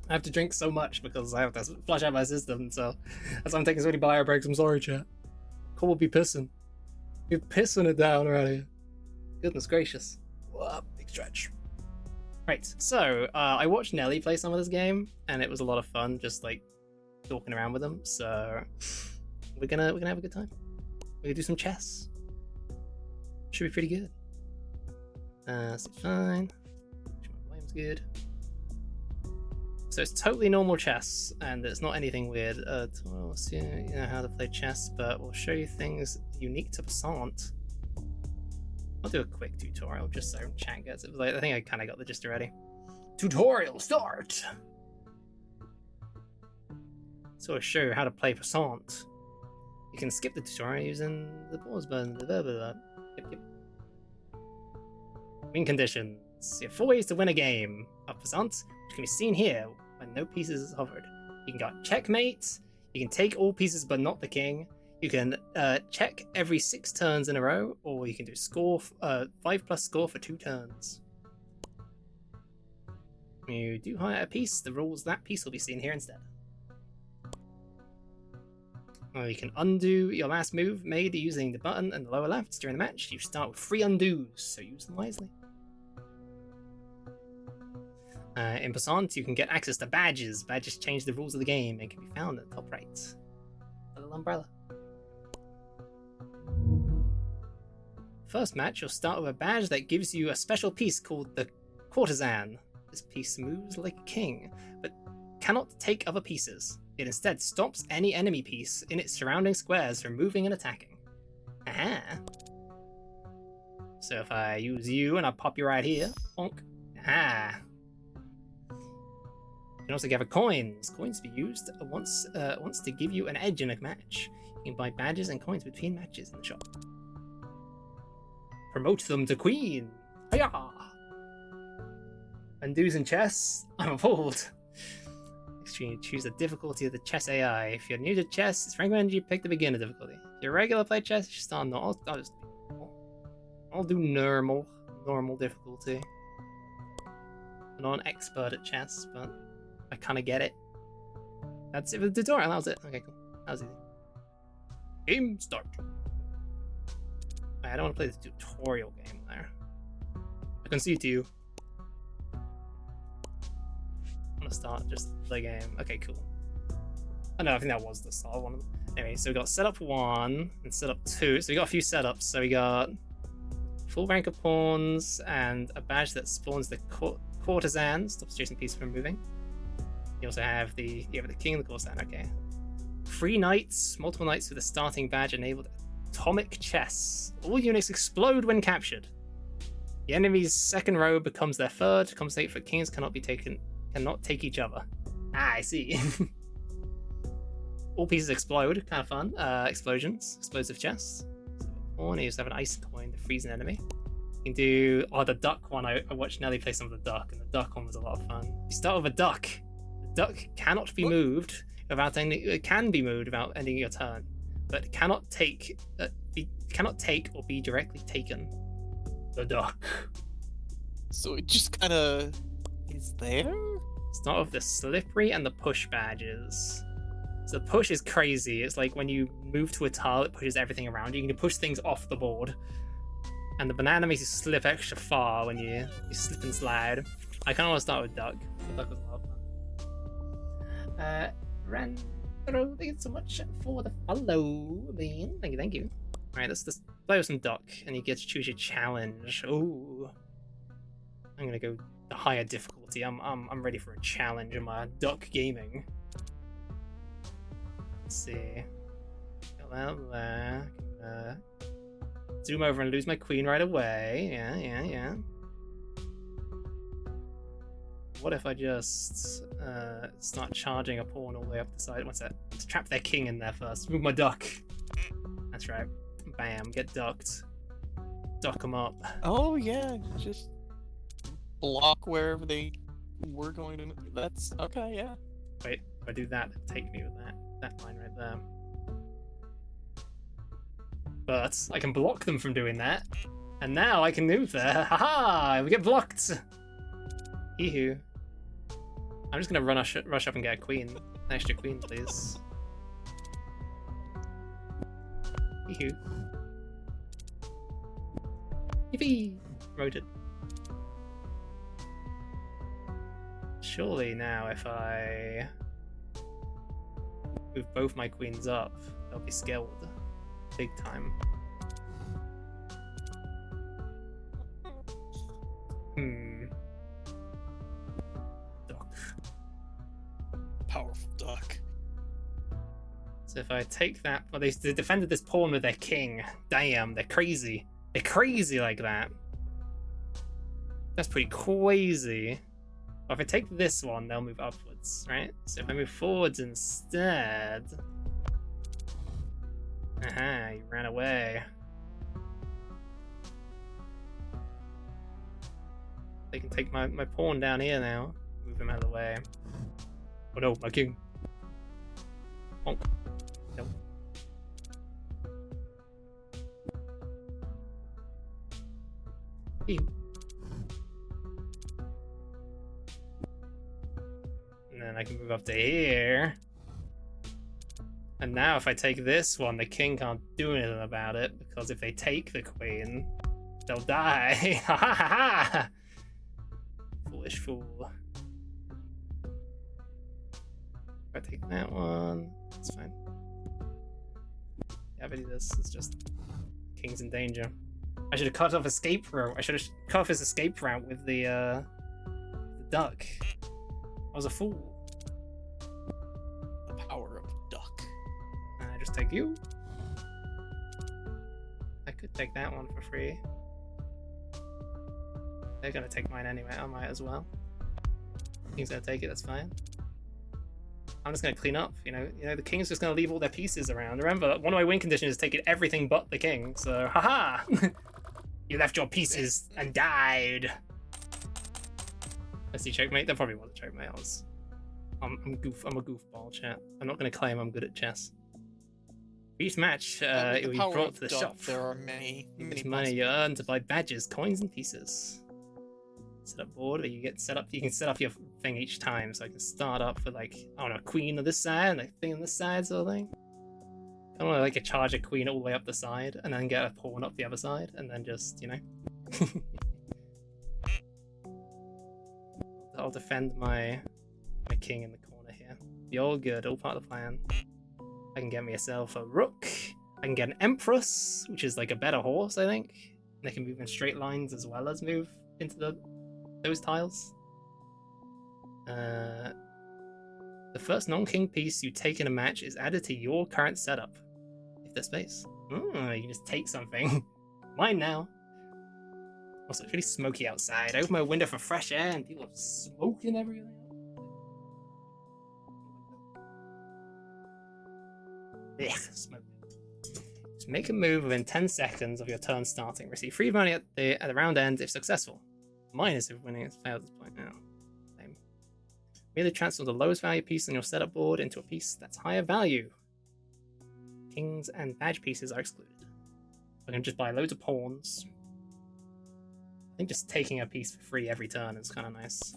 I have to drink so much because I have to flush out my system, so that's why I'm taking so many bio breaks. I'm sorry, chat. Cole will be pissing. You're pissing it down already. Goodness gracious. Whoa, big stretch. Right, so I watched Nelly play some of this game, and it was a lot of fun, just like talking around with them. So we're gonna have a good time. We're gonna do some chess. Should be pretty good. So fine. My volume's good. So it's totally normal chess, and it's not anything weird. We'll see, you know how to play chess, but we'll show you things unique to Passant. I'll do a quick tutorial just so chat gets it. Like, I think I kind of got the gist already. Tutorial start! So I'll show you how to play Passant. You can skip the tutorial using the pause button. Blah, blah, blah. Yep. Win conditions. You have 4 ways to win a game of Passant, which can be seen here when no pieces is hovered. You can go checkmate, you can take all pieces but not the king, you can check every 6 turns in a row, or you can do score 5+ score for 2 turns. When you do hire a piece, the rules that piece will be seen here instead. You can undo your last move made using the button in the lower left during the match. You start with 3 undos, so use them wisely. In Passant, you can get access to badges. Badges change the rules of the game and can be found at the top right. A little umbrella. First match, you'll start with a badge that gives you a special piece called the Courtesan. This piece moves like a king, but cannot take other pieces. It instead stops any enemy piece in its surrounding squares from moving and attacking. Aha! So if I use you and I pop you right here, bonk. Aha! You can also gather coins. Coins to be used once to give you an edge in a match. You can buy badges and coins between matches in the shop. Promote them to queen. Hiya! Undos in chess? I'm appalled. You choose the difficulty of the chess AI. If you're new to chess, it's recommended you pick the beginner difficulty. If you're regular play chess, you should start on I'll do normal difficulty. I'm not an expert at chess, but I kind of get it. That's it for the tutorial. That was it. Okay, cool. That was easy. Game start. I don't want to play this tutorial game there. I can see it to you. I'm gonna start just the game. Okay, cool. Oh no, I think that was the start one. Anyway, so we got setup 1 and setup 2. So we got a few setups. So we got full rank of pawns and a badge that spawns the courtesan, stops adjacent pieces from moving. You also have the king and the courtesan. Okay. 3 knights, multiple knights with a starting badge enabled. Atomic chess. All units explode when captured. The enemy's second row becomes their third. Compensate for kings cannot take each other. Ah, I see. All pieces explode. Kind of fun. Explosions. Explosive chests. Pawn. You just have an ice coin to freeze an enemy. You can do the duck one. I watched Nelly play some of the duck, and the duck one was a lot of fun. You start with a duck. The duck cannot be moved without ending. It can be moved without ending your turn, but it cannot take or be directly taken. The duck. So it just kind of is there? Start with the slippery and the push badges. So the push is crazy. It's like when you move to a tile, it pushes everything around you. You can push things off the board. And the banana makes you slip extra far when you slip and slide. I kind of want to start with duck. Duck was a lot of fun. Randro, thank you so much for the follow, man. Thank you. Alright, let's play with some duck, and you get to choose your challenge. Ooh. I'm gonna go the higher difficulty. I'm ready for a challenge in my duck gaming. Let's see. Got that there. Zoom over and lose my queen right away. Yeah. What if I just start charging a pawn all the way up the side? What's that? Let's trap their king in there first. Move my duck. That's right. Bam, get ducked. Duck them up. Oh yeah, just block wherever they were going to. That's okay, yeah. Wait, if I do that, it'll take me with that line right there. But I can block them from doing that, and now I can move there. Haha! We get blocked. Eehoo. I'm just gonna rush up and get a queen. An extra queen, please. Yoo-hoo. Yippee! Promoted. Surely now if I move both my queens up, they'll be skilled. Big time. Duck. Powerful duck. So if I take that, well, they defended this pawn with their king. Damn, they're crazy. They're crazy like that. That's pretty crazy. But if I take this one, they'll move upwards, right? So if I move forwards instead... Aha, you ran away. They can take my pawn down here now. Move him out of the way. Oh no, my king. Bonk. Nope. Ew. And then I can move up to here. And now if I take this one, the king can't do anything about it, because if they take the queen, they'll die. Ha ha ha ha! Foolish fool. If I take that one, it's fine. Yeah, but this is just king's in danger. I should have cut off escape route. I should have cut off his escape route with the duck. I was a fool. The power of duck. I just take you. I could take that one for free. They're gonna take mine anyway. I might as well. King's gonna take it. That's fine. I'm just gonna clean up. You know, the king's just gonna leave all their pieces around. Remember, one of my win conditions is taking everything but the king. So, haha! You left your pieces and died. Let's see, checkmate. That probably was a checkmate. I'm a goofball, chat. I'm not gonna claim I'm good at chess. For each match, it will be brought to the shop. There are many money you earn to buy badges, coins, and pieces. Set up board where you get set up. You can set up your thing each time, so I can start up with like, I don't know, queen on this side and a thing on this side, sort of thing. I want to like charge a queen all the way up the side, and then get a pawn up the other side, and then just, you know. I'll defend my king in the corner here. Be all good, all part of the plan. I can get myself a rook. I can get an empress, which is like a better horse, I think. And they can move in straight lines as well as move into those tiles. The first non-king piece you take in a match is added to your current setup. If there's space. You can just take something. Mine now. Also, it's really smoky outside. I open my window for fresh air and people are smoking everything. Ugh, smoke. Just make a move within 10 seconds of your turn starting. Receive free money at the round end if successful. Minus if winning has failed at this point now. Same. Merely transfer the lowest value piece on your setup board into a piece that's higher value. Kings and badge pieces are excluded. I can just buy loads of pawns. I think just taking a piece for free every turn is kind of nice.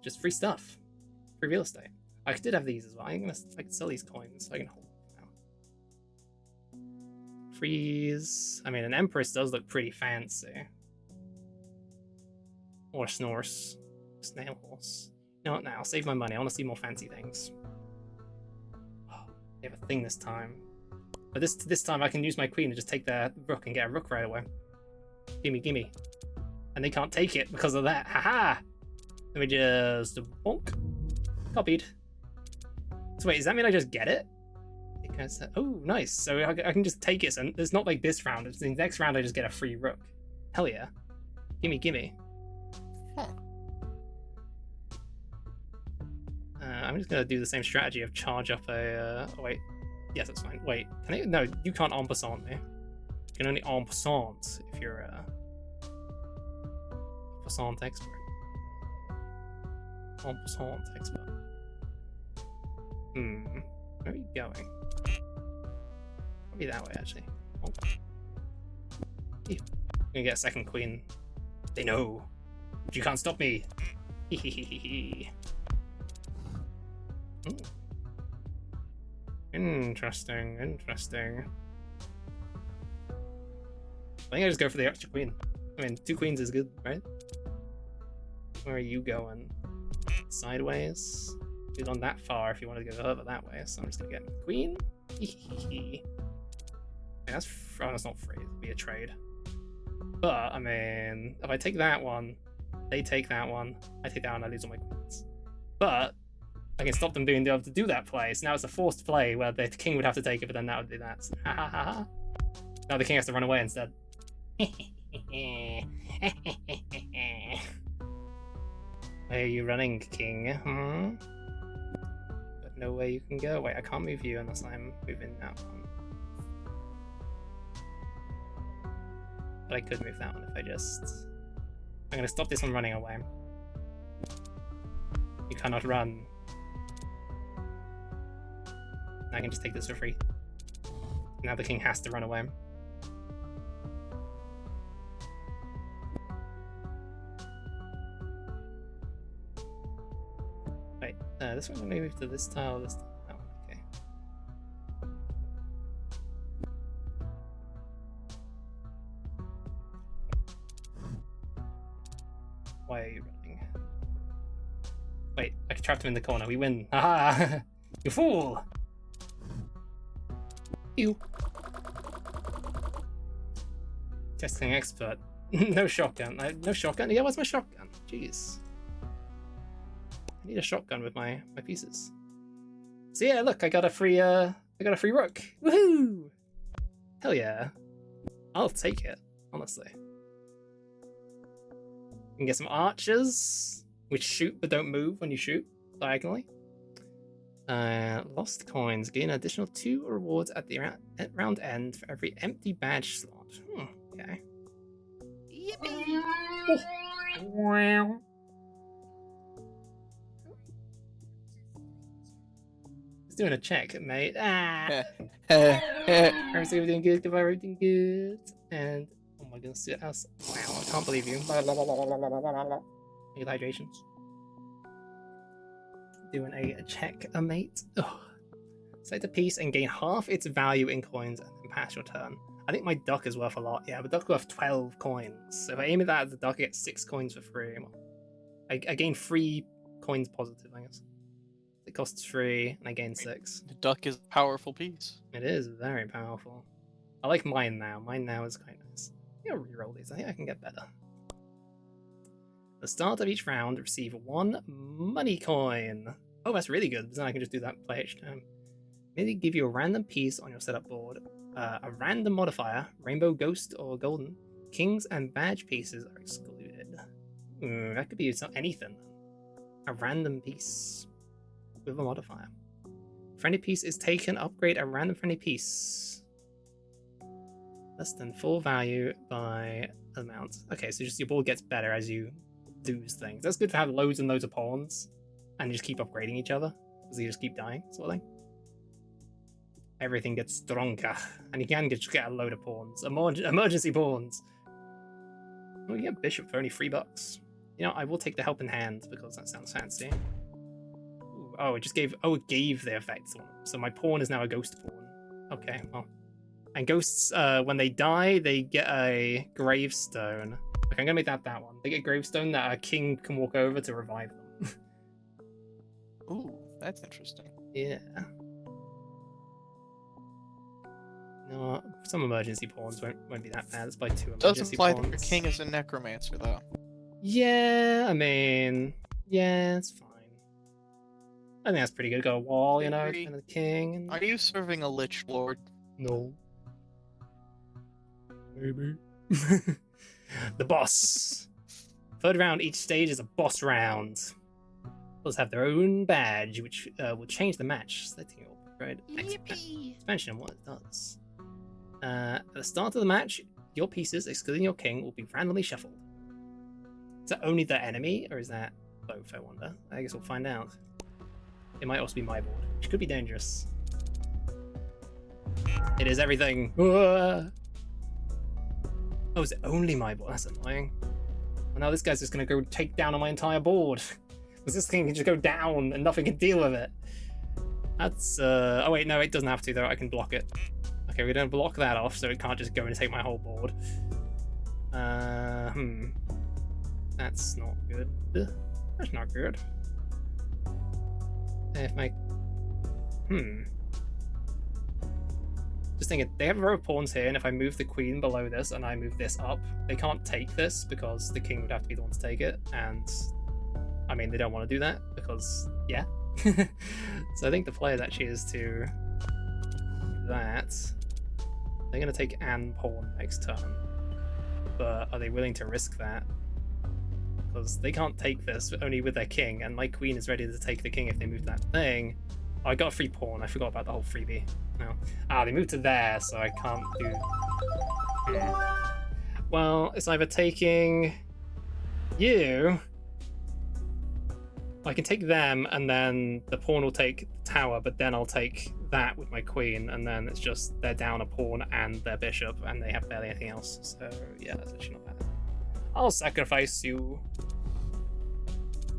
Just free stuff. Free real estate. I did have these as well. I can sell these coins so I can hold them now. Freeze. I mean, an Empress does look pretty fancy. Or Snorse. Snail horse. You know what, now I'll save my money. I want to see more fancy things. Oh, they have a thing this time. But this time I can use my queen to just take their rook and get a rook right away. Gimme, gimme. And they can't take it because of that. Haha! Let me just bonk. Copied. So wait, does that mean I just get it? Oh, nice. So I can just take it. So it's not like this round. It's the next round I just get a free rook. Hell yeah. Gimme, gimme. Huh. I'm just going to do the same strategy of charge up a... oh, wait. Yes, that's fine. Wait. Can I... No, you can't en passant me. You can only en passant if you're a... passant expert. En passant expert. Where are you going? Probably that way, actually. Oh. I'm gonna get a second queen. They know. But you can't stop me. Interesting, interesting. I think I just go for the extra queen. I mean, 2 queens is good, right? Where are you going? Sideways? You've gone that far if you want to go over that way, so I'm just gonna get queen. That's not free, it'd be a trade. But, I mean, if I take that one, they take that one, I take that one, I lose all my queens. But, I can stop them being able to do that play, so now it's a forced play where the king would have to take it, but then that would be that. So, ha ha ha. Now the king has to run away instead. Where are you running, king? But no way you can go. Wait, I can't move you unless I'm moving that one. But I could move that one if I just... I'm gonna stop this one running away. You cannot run. I can just take this for free. Now the king has to run away. Wait, this one's gonna move to this tile, this tile. That one, okay. Why are you running? Wait, I trapped him in the corner. We win. Haha! You fool! You. Testing expert. No shotgun. No shotgun? Yeah, where's my shotgun? Jeez. I need a shotgun with my pieces. So yeah, look, I got a free rook. Woohoo! Hell yeah. I'll take it, honestly. You can get some archers, which shoot but don't move when you shoot diagonally. Lost coins. Gain an additional 2 rewards at the round end for every empty badge slot. Okay. Yippee! Wow. He's doing a check, mate. Everything doing good. Goodbye, everything good. And oh my goodness, wow, I can't believe you. Need hydration. Doing a check, mate. Ugh. Select a piece and gain half its value in coins and then pass your turn. I think my duck is worth a lot. Yeah, the duck worth 12 coins. So if I aim at that, the duck gets 6 coins for free. I gain 3 coins positive, I guess. It costs 3 and I gain 6. The duck is a powerful piece. It is very powerful. I like mine now. Mine now is quite nice. I'll reroll these. I think I can get better. At the start of each round, receive 1 money coin. Oh, that's really good. Then I can just do that play each time. Maybe give you a random piece on your setup board. A random modifier, rainbow, ghost, or golden. Kings and badge pieces are excluded. That could be anything. A random piece with a modifier. Friendly piece is taken. Upgrade a random friendly piece. Less than full value by amount. Okay, so just your board gets better as you lose things. That's good to have loads and loads of pawns and you just keep upgrading each other because you just keep dying, sort of thing. Everything gets stronger and you can just get a load of pawns. Emergency pawns. We get bishop for only $3. You know, I will take the helping hand because that sounds fancy. Ooh, oh, it just gave. Oh, it gave the effect one. So my pawn is now a ghost pawn. Okay, well. And ghosts, when they die, they get a gravestone. Okay, I'm gonna make that one. They get a gravestone that a king can walk over to revive them. Ooh, that's interesting. Yeah. No, some emergency pawns won't be that bad. Let's buy 2 emergency Does imply pawns. that your king is a necromancer, though. Yeah, I mean, yeah, it's fine. I think that's pretty good. Got a wall, you know, Agree. and the king. And... Are you serving a lich lord? No. Maybe. The boss. Third round, each stage is a boss round. Boss have their own badge, which will change the match. Selecting your preferred expansion and what it does. At the start of the match, your pieces, excluding your king, will be randomly shuffled. Is that only the enemy, or is that both, I wonder? I guess we'll find out. It might also be my board, which could be dangerous. It is everything. Oh, is it only my board? That's annoying. Well, now this guy's just gonna go take down on my entire board. Because this thing can just go down and nothing can deal with it. That's, oh wait, no, it doesn't have to though, I can block it. Okay, we're gonna block that off so it can't just go and take my whole board. That's not good. That's not good. If my... Just thinking, they have a row of pawns here, and if I move the queen below this and I move this up, they can't take this because the king would have to be the one to take it, and I mean, they don't want to do that because, yeah. So I think the plan actually is to do that. They're going to take an pawn next turn, but are they willing to risk that? Because they can't take this only with their king, and my queen is ready to take the king if they move that thing. Oh, I got a free pawn. I forgot about the whole freebie. No. Ah, they moved to there, so I can't do... Well, it's either taking you... I can take them, and then the pawn will take the tower, but then I'll take that with my queen, and then it's just they're down a pawn and their bishop, and they have barely anything else. So, yeah, that's actually not bad. I'll sacrifice you.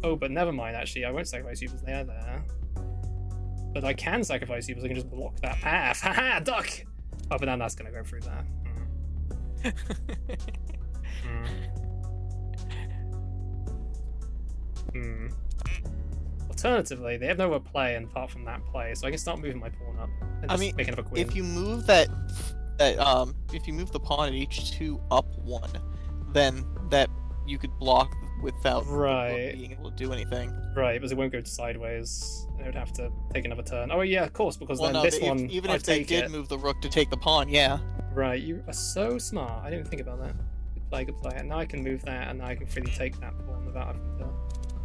Oh, but never mind, actually. I won't sacrifice you because they are there. But I can sacrifice you because I can just block that path. Haha, duck! Oh, but then that's going to go through there. Alternatively, they have nowhere to play apart from that play, so I can start moving my pawn up and just make another queen. If you move that, if you move the pawn at h2 up 1, then that you could block without being able to do anything. Right, because it won't go sideways. They would have to take another turn. Oh yeah, of course, because well, then no, this one, even if they did move the rook to take the pawn, yeah. Right, you are so smart. I didn't think about that. Good play, good play. And now I can move that, and now I can freely take that pawn without having to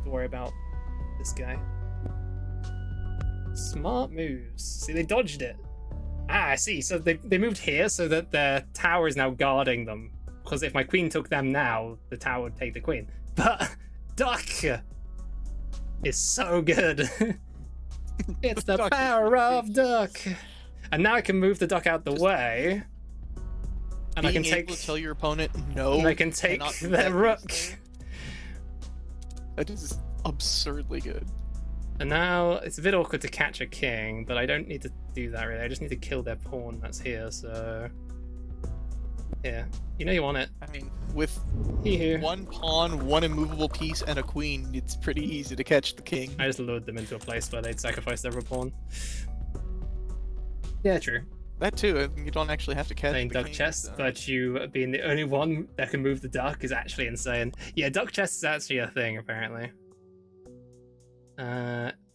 worry about this guy. Smart moves. See, they dodged it. Ah, I see. So they moved here so that their tower is now guarding them. Because if my queen took them now, the tower would take the queen. But duck is so good. It's the power of duck. And now I can move the duck out the way. And I can take... able to tell your opponent no. And I can take their rook. That is absurdly good. And now it's a bit awkward to catch a king, but I don't need to do that really. I just need to kill their pawn that's here, so... Yeah, you know you want it. I mean, with here. One pawn, one immovable piece, and a queen, it's pretty easy to catch the king. I just lured them into a place where they'd sacrifice their pawn. Yeah, true. That too, you don't actually have to catch playing the duck king, chess, so. But you being the only one that can move the duck is actually insane. Yeah, duck chess is actually a thing, apparently.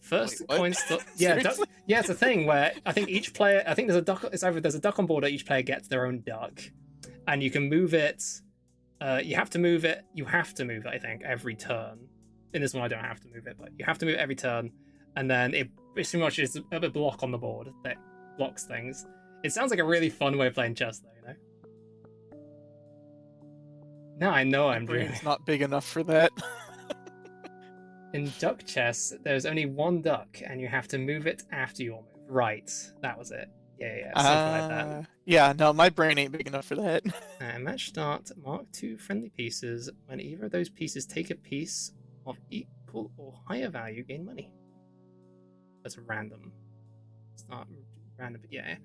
First Wait, coin slot. Yeah, yeah, it's a thing where I think each player. I think there's a duck. It's either there's a duck on board, or each player gets their own duck, and you can move it. You have to move it. You have to move it. I think every turn. In this one, I don't have to move it, but you have to move it every turn, and then it pretty much is a block on the board that blocks things. It sounds like a really fun way of playing chess, though. You know. Now I know I'm dreaming. It's not big enough for that. In duck chess, there's only one duck, and you have to move it after your move. Right, that was it. Yeah, something like that. Yeah, no, my brain ain't big enough for that. Match start, mark 2 friendly pieces. When either of those pieces take a piece of equal or higher value, gain money. That's random. It's not random, but yeah.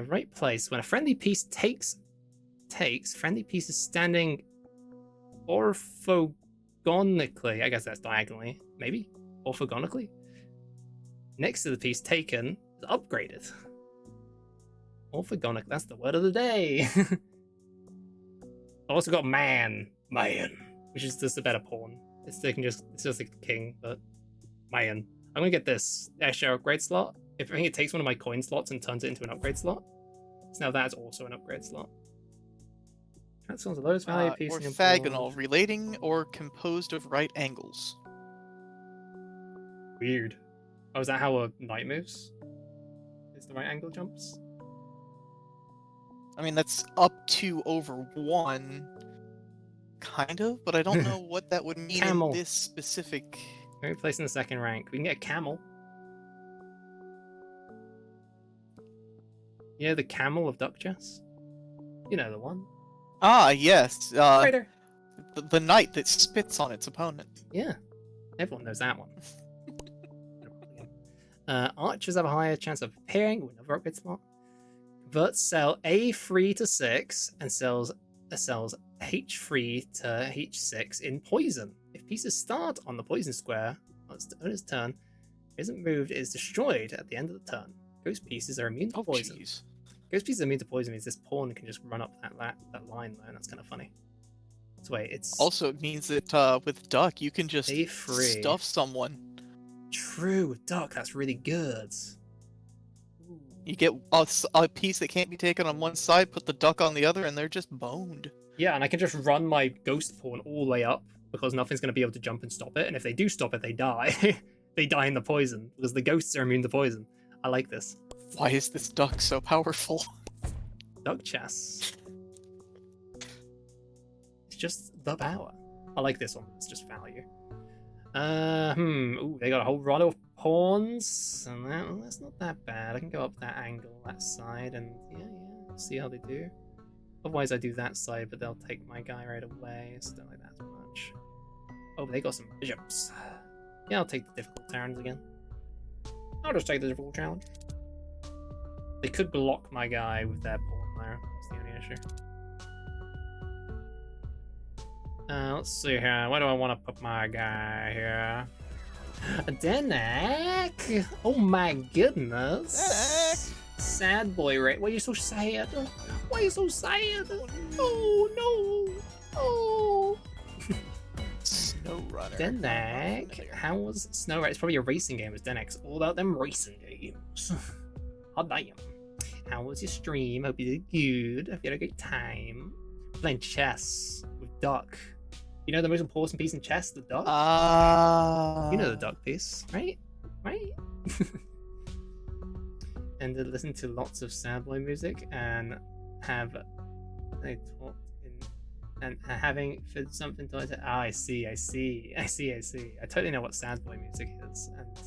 Right place. When a friendly piece takes friendly pieces standing orthogonically, I guess that's diagonally, maybe? Orthogonically? Next to the piece taken is upgraded. Orthogonic, that's the word of the day. I also got man, which is just a better pawn. It's just a king, but man. I'm gonna get this extra upgrade slot. If I think it takes one of my coin slots and turns it into an upgrade slot. So now that's also an upgrade slot. Transforms the lowest value piece. Orthogonal, relating or composed of right angles. Weird. Oh, is that how a knight moves? Is the right angle jumps? I mean, that's up 2 over 1, kind of, but I don't know what that would mean in this specific... Very place in the second rank. We can get a camel. Yeah, the camel of duck chess? You know the one. Ah, yes. Traitor. The knight that spits on its opponent. Yeah, everyone knows that one. Archers have a higher chance of appearing with another upgrade slot. Converts cell A3 to 6 and sells H3 to H6 in poison. If pieces start on the poison square on its turn, if it isn't moved, it is destroyed at the end of the turn. Ghost pieces are immune to poison. Jeez. Ghost pieces are immune to poison means this pawn can just run up that line though, and that's kind of funny. So wait, it's Also, it means that with Duck, you can just A3. stuff someone. True, with Duck, that's really good. Ooh. You get a piece that can't be taken on one side, put the Duck on the other, and they're just boned. Yeah, and I can just run my ghost pawn all the way up because nothing's going to be able to jump and stop it. And if they do stop it, they die. They die in the poison because the ghosts are immune to poison. I like this. Why is this Duck so powerful? Duck chess. It's just the power. I like this one. It's just value. Ooh, they got a whole rod of pawns, and that's not that bad. I can go up that angle, that side, and yeah, see how they do. Otherwise, I do that side, but they'll take my guy right away, so don't like that as much. Oh, but they got some bishops. Yeah, I'll take the difficult turns again. I'll just take the difficult challenge. They could block my guy with their pawn there. That's the only issue. Let's see here. Where do I want to put my guy here? Denek! Oh my goodness! Denek! Sad boy, right? Why are you so sad? Why are you so sad? Oh no! Oh! Snow Runner. Denek? How was Snow Runner? It's probably a racing game. It's Denek's all about them racing games. Hot damn. How was your stream? Hope you did good. Hope you had a great time. Playing chess with Duck. You know the most important piece in chess? The duck? You know the duck piece, right? Right? And listen to lots of sad boy music and they talked in and having for something to I see. I totally know what sad boy music is, and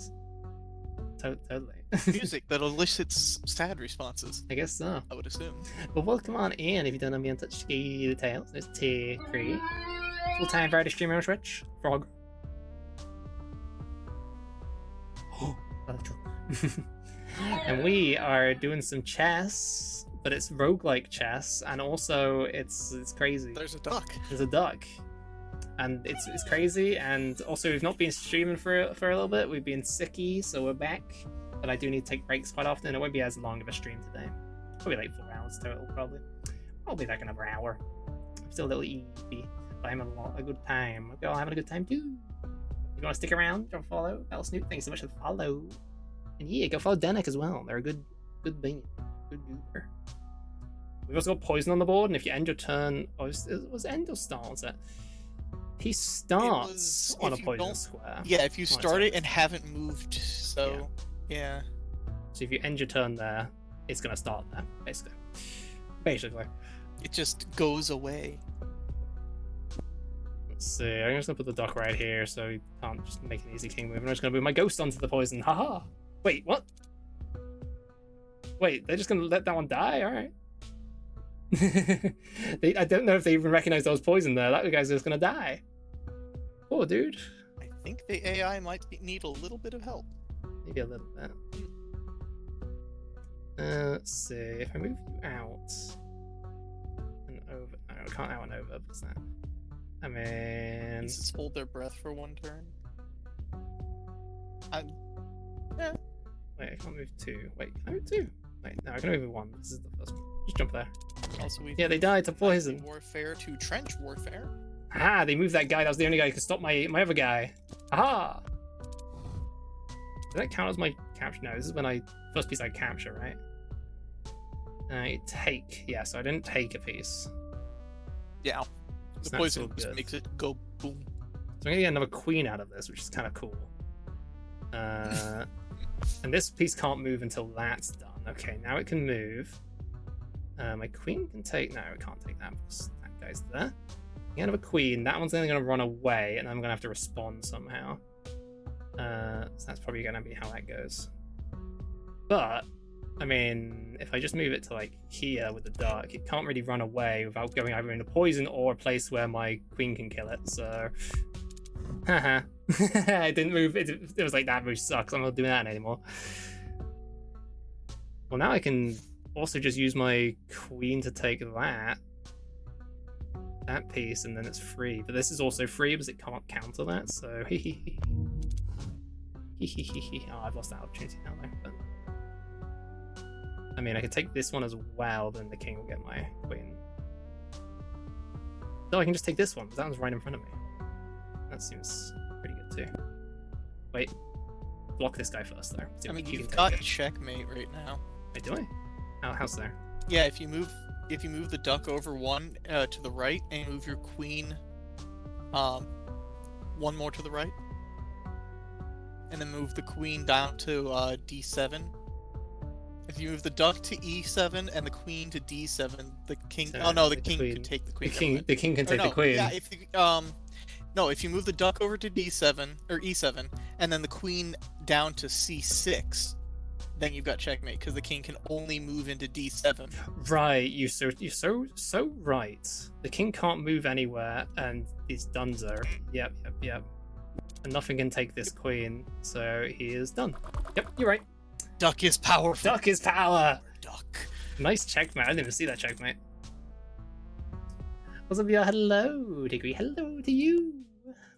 totally. Music that elicits sad responses. I guess so. I would assume. But welcome on in if you don't know me on Touch Details. There's T3. Full-time variety streamer on Twitch. Frog. Oh, and we are doing some chess, but it's roguelike chess, and also it's crazy. There's a duck. There's a duck. And it's crazy, and also we've not been streaming for a little bit. We've been sicky, so we're back. But I do need to take breaks quite often. It won't be as long of a stream today. Probably like 4 hours total, probably. I'll be back another hour. I'm still a little eepy, but I'm having a good time. Hope y'all having a good time too. If you want to stick around, drop a follow. Bell Snoop, thanks so much for the follow. And yeah, go follow Denek as well. They're a good bean. Good goober. We've also got poison on the board, and if you end your turn, it was end or start, was it? He starts on a poison square. Yeah, if you start it and haven't moved, so yeah. So if you end your turn there, it's gonna start there, basically. It just goes away. Let's see, I'm just gonna put the duck right here so he can't just make an easy king move. I'm just gonna move my ghost onto the poison. Haha! Wait, what? Wait, they're just gonna let that one die? Alright. I don't know if they even recognize those poison there. That guy's just gonna die. Poor dude. I think the AI might need a little bit of help. Maybe a little bit. Let's see. If I move you out and over, no, I can't out and over. What's that? I mean, Just hold their breath for one turn. Wait, I can't move 2. Wait, can I move 2? Wait, no, I can move 1. This is the first one. Just jump there. Also, Yeah, they died to poison. Warfare to trench warfare. Aha! They moved that guy. That was the only guy who could stop my other guy. Aha! Does that count as my capture? No, this is when first piece I capture, right? I take. Yeah, so I didn't take a piece. Yeah. The poison just makes it go boom. So I'm gonna get another queen out of this, which is kind of cool. And this piece can't move until that's done. Okay, now it can move. My queen can take. No, it can't take that because that guy's there. You have a queen. That one's only going to run away, and I'm going to have to respond somehow. So that's probably going to be how that goes. But I mean, if I just move it to like here with the duck, it can't really run away without going either into poison or a place where my queen can kill it. So, haha, I didn't move. It was like that move sucks. I'm not doing that anymore. Well, now I can also just use my queen to take that piece, and then it's free. But this is also free because it can't counter that. So, oh, I've lost that opportunity now though. But... I mean, I could take this one as well, then the king will get my queen. So I can just take this one. That one's right in front of me. That seems pretty good too. Wait, block this guy first though. I mean, you've got checkmate right now. Wait, do I? Oh, how's there? Yeah, if you move the duck over one to the right and move your queen one more to the right, and then move the queen down to d7. If you move the duck to e7 and the queen to d7, the king. Oh no, the king could take the queen. The king can take the queen. Yeah, if you, no, if you move the duck over to d7 or e7 and then the queen down to c6, then you've got checkmate because the king can only move into d7. Right, you're so right. The king can't move anywhere, and he's donezo. Yep. And nothing can take this queen, so he is done. Yep, you're right. Duck is powerful. Duck is power. Duck. Nice checkmate. I didn't even see that checkmate. What's up, y'all? Hello, Degree. Hello to you.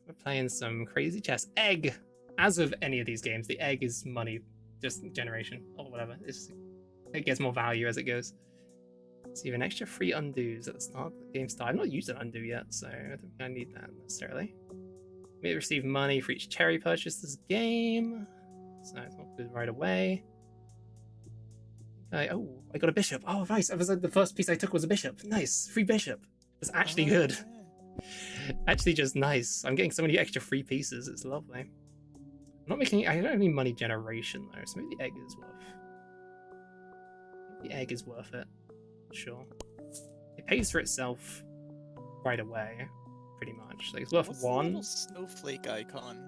We're playing some crazy chess. Egg. As with any of these games, the egg is money, just generation or whatever. It gets more value as it goes. So you have an extra 3 undos at the start of the game start. I've not used an undo yet, so I don't think I need that necessarily. We receive money for each cherry purchase this game. So it's not good right away. Oh, I got a bishop. Oh, nice. I was like, the first piece I took was a bishop. Nice. Free bishop. It's actually good. Actually just nice. I'm getting so many extra free pieces. It's lovely. I'm not making... I don't have any money generation, though, so maybe the egg is worth... The egg is worth it. Sure. It pays for itself right away, pretty much. Like, it's worth What's 1. The little snowflake icon?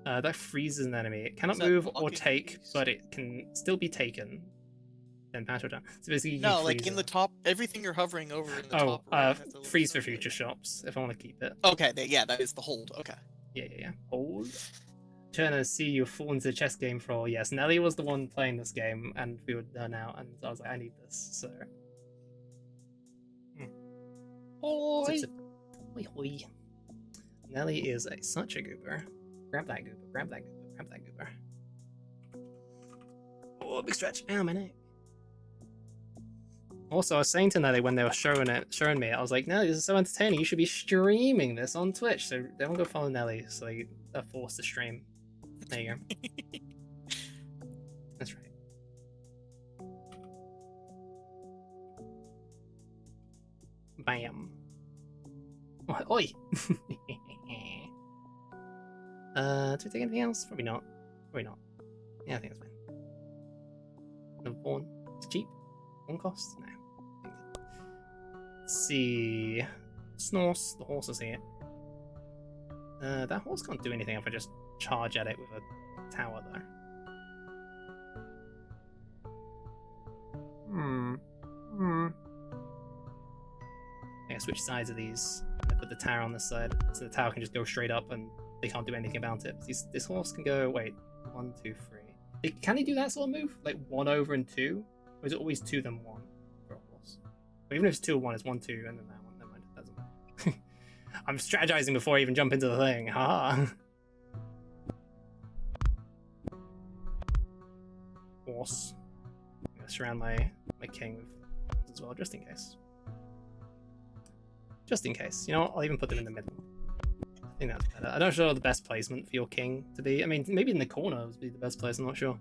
That freezes an enemy. It cannot move or take, but it can still be taken. Then battle down. So basically, no, like in the top, everything you're hovering over in the top. Freeze for future shops if I want to keep it. Okay, yeah, that is the hold. Okay. Yeah. Hold. Trying to see you fall into the chess game for all. Yes, Nelly was the one playing this game, and we were done out, and I was like, I need this. So. Oi. Hoi. Nelly is such a goober. Grab that goober. Grab that goober. Grab that goober. Oh, big stretch. Ow, my neck. Also, I was saying to Nelly when they were showing me, I was like, Nelly, this is so entertaining. You should be streaming this on Twitch. So everyone go follow Nelly, so they're forced to stream. There you go. That's right. Bam. Oh, oi! Do we take anything else? Probably not. Yeah, I think that's fine. Number 1. It's cheap. 1 cost? No. Let's see. Snorse. The horse is here. That horse can't do anything if I just charge at it with a tower, though. I switch sides of these. I put the tower on this side, so the tower can just go straight up and they can't do anything about it. This horse can go, wait, 1, 2, 3. Can he do that sort of move? Like 1 over and 2? Or is it always 2 then 1 for a horse? Or even if it's 2 or 1, it's 1, 2, and then that one. Never mind, it doesn't matter. I'm strategizing before I even jump into the thing. Haha. Horse. I'm gonna surround my king with as well, just in case. Just in case. You know what? I'll even put them in the middle. I think that's better. I'm not sure the best placement for your king to be. I mean, maybe in the corner would be the best place. I'm not sure.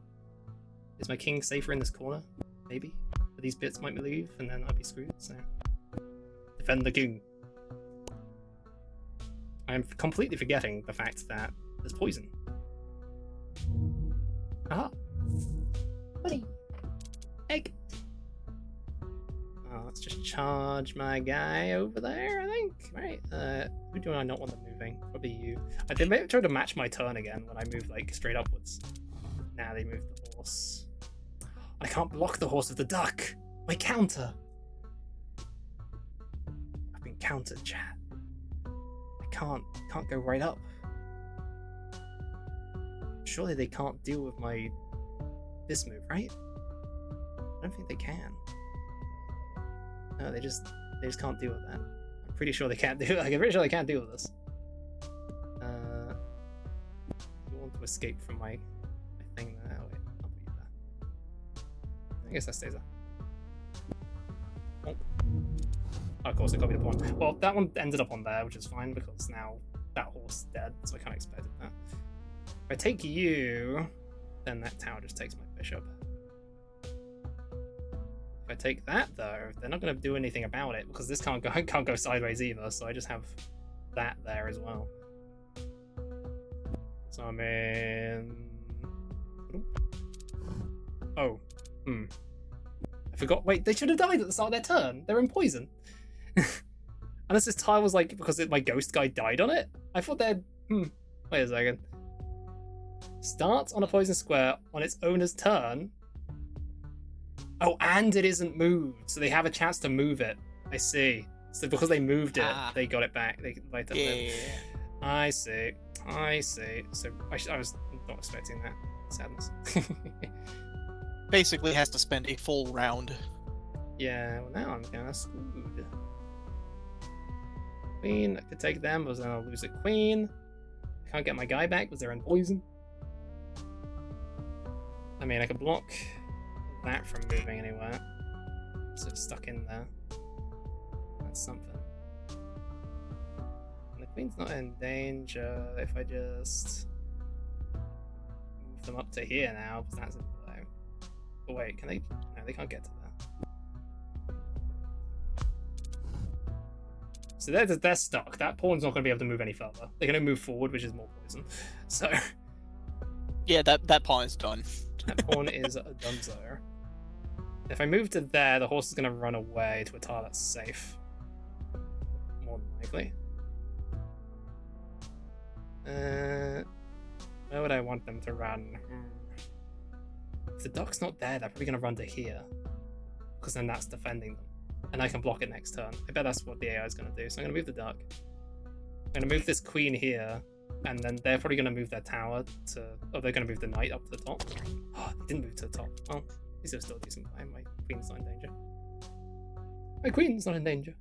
Is my king safer in this corner? Maybe. But these bits might leave, and then I'd be screwed. So defend the king. I'm completely forgetting the fact that there's poison. Aha! Buddy! Egg! Let's just charge my guy over there, I think. Right. Who do I not want them moving? Probably you. They may try to match my turn again when I move like straight upwards. Now they move the horse. I can't block the horse with the duck. My counter. I've been countered, chat. I can't go right up. Surely they can't deal with this move, right? I don't think they can. No, they just can't deal with that. I'm pretty sure they can't do it. Like, I'm pretty sure they can't deal with this. I want to escape from my thing there. Oh, wait, I'll put you there. I guess that stays there. Oh. Oh, of course, it copied a pawn. Well, that one ended up on there, which is fine because now that horse is dead, so I kind of expected that. If I take you, then that tower just takes my bishop. If I take that, though, they're not going to do anything about it because this can't go sideways either, so I just have that there as well. So I'm in... Oh. I forgot. Wait, they should have died at the start of their turn. They're in poison. Unless this tile was like, because my ghost guy died on it? I thought they'd... Wait a second. Starts on a poison square on its owner's turn. Oh, and it isn't moved, so they have a chance to move it. I see. So because they moved it, they got it back. They light up. Yeah. I see. So I was not expecting that. Sadness. Basically has to spend a full round. Yeah, well now I'm kinda screwed. Queen, I could take them, but then I'll lose a queen. I can't get my guy back because they're in poison. I mean, I could block that from moving anywhere. So it's stuck in there. That's something. And the queen's not in danger if I just move them up to here now, because that's in the way. But wait, can they? No, they can't get to that. So they're stuck. That pawn's not going to be able to move any further. They're going to move forward, which is more poison. So yeah, that pawn is done. That pawn is donezo. If I move to there, the horse is going to run away to a tile that's safe. More than likely. Where would I want them to run? If the duck's not there, they're probably going to run to here. Because then that's defending them. And I can block it next turn. I bet that's what the AI is going to do. So I'm going to move the duck. I'm going to move this queen here. And then they're probably going to move their tower to... Oh, they're going to move the knight up to the top. Oh, they didn't move to the top. Well, these are still decent time. My queen's not in danger. My queen's not in danger.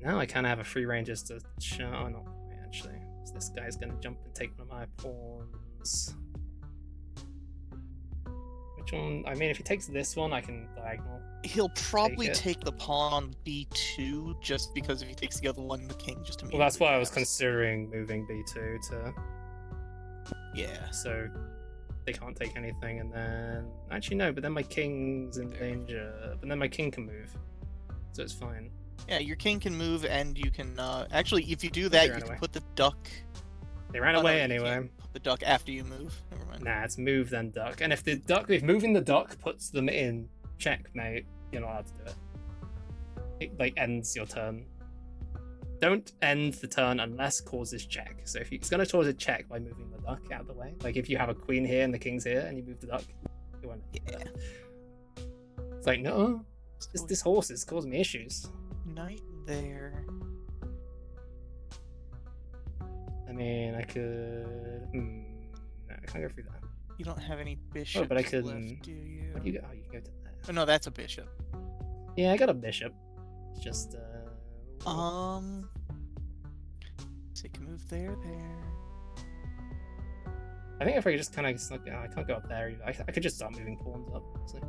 Now I kind of have a free range just to... Oh, not quite, actually. So this guy's going to jump and take one of my pawns. Which one? I mean, if he takes this one, I can diagonal. He'll probably take the pawn on B2 just because if he takes the other one, the king just immediately. Well, that's why I was considering moving B2 to. Yeah. So they can't take anything, and then actually no, but then my king's in danger. But then my king can move, so it's fine. Yeah, your king can move, and you can actually, if you do that, you can put the duck. They ran away anyway. Put the duck after you move. Never mind. Nah, it's move then duck. And if if moving the duck puts them in checkmate, you're not allowed to do it. It like ends your turn. Don't end the turn unless causes check. So if it's going to cause a check by moving the duck out of the way, like if you have a queen here and the king's here and you move the duck, you won't. Yeah. It's like no, this horse is causing me issues. Knight there. I mean, I could. No, I can't go through that. You don't have any bishops but I could. left, do you? What do you go? Oh, you can go to that. Oh, no, that's a bishop. Yeah, I got a bishop. It's just Take a move there. I think if I just kind of, I can't go up there either. I could just start moving pawns up. So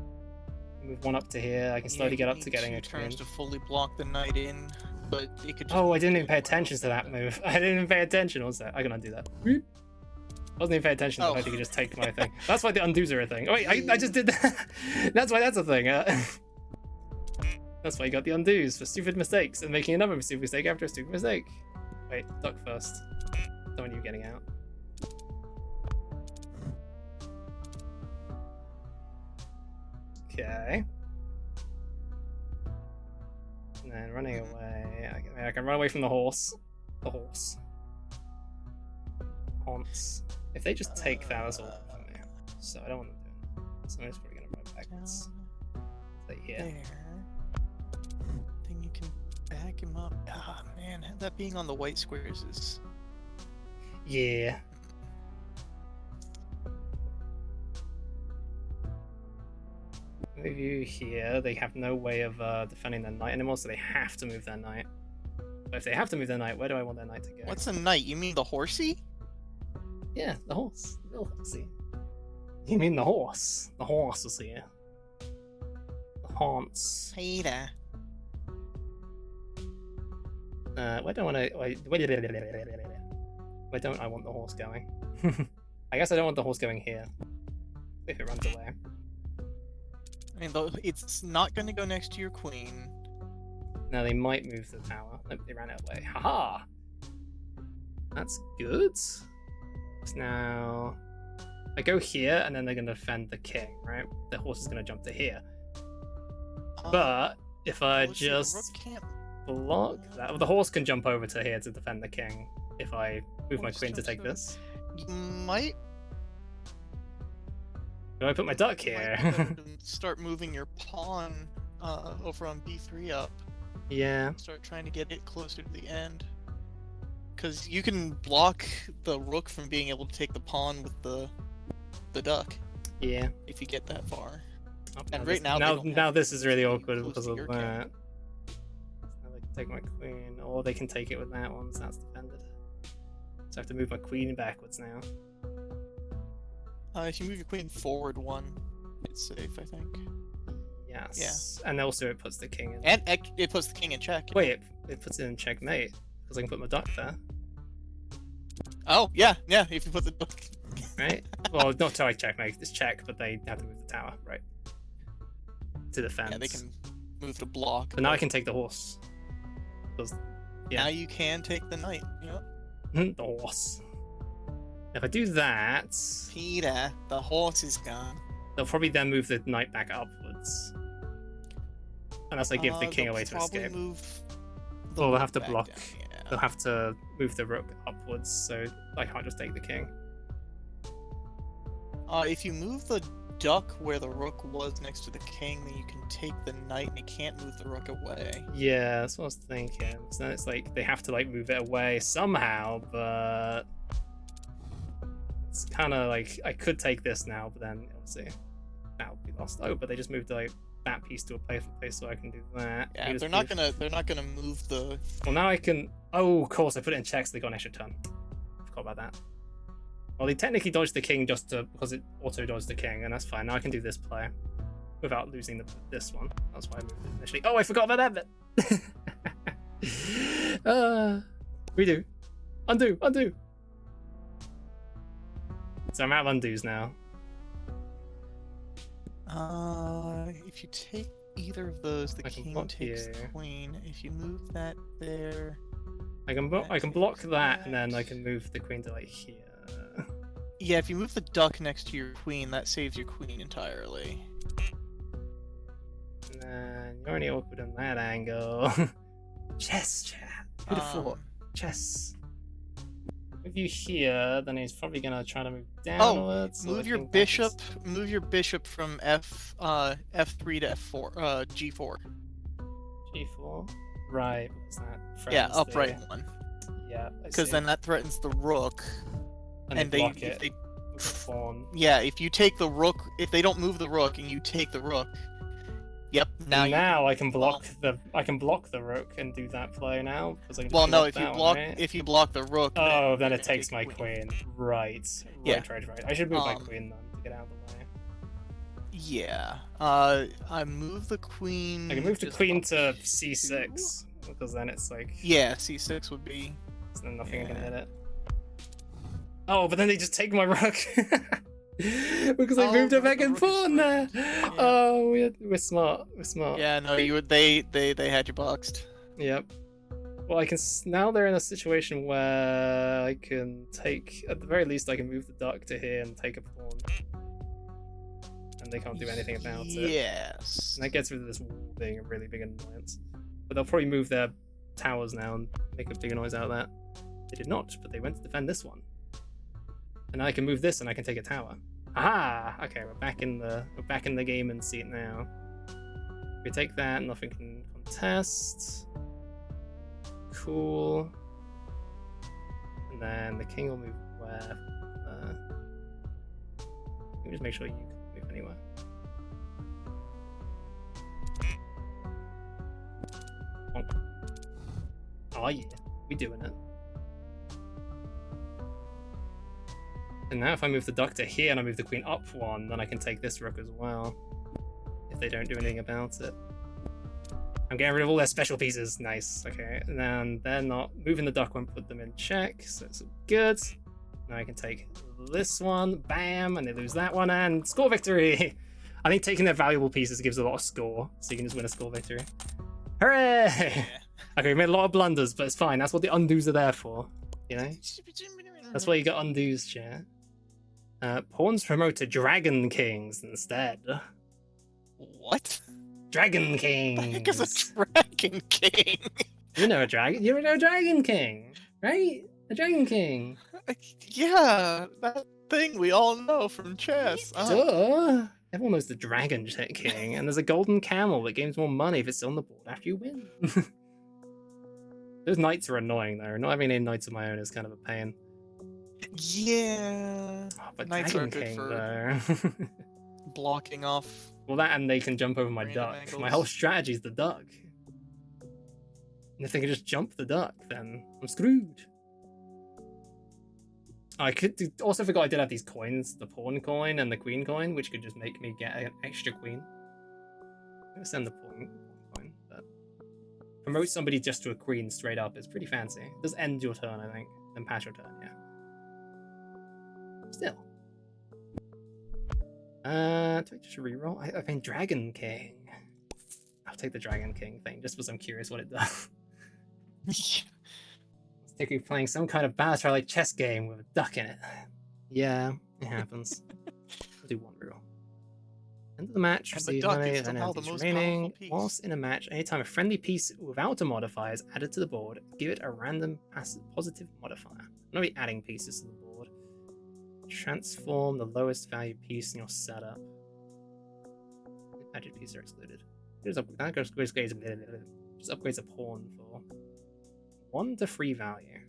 move one up to here. I can slowly get up to getting a turns to fully block the knight in, but it could. Just I didn't even pay attention to that move. I didn't even pay attention. Also, I can undo that. I wasn't even paying attention to the fact you could just take my thing. That's why the undos are a thing. Oh wait, I just did that. That's why that's a thing. That's why you got the undos for stupid mistakes and making another stupid mistake after a stupid mistake. Wait, duck first. Don't want you getting out. Okay. And then running away. I can run away from the horse. The horse. Haunts. If they just take that as all for me. so I don't want them doing that. So I'm just probably gonna ride backwards. Like here. There. Then you can back him up. Ah, man, that being on the white squares is... Yeah. Move you here. They have no way of defending their knight anymore, so they have to move their knight. But if they have to move their knight, where do I want their knight to go? What's a knight? You mean the horsey? Yeah, the horse. The real horsey. You mean the horse? The horse is here. The haunts. Hey there. Where don't I want the horse going? I guess I don't want the horse going here. If it runs away. I mean, it's not going to go next to your queen. Now they might move the tower. Nope, they ran it away. Haha! That's good. So now I go here, and then they're going to defend the king, right? The horse is going to jump to here. But if I just block that, the horse can jump over to here to defend the king. If I move my queen to take this, you might. Do I put my duck here? Start moving your pawn over on b3 up. Yeah. Start trying to get it closer to the end. Because you can block the rook from being able to take the pawn with the duck. Yeah. If you get that far. Oh, and right now this is really awkward because of king. that. Now they can take my queen, or they can take it with that one, so that's defended. So I have to move my queen backwards now. If you move your queen forward one, it's safe, I think. Yes. Yeah. And also it puts the king in. And it puts the king in check. Wait, it puts it in checkmate because I can put my duck there. Oh yeah, if you put the duck. Right. Well, not to checkmate. It's check, but they have to move the tower, right? To defend. Yeah, they can move to block. But now I can take the horse. Now you can take the knight. Yep. The horse. If I do that, Peter, the horse is gone. They'll probably then move the knight back upwards, unless I give the king away to escape. Or they'll have to block. They'll have to move the rook upwards, so I can't just take the king. If you move the duck where the rook was next to the king, then you can take the knight, and you can't move the rook away. Yeah, that's what I was thinking. So then it's like they have to like move it away somehow, but it's kind of like I could take this now, but then obviously that would be lost. Oh, but they just moved like that piece to a playful place, so I can do that. Yeah, they're not gonna move the. Well, now I can. Oh, of course, I put it in check, so they got an extra turn. Forgot about that. Well, they technically dodged the king just because it auto dodged the king, and that's fine. Now I can do this play without losing this one. That's why I moved it initially. Oh, I forgot about that bit. Redo. Undo. So I'm out of undos now. If you take either of those, the king takes the queen. If you move that there, I can block that, and then I can move the queen to like here. Yeah, if you move the duck next to your queen, that saves your queen entirely. And then you're only awkward on that angle. Chess, chat. Beautiful. Chess. Move you here, then he's probably gonna try to move downwards. Move your bishop. Move your bishop from F3 to F4. G4. G4. Right. What's that? Yeah, upright one. Yeah. Because then that threatens the rook. And they block it. Yeah, if you take the rook, if they don't move the rook and you take the rook, yep. Now I can block the rook and do that play now because I can. Well, no, if you block the rook. Oh, then it takes my queen. Right. Yeah. Right. I should move my queen then to get out of the way. Yeah. I move the queen. I can move the queen to C6 because then it's like. Yeah, C6 would be. So then nothing can hit it. Oh, but then they just take my rook because I moved it back and pawn there. Yeah. Oh, we're smart. Yeah, no, they had you boxed. Yep. Well, I can now. They're in a situation where I can take, at the very least, I can move the duck to here and take a pawn, and they can't do anything about it. Yes. And that gets rid of this wall being a really big annoyance. But they'll probably move their towers now and make a bigger noise out of that. They did not, but they went to defend this one. And now I can move this and I can take a tower. Aha! Okay, we're back in the game and seat now. We take that, nothing can contest. Cool. And then the king will move where? Let me just make sure you can move anywhere. Oh yeah, we doing it. And now if I move the duck to here and I move the queen up one, then I can take this rook as well. If they don't do anything about it. I'm getting rid of all their special pieces. Nice. Okay, and then they're not moving the duck won't put them in check, so it's good. Now I can take this one, bam, and they lose that one, and score victory! I think taking their valuable pieces gives a lot of score, so you can just win a score victory. Hooray! Yeah. Okay, we made a lot of blunders, but it's fine. That's what the undos are there for, you know? That's why you got undos, chat. Pawns promote to Dragon Kings instead. What? Dragon Kings! The heck is a Dragon King? You know a dragon? You know a Dragon King, right? A Dragon King. Yeah, that thing we all know from chess. Duh! Everyone knows the Dragon King, and there's a golden camel that gains more money if it's still on the board after you win. Those knights are annoying though. Not having any knights of my own is kind of a pain. Yeah. Oh, but Knights Dragon are good King, for though. blocking off. Well, that and they can jump over my Random duck. angles. My whole strategy is the duck. And if they can just jump the duck, then I'm screwed. I also forgot I did have these coins, the pawn coin and the queen coin, which could just make me get an extra queen. I'm gonna send the pawn coin, but promote somebody just to a queen straight up is pretty fancy. It does end your turn, I think, then pass your turn, yeah. Still. Do I just reroll? I think Dragon King. I'll take the Dragon King thing just because I'm curious what it does. It's like you're playing some kind of battle like chess game with a duck in it. Yeah, it happens. I'll do one reroll. End of the match. And the Receive duck money, is then somehow the empties most remaining. powerful piece. Whilst in a match, anytime a friendly piece without a modifier is added to the board, give it a random positive modifier. I'm not be adding pieces to the board. Transform the lowest value piece in your setup. Magic pieces are excluded. Just upgrades a pawn for 1 to 3 value.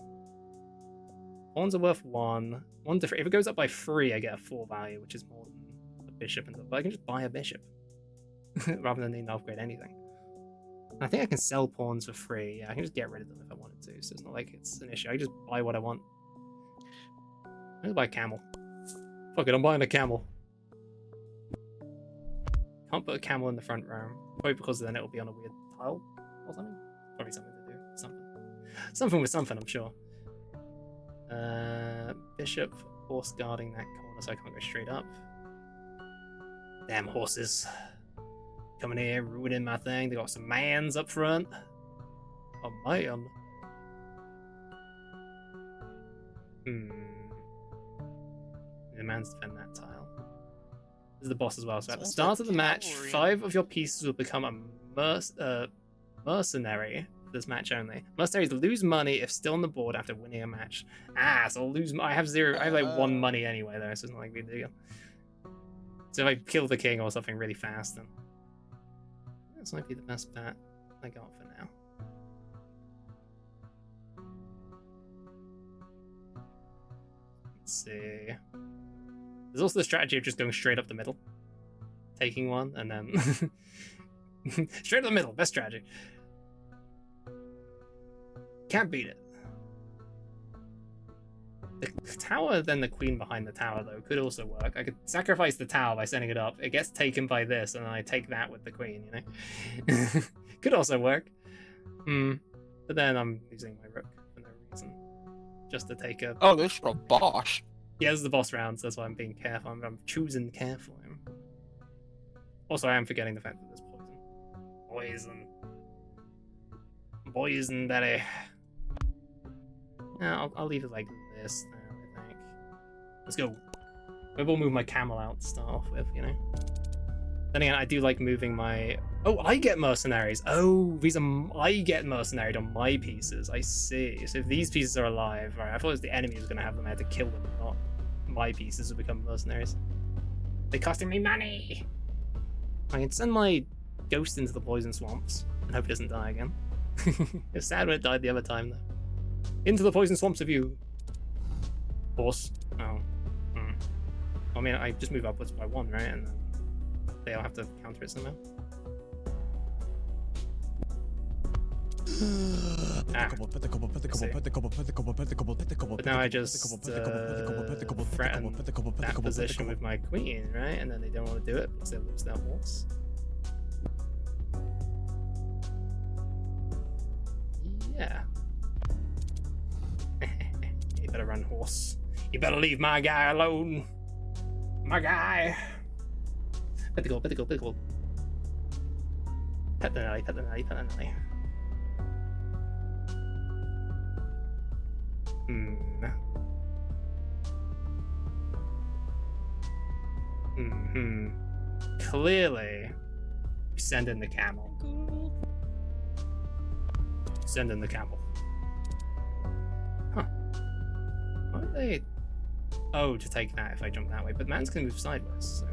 Pawns are worth 1. 1 to 3. If it goes up by 3, I get a 4 value, which is more than a bishop. But I can just buy a bishop rather than need to upgrade anything. I think I can sell pawns for free. Yeah, I can just get rid of them if I wanted to. So it's not like it's an issue. I can just buy what I want. I'm gonna buy a camel. Fuck it, I'm buying a camel. Can't put a camel in the front row. Probably because then it'll be on a weird tile or something. Probably something to do. Something with something, I'm sure. Bishop, horse guarding that corner so I can't go straight up. Damn horses. Coming here, ruining my thing. They got some mans up front. Oh man. The man's defend that tile. This is the boss as well. So at the start of the match, 5 of your pieces will become a mercenary for this match only. Mercenaries lose money if still on the board after winning a match. So I'll lose. I have 0. I have like 1 money anyway, though, so it's not like a big deal. So if I kill the king or something really fast, then this might be the best bet I got for now. Let's see. There's also the strategy of just going straight up the middle. Taking one, and then... straight up the middle, best strategy. Can't beat it. The tower, then the queen behind the tower, though, could also work. I could sacrifice the tower by setting it up. It gets taken by this, and then I take that with the queen, you know? Could also work. But then I'm using my rook for no reason. Just to take a... Oh, this is a boss. Yeah, this is the boss round, so that's why I'm being careful. I'm choosing carefully. Also, I am forgetting the fact that there's poison. Poison, daddy. Yeah, I'll leave it like this now, I think. Let's go. Maybe we'll move my camel out to start off with, you know? Then again, I do like moving my... Oh, I get mercenaries. Oh, I get mercenaried on my pieces. I see. So if these pieces are alive... Right, I thought it was the enemy who was going to have them. I had to kill them, not my pieces will become mercenaries. They're costing me money. I can send my ghost into the poison swamps and hope it doesn't die again. It's sad when it died the other time, though. Into the poison swamps of you. Horse. Oh. I mean, I just move upwards by 1, right? And then they'll have to counter it somehow. But now I just threaten that position with my queen, right? And then they don't want to do it because they lose their horse. Yeah. You better run, horse. You better leave my guy alone. My guy. Pet the goal, pet the goal, pet the goal. Pet the Nelly, pet the Nelly, pet the Nelly. Clearly, we send in the camel. Send in the camel. Huh. Why are they... Oh, to take that if I jump that way. But man's gonna move sideways, so...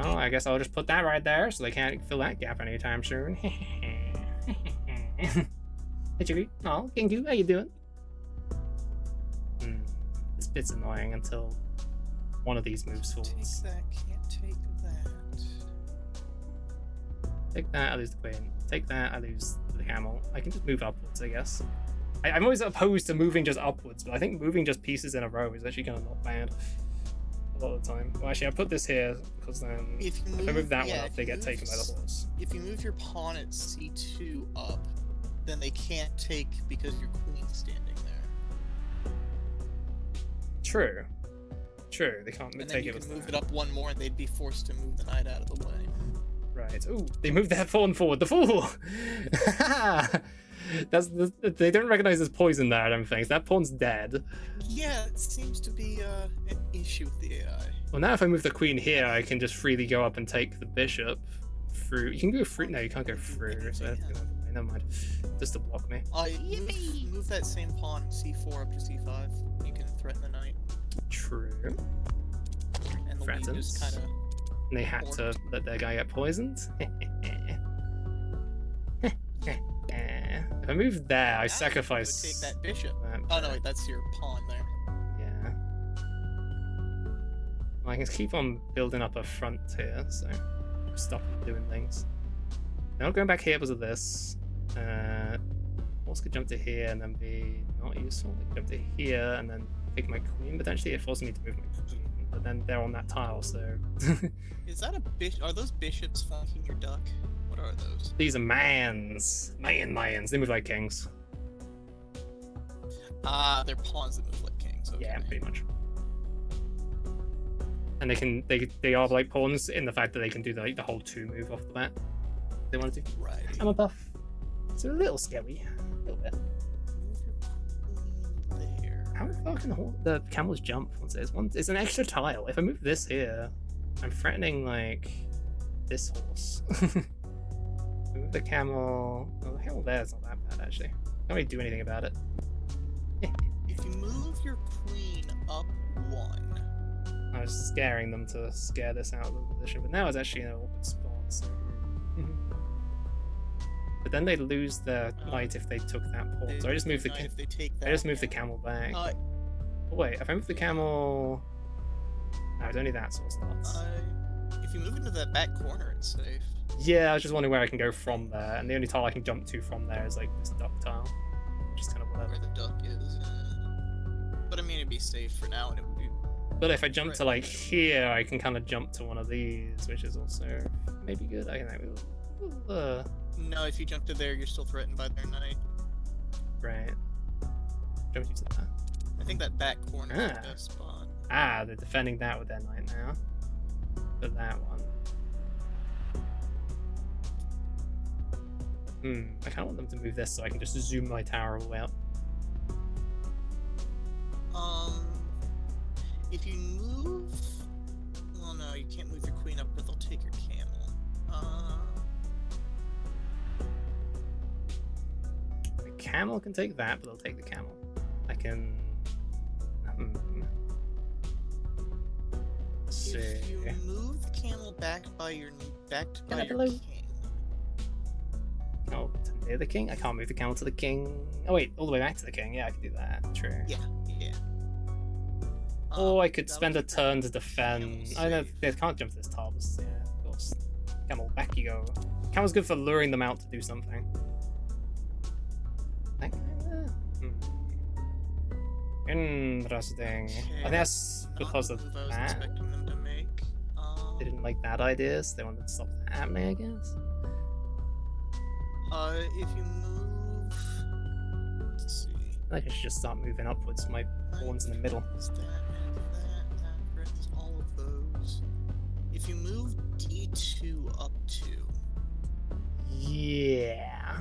Oh, I guess I'll just put that right there so they can't fill that gap anytime soon. Hey, Chicky. Oh, Kingu, how you doing? This bit's annoying until one of these moves forwards. Take that, can't take that. Take that, I lose the queen. Take that, I lose the camel. I can just move upwards, I guess. I'm always opposed to moving just upwards, but I think moving just pieces in a row is actually kind of not bad a lot of the time. Well, actually, I put this here because then if I move that one up, they get taken by the horse. If you move your pawn at c2 up, then they can't take because your queen's standing there. True. True, they can't and take then it. You can move it up one more, and they'd be forced to move the knight out of the way. Right. Ooh, they moved their pawn forward. The fool. They don't recognize there's poison there. I don't think that pawn's dead. Yeah, it seems to be an issue with the AI. Well, now if I move the queen here, I can just freely go up and take the bishop through. You can go through. No, you can't go through. So I have to go away. Never mind. Just to block me. Move that same pawn c4 up to c5. You can threaten the knight. True. And Threatens. Just kind of. And they had to let their guy get poisoned. If I move there, I sacrifice. Take that bishop. Oh no, wait, that's your pawn there. Yeah. Well, I can keep on building up a front here, so stop doing things. Now going back here because of this. Horse could jump to here and then be not useful. They could jump to here and then pick my queen. Potentially, it forces me to move my queen, but then they're on that tile, so. Is that a bishop? Are those bishops flanking your duck? What are those? These are mans. Mayans. They move like kings. They're pawns that move like kings. Okay. Yeah, pretty much. And they are like pawns in the fact that they can do the whole 2 move off the bat. They want to do. Right. I'm a buff. It's a little scary. A little bit. There. How far can the camels jump? It's an extra tile. If I move this here, I'm threatening like this horse. Move the camel. Oh, the camel there is not that bad actually. Can't really do anything about it. If you move your queen up 1. I was scaring them to scare this out of the position, but now it's actually in an awkward spot. So. But then they lose their knight if they took that pawn. So I just move the the camel back. Oh wait, if I move the camel, no, it's only that sort of starts. If you move into that back corner, it's safe. Yeah, I was just wondering where I can go from there, and the only tile I can jump to from there is like this duck tile, which is kind of whatever. Where the duck is. But I mean, it'd be safe for now, and it would be. But if I jump to like here, I can kind of jump to one of these, which is also maybe good. I can No, if you jump to there, you're still threatened by their knight. Right. Jump to that. I think that back corner is the best spot. Ah, they're defending that with their knight now. For that one. I kind of want them to move this so I can just zoom my tower all the way up. If you move... Well, no, you can't move your queen up, but they'll take your camel. The camel can take that, but they'll take the camel. I can... Let's see. If you move the camel back by your hello. king. Oh, near the king? I can't move the camel to the king. Oh wait, all the way back to the king. Yeah, I can do that. True. Yeah. Or I could spend a turn to defend. I know they can't jump to this tile. But yeah, of course. Camel, back you go. Camel's good for luring them out to do something. That kinda... Interesting. Okay, I think that's because of I was that. expecting them to make. They didn't like that idea, so they wanted to stop that happening, I guess. If you move, let's see. I think I should just start moving upwards. My pawn's in the middle. Is that threatens all of those. If you move D2 up 2. Yeah.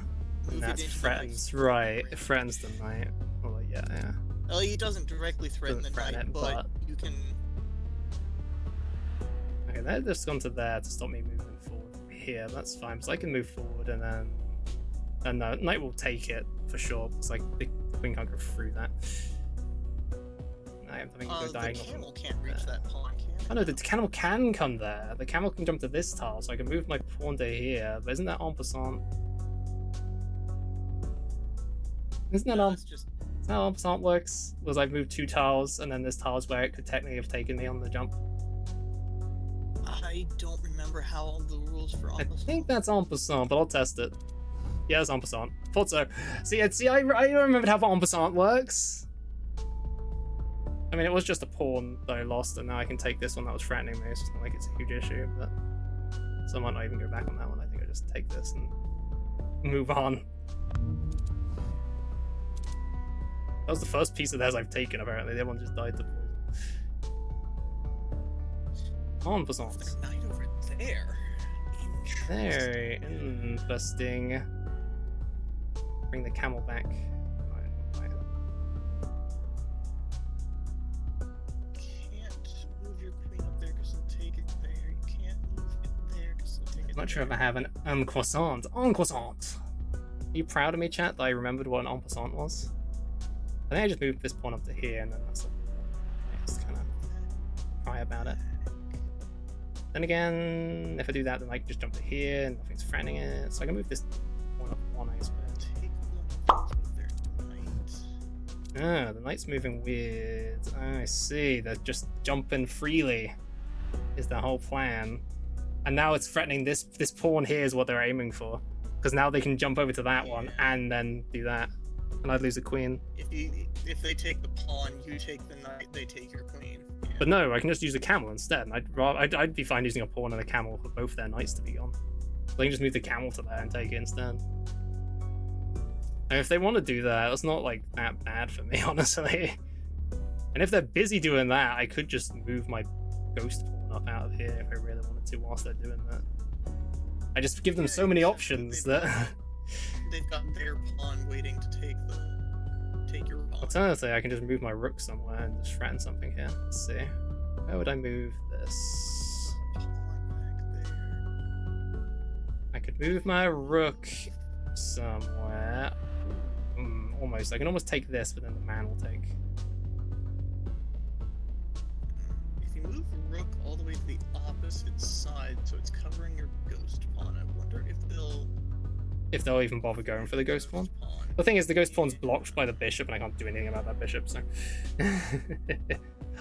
And that threatens, right? It threatens the knight. Well, yeah. Well, he doesn't directly threaten the knight, but you can. Okay, they're just gone to there to stop me moving forward from here. That's fine, so I can move forward and then. And the knight will take it for sure. It's like the queen can't go through that. I am having to go diagonal. The camel can't reach that pawn, can it? Oh no, the camel can come there. The camel can jump to this tile, so I can move my pawn to here. But isn't that en passant? Isn't that Isn't that how en passant works? Was I've moved 2 tiles, and then this tile is where it could technically have taken me on the jump. I don't remember how all the rules for en passant. I think that's en passant, but I'll test it. Yeah, it's en passant. Thought so. See, I remembered how en passant works. I mean, it was just a pawn that I lost, and now I can take this one that was threatening me. It's just not like it's a huge issue, but so I might not even go back on that one. I think I just take this and move on. That was the first piece of theirs I've taken, apparently. The other one just died to poison. En passant. There's a knight over there. Very interesting. Bring the camel back. Can't move your queen up there because they'll take it there. You can't move it there because they'll take it Much rather have an en croissant. En croissant! Are you proud of me, chat, that I remembered what an en passant was? I think I just moved this pawn up to here, and then that's all. I just kind of cry about it. Then again, if I do that, then I can just jump to here, and nothing's threatening it. So I can move this pawn up 1, I suppose. Ah, the knight's moving weird. I see. They're just jumping freely. Is the whole plan. And now it's threatening this pawn here is what they're aiming for. Because now they can jump over to that one and then do that. And I'd lose a queen. If they take the pawn, you take the knight, they take your queen. Yeah. But no, I can just use a camel instead. I'd be fine using a pawn and a camel for both their knights to be gone. So I can just move the camel to there and take it instead. And if they want to do that, it's not like that bad for me, honestly. And if they're busy doing that, I could just move my ghost pawn up out of here if I really wanted to whilst they're doing that. I just give them so many options that they've got their pawn waiting to take your pawn. Alternatively, I can just move my rook somewhere and just threaten something here. Let's see. Where would I move this? Pawn back there. I could move my rook somewhere. Almost. I can almost take this, but then the man will take. If you move the rook all the way to the opposite side, so it's covering your ghost pawn, I wonder if they'll even bother going for the ghost pawn. The thing is, the ghost pawn's blocked by the bishop, and I can't do anything about that bishop, so...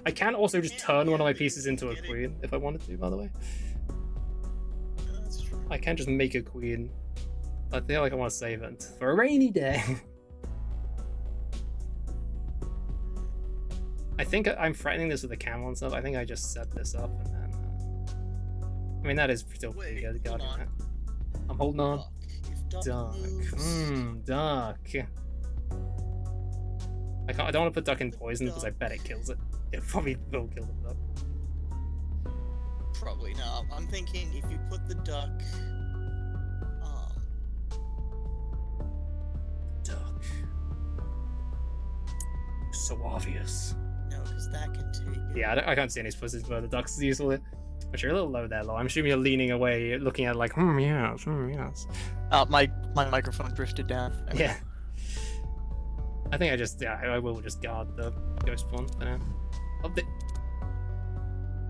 I can also just turn one of my pieces into a queen, if I wanted to, by the way. That's true. I can just make a queen. I feel like I want to save it for a rainy day. I think I'm threatening this with the camel and stuff. I think I just set this up and then... I mean, that is still pretty good. I'm holding on. Duck. Duck. I don't want to put duck in poison because I bet it kills it. It probably will kill the duck. Probably no. I'm thinking if you put the duck... Duck. So obvious. No, because that can take it. Yeah, I can't see any positions where the duck's useful. But you're a little low there, Lo. I'm assuming you're leaning away, looking at it like, yes. My microphone drifted down. Yeah. I think I will just guard the ghost pawn for now.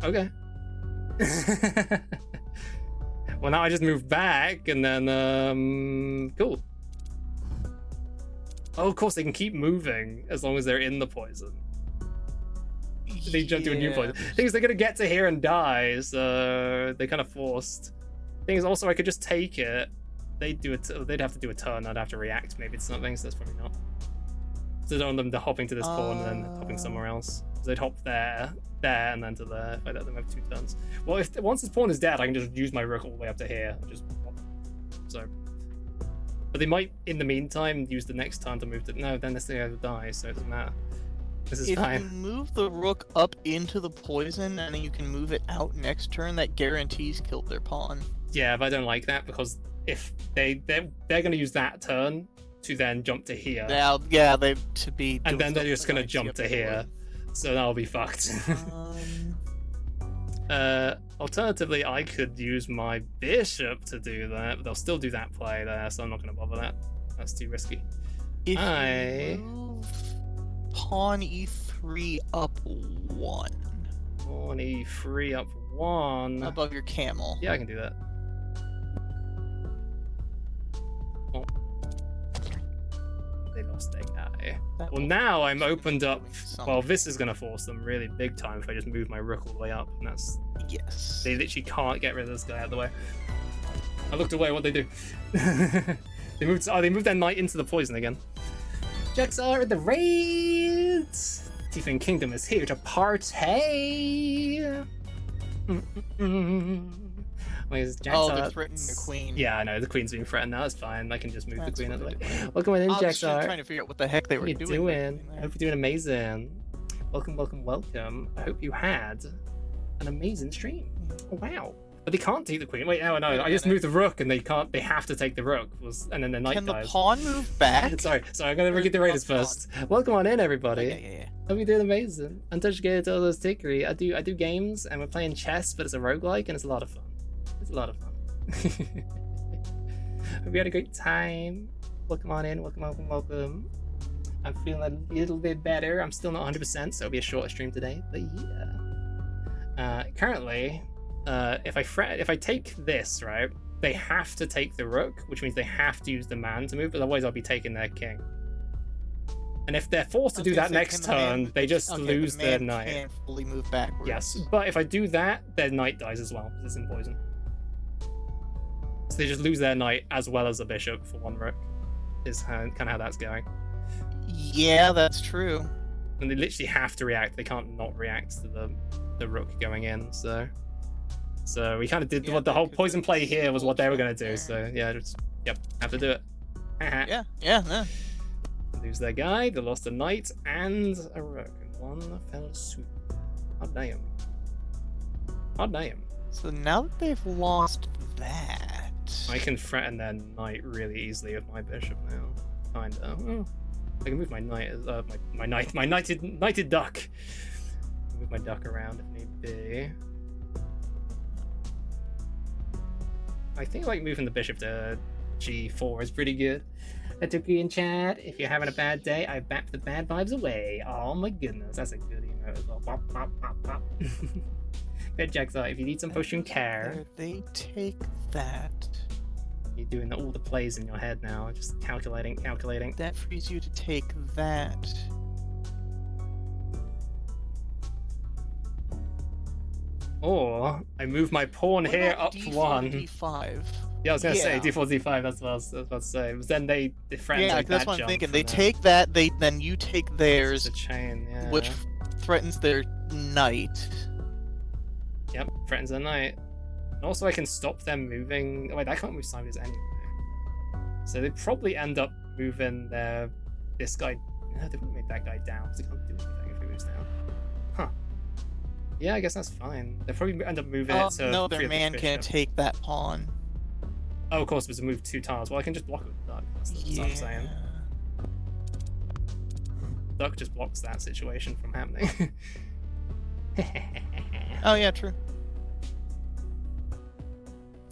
Okay. Well, now I just move back, and then, cool. Oh, of course, they can keep moving as long as they're in the poison. They jump to a new poison. Thing is, they're gonna get to here and die, so they're kind of forced. Thing is, also, I could just take it. They'd have to do a turn. I'd have to react maybe to something, so that's probably not. So I don't want them hopping to this pawn and then hopping somewhere else. So they'd hop there, and then to there if I let them have 2 turns. Well, once this pawn is dead, I can just use my rook all the way up to here. But they might, in the meantime, use the next turn to move to... No, then this thing will die, so it doesn't matter. This is fine. If you move the rook up into the poison, and then you can move it out next turn, that guarantees kill their pawn. Yeah, but I don't like that, because if they're going to use that turn to then jump to here. And then they're just going to jump to here. So that'll be fucked. Alternatively, I could use my bishop to do that, but they'll still do that play there, so I'm not going to bother that. That's too risky. If you move pawn e3 up 1. Pawn e3 up 1. Above your camel. Yeah, I can do that. Oh. They lost their guy. Well, now I'm opened up. Well, this is going to force them really big time if I just move my rook all the way up. And that's... Yes. They literally can't get rid of this guy out of the way. I looked away. What'd they do? They moved their knight into the poison again. Jacks are at the raid. Tiefling Kingdom is here to party. They're threatening the queen. Yeah, I know. The queen's being threatened now. It's fine. I can just move the queen out of the way. Welcome in, Jacks. Trying to figure out what the heck they were doing. I hope you're doing amazing. Welcome. I hope you had an amazing stream. Oh, wow. But they can't take the queen. Wait, no. I just moved the rook, and they can't. They have to take the rook. And then the knight dies. Can the pawn move back? Sorry. I'm gonna get the raiders first. Welcome on in, everybody. Yeah. Hope you're doing amazing. Untouched Gator, all those tickery. I do games, and we're playing chess, but it's a roguelike, and it's a lot of fun. It's a lot of fun. Hope you had a great time. Welcome on in. Welcome. I'm feeling a little bit better. I'm still not 100%, so it'll be a shorter stream today. But yeah. Currently, if I take this, right, they have to take the rook, which means they have to use the man to move, but otherwise I'll be taking their king. And if they're forced to do that next turn, they just lose their knight. Can't fully move backwards. Yes, but if I do that, their knight dies as well, because it's in poison. So they just lose their knight as well as the bishop for 1 rook, is kind of how that's going. Yeah, that's true. And they literally have to react. They can't not react to the rook going in, so we kind of did what the whole poison play here was what they were going to do, so yeah, have to do it. Yeah. Lose their guy, they lost a knight and a rook in 1 fell swoop. Hot damn. So now that they've lost that, I can threaten their knight really easily with my bishop now. Kinda. Well, I can move my knight as my knighted duck. Move my duck around if need be. I think like moving the bishop to g4 is pretty good. I took you in chat. If you're having a bad day, I bap the bad vibes away. Oh my goodness, that's a good emote as well. Bop, bop, bop, bop. Bed Jacks out. If you need some potion care, they take that. You're doing all the plays in your head now, just calculating. That frees you to take that. Or I move my pawn here up D4, 1. D5. Yeah, I was gonna say D4, D5. That's what I was about to say. But then they threaten. Yeah, that's what I'm thinking. They take that. Then you take theirs. It's a chain, yeah. Which threatens their knight. Yep, threatens their knight. And also, I can stop them moving. Oh, wait, I can't move sideways anyway. So they probably end up moving this guy. No, they wouldn't make that guy down because they can't do anything if he moves down. Huh. Yeah, I guess that's fine. They'll probably end up moving it to... No, their man can't take that pawn. Oh, of course, it was to move 2 tiles. Well, I can just block it with Duck. That's what I'm saying. Duck just blocks that situation from happening. Oh, yeah, true.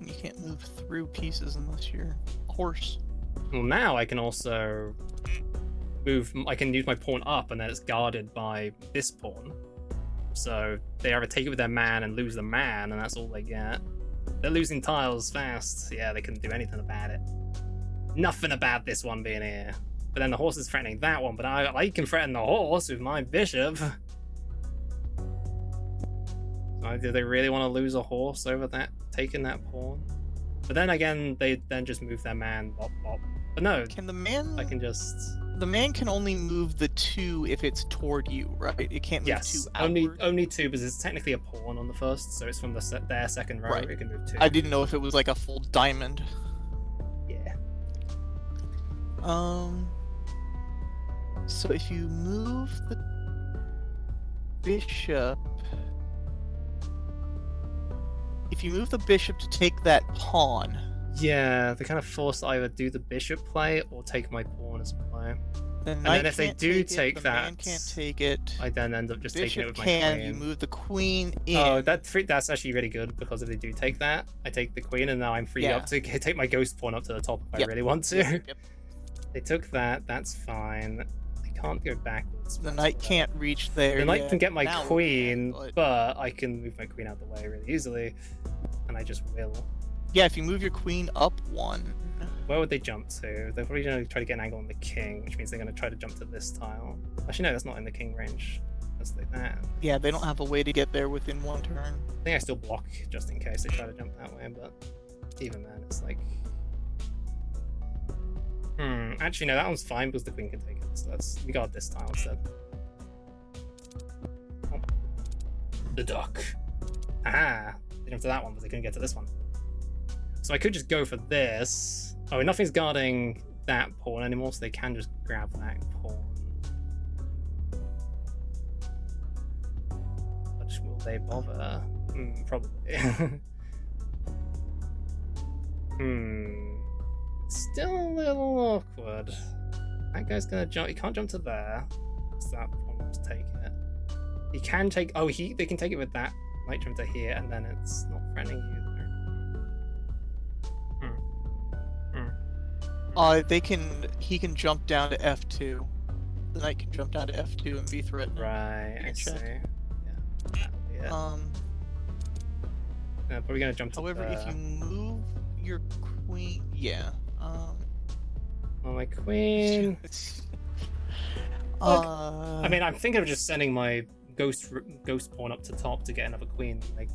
You can't move through pieces unless you're a horse. Well, now I can also I can use my pawn up, and then it's guarded by this pawn. So they either take it with their man and lose the man, and that's all they get. They're losing tiles fast. Yeah, they couldn't do anything about it. Nothing about this one being here. But then the horse is threatening that one, but I can threaten the horse with my bishop. So do they really want to lose a horse over that, taking that pawn? But then again, they then just move their man, bop, bop. But no, Can the man? I can just... The man can only move the 2 if it's toward you, right? It can't move 2 outward. only 2, because it's technically a pawn on the first, so it's from their second row. Right. It can move 2. I didn't know if it was like a full diamond. Yeah. So if you move the bishop, to take that pawn. Yeah, they kind of force to either do the bishop play or take my pawn as a play. And then if they do take that, the man can't take it. I then end up just taking it with my can. queen. You move the queen in. Oh, that's actually really good, because if they do take that, I take the queen, and now I'm free up to take my ghost pawn up to the top if I really want to. Yep. They took that, that's fine. I can't go backwards. The knight can't reach there. The knight can get my now queen, can, but I can move my queen out the way really easily, and I just will. Yeah, if you move your queen up 1. Where would they jump to? They're probably going to try to get an angle on the king, which means they're going to try to jump to this tile. Actually, no, that's not in the king range. That's like that. Yeah, they don't have a way to get there within 1 turn. I think I still block just in case they try to jump that way, but even then, it's like... Actually, no, that one's fine because the queen can take it, so we got this tile instead. Oh. The duck. Aha! They jumped to that one, but they couldn't get to this one. So I could just go for this. Oh, nothing's guarding that pawn anymore, so they can just grab that pawn. But will they bother? Probably. Still a little awkward. That guy's gonna jump. He can't jump to there. So that pawn will take it. He can take... Oh, they can take it with that. Might jump to here, and then it's not threatening you. He can jump down to F2. The knight can jump down to F2 and be threatened. Right, I see. Yeah, that'll be it. Probably gonna jump to However, if you move your queen, well, my queen. I mean, I'm thinking of just sending my ghost pawn up to top to get another queen. Like,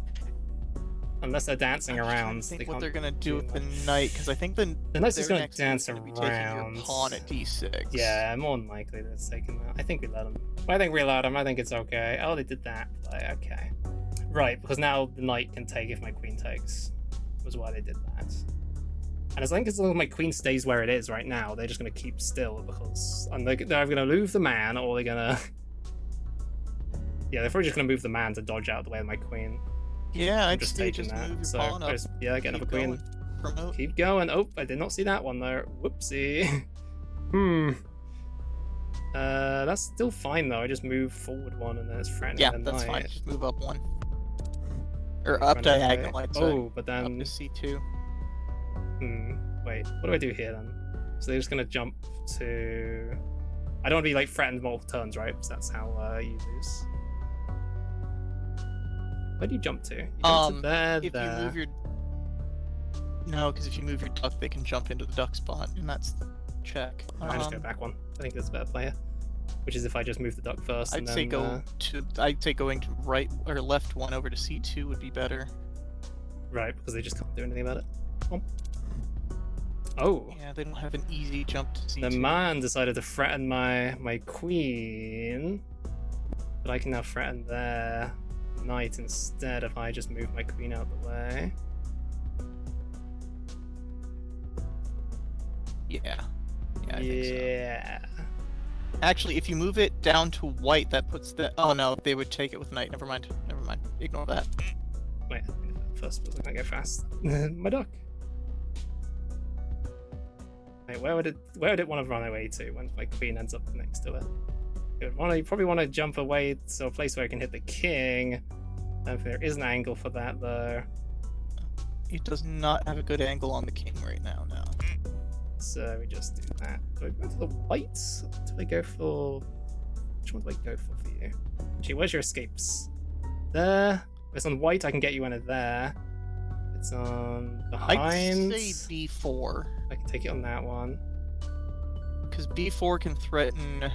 unless they're dancing around, they what they're gonna do with the knight, because I think the knight's just gonna dance around. Your pawn at D6. Yeah, more than likely they're taking that. I think we let them. I think we let them. I think it's okay. Oh, they did that play. Okay, right, because now the knight can take if my queen takes. Was why they did that. And as long as my queen stays where it is right now, they're just gonna keep still because they're either gonna move the man or they're gonna. Yeah, they're probably just gonna move the man to dodge out of the way of my queen. Yeah, I'd just move your pawn up. Yeah, get another queen. Promote. Keep going. Oh, I did not see that one there. Whoopsie. That's still fine though. I just move forward 1 and then it's threatening. Yeah, that's fine. Just move up 1. Or up diagonal, I'd say. Oh, but then... Up to C2. Wait, what do I do here then? So they're just gonna jump to... I don't want to be like threatened multiple turns, right? So that's how you lose. Where do you jump to? You jump to there, if you move your... No, because if you move your duck, they can jump into the duck spot, and that's the check. I just go back 1. I think that's a better player. Which is if I just move the duck first. I'd say going to right or left 1 over to C2 would be better. Right, because they just can't do anything about it. Oh. Yeah, they don't have an easy jump to C2. The man decided to threaten my queen, but I can now threaten their knight instead if I just move my queen out the way. Yeah. Yeah, I think so. Yeah. Actually, if you move it down to white, that puts the... Oh no, they would take it with knight. Never mind. Never mind. Ignore that. Wait, first, but I can't go fast. My duck. Wait, where would it want to run away to when my queen ends up next to it? You probably want to jump away to a place where I can hit the king. I don't think there is an angle for that, though. 'Though. It does not have a good angle on the king right now, no. So we just do that. Do I go to the whites? Do I go for... Which one do I go for you? Actually, where's your escapes? There. If it's on white, I can get you into there. It's on behind. I'd say B4. I can take it on that one. Because B4 can threaten...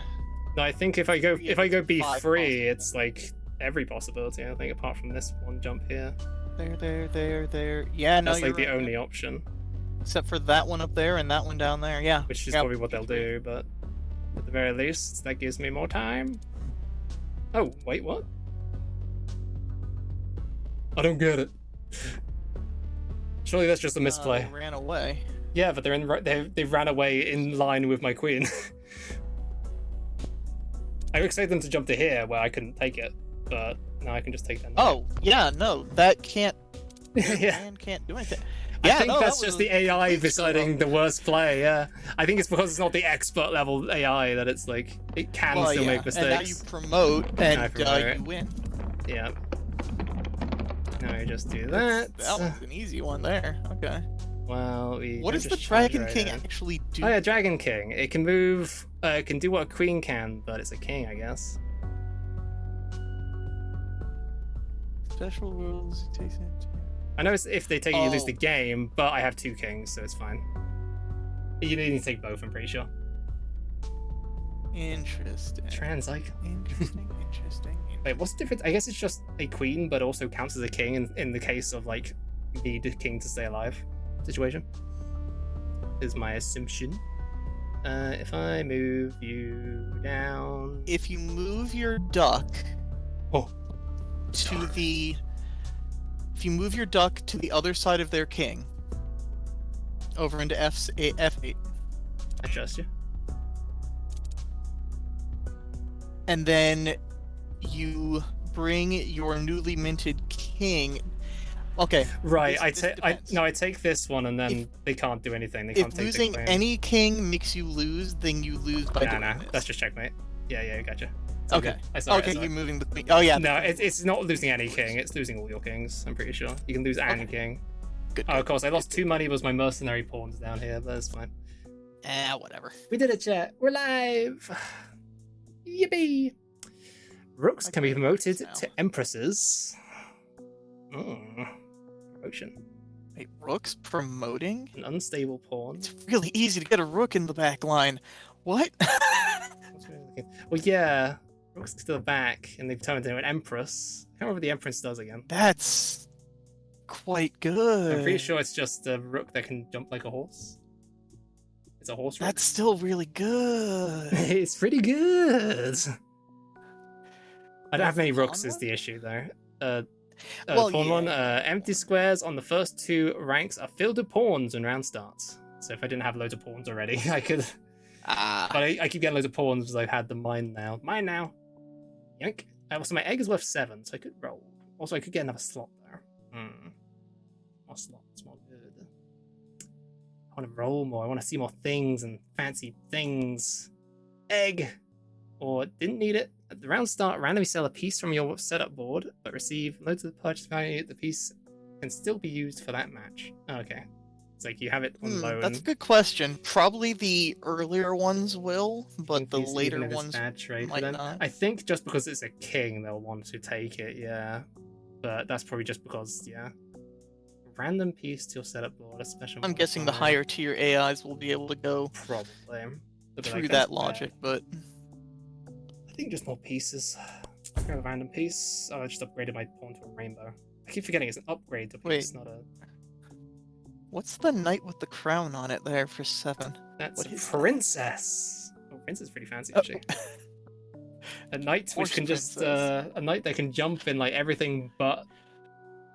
No, I think if I go B3, it's possible. like every possibility, I think, apart from this one jump here. There. Yeah, no, that's like the right. only option. Except for that one up there and that one down there, yeah. Which is yeah, probably what they'll do, but at the very least, that gives me more time. Oh, wait, what? I don't get it. Surely that's just a misplay. Ran away. Yeah, but they ran away in line with my queen. I expect them to jump to here where I couldn't take it, but now I can just take them. Oh, yeah, no, that can't. Yeah. Man can't do anything. I think that's just the AI deciding the worst play, yeah. I think it's because it's not the expert level AI that it's like, it can still make mistakes. And now you promote, and you win. Yeah. Now we just do that. That was an easy one there. Okay. Well, what does the Dragon King actually do? Oh yeah, Dragon King. It can move, it can do what a queen can, but it's a king, I guess. Special rules, it takes it. I know it's, if they take it, you lose the game, but I have 2 kings, so it's fine. You need to take both, I'm pretty sure. Interesting. Transcycle. Interesting. Wait, what's the difference? I guess it's just a queen, but also counts as a king in the case of, like, need the king to stay alive situation. Is my assumption. If I move you down... If you move your duck to the... If you move your duck to the other side of their king, over into F8. I trust you. And then you bring your newly minted king. Okay. Right. I take this one, and then they can't do anything. They can't if take losing the queen. any king makes you lose, then you lose by doing this. That's just checkmate. Yeah, gotcha. Okay. Sorry. You're moving the queen. Oh yeah. No, it's not losing any king. It's losing all your kings. I'm pretty sure you can lose any king. Good. Oh, of course, I lost 2 money. Was my mercenary pawns down here, but that's fine. Whatever. We did it, chat. We're live. Yippee! Rooks can be promoted to empresses. Promotion. Wait, rook's promoting? An unstable pawn. It's really easy to get a rook in the back line. What? Well, yeah. Rook's to the back, and they've turned into an empress. I can't remember what the empress does again. That's quite good. I'm pretty sure it's just a rook that can jump like a horse. It's a horse rook. That's still really good. It's pretty good. I don't have many rooks is the issue, though. Pawn one, empty squares on the first 2 ranks are filled with pawns when round starts. So if I didn't have loads of pawns already, I could... But I keep getting loads of pawns because I've had the mine now. Mine now! Yank. Also, my egg is worth 7, so I could roll. Also, I could get another slot there. More slots, more good. I want to roll more. I want to see more things and fancy things. Egg! Or didn't need it. At the round start, randomly sell a piece from your setup board, but receive loads of the purchase value. The piece can still be used for that match. Oh, okay. It's like you have it on loan. That's a good question. Probably the earlier ones will, but the later ones might not. I think just because it's a king, they'll want to take it, yeah. But that's probably just because, yeah. Random piece to your setup board, a special... I'm guessing the higher tier AIs will be able to go probably through that logic, but... I think just more pieces. I have a random piece. Oh, I just upgraded my pawn to a rainbow. I keep forgetting it's an upgrade to piece, not a... What's the knight with the crown on it there for 7? That's a princess. Oh, princess is pretty fancy, actually. A knight which can just... a knight that can jump in, like, everything but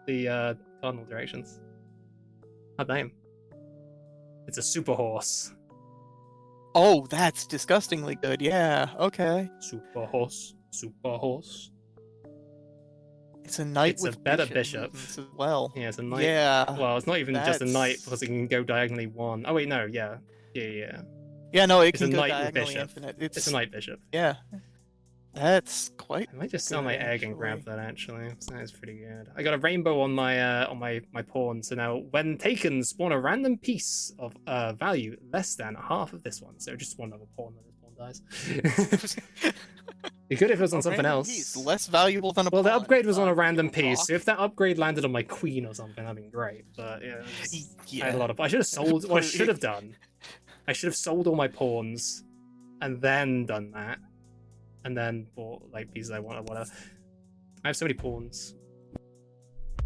the cardinal directions. How'd name? It's a super horse. Oh, that's disgustingly good. Yeah, okay. Super horse. Super horse. It's a knight with a better bishop as well. Yeah, it's a knight. Yeah. Well, it's not even just a knight because it can go diagonally 1. Oh wait, no, yeah. Yeah, no, it can go diagonally infinite. It's a knight bishop. Yeah. That's quite. I might just sell good, my egg and grab actually. that actually. So that is pretty good. I got a rainbow on my pawn. So now when taken, spawn a random piece of value less than half of this one. So just one other pawn when this pawn dies. You could if it was on something else. Piece, less valuable than a well, pawn. the upgrade was on a random a piece. rock? So if that upgrade landed on my queen or something, that'd been great. But yeah, Yeah. I had a lot of. I should have sold. What I should have done. I should have sold all my pawns, and then done that, and then bought like pieces I want or whatever. I have so many pawns.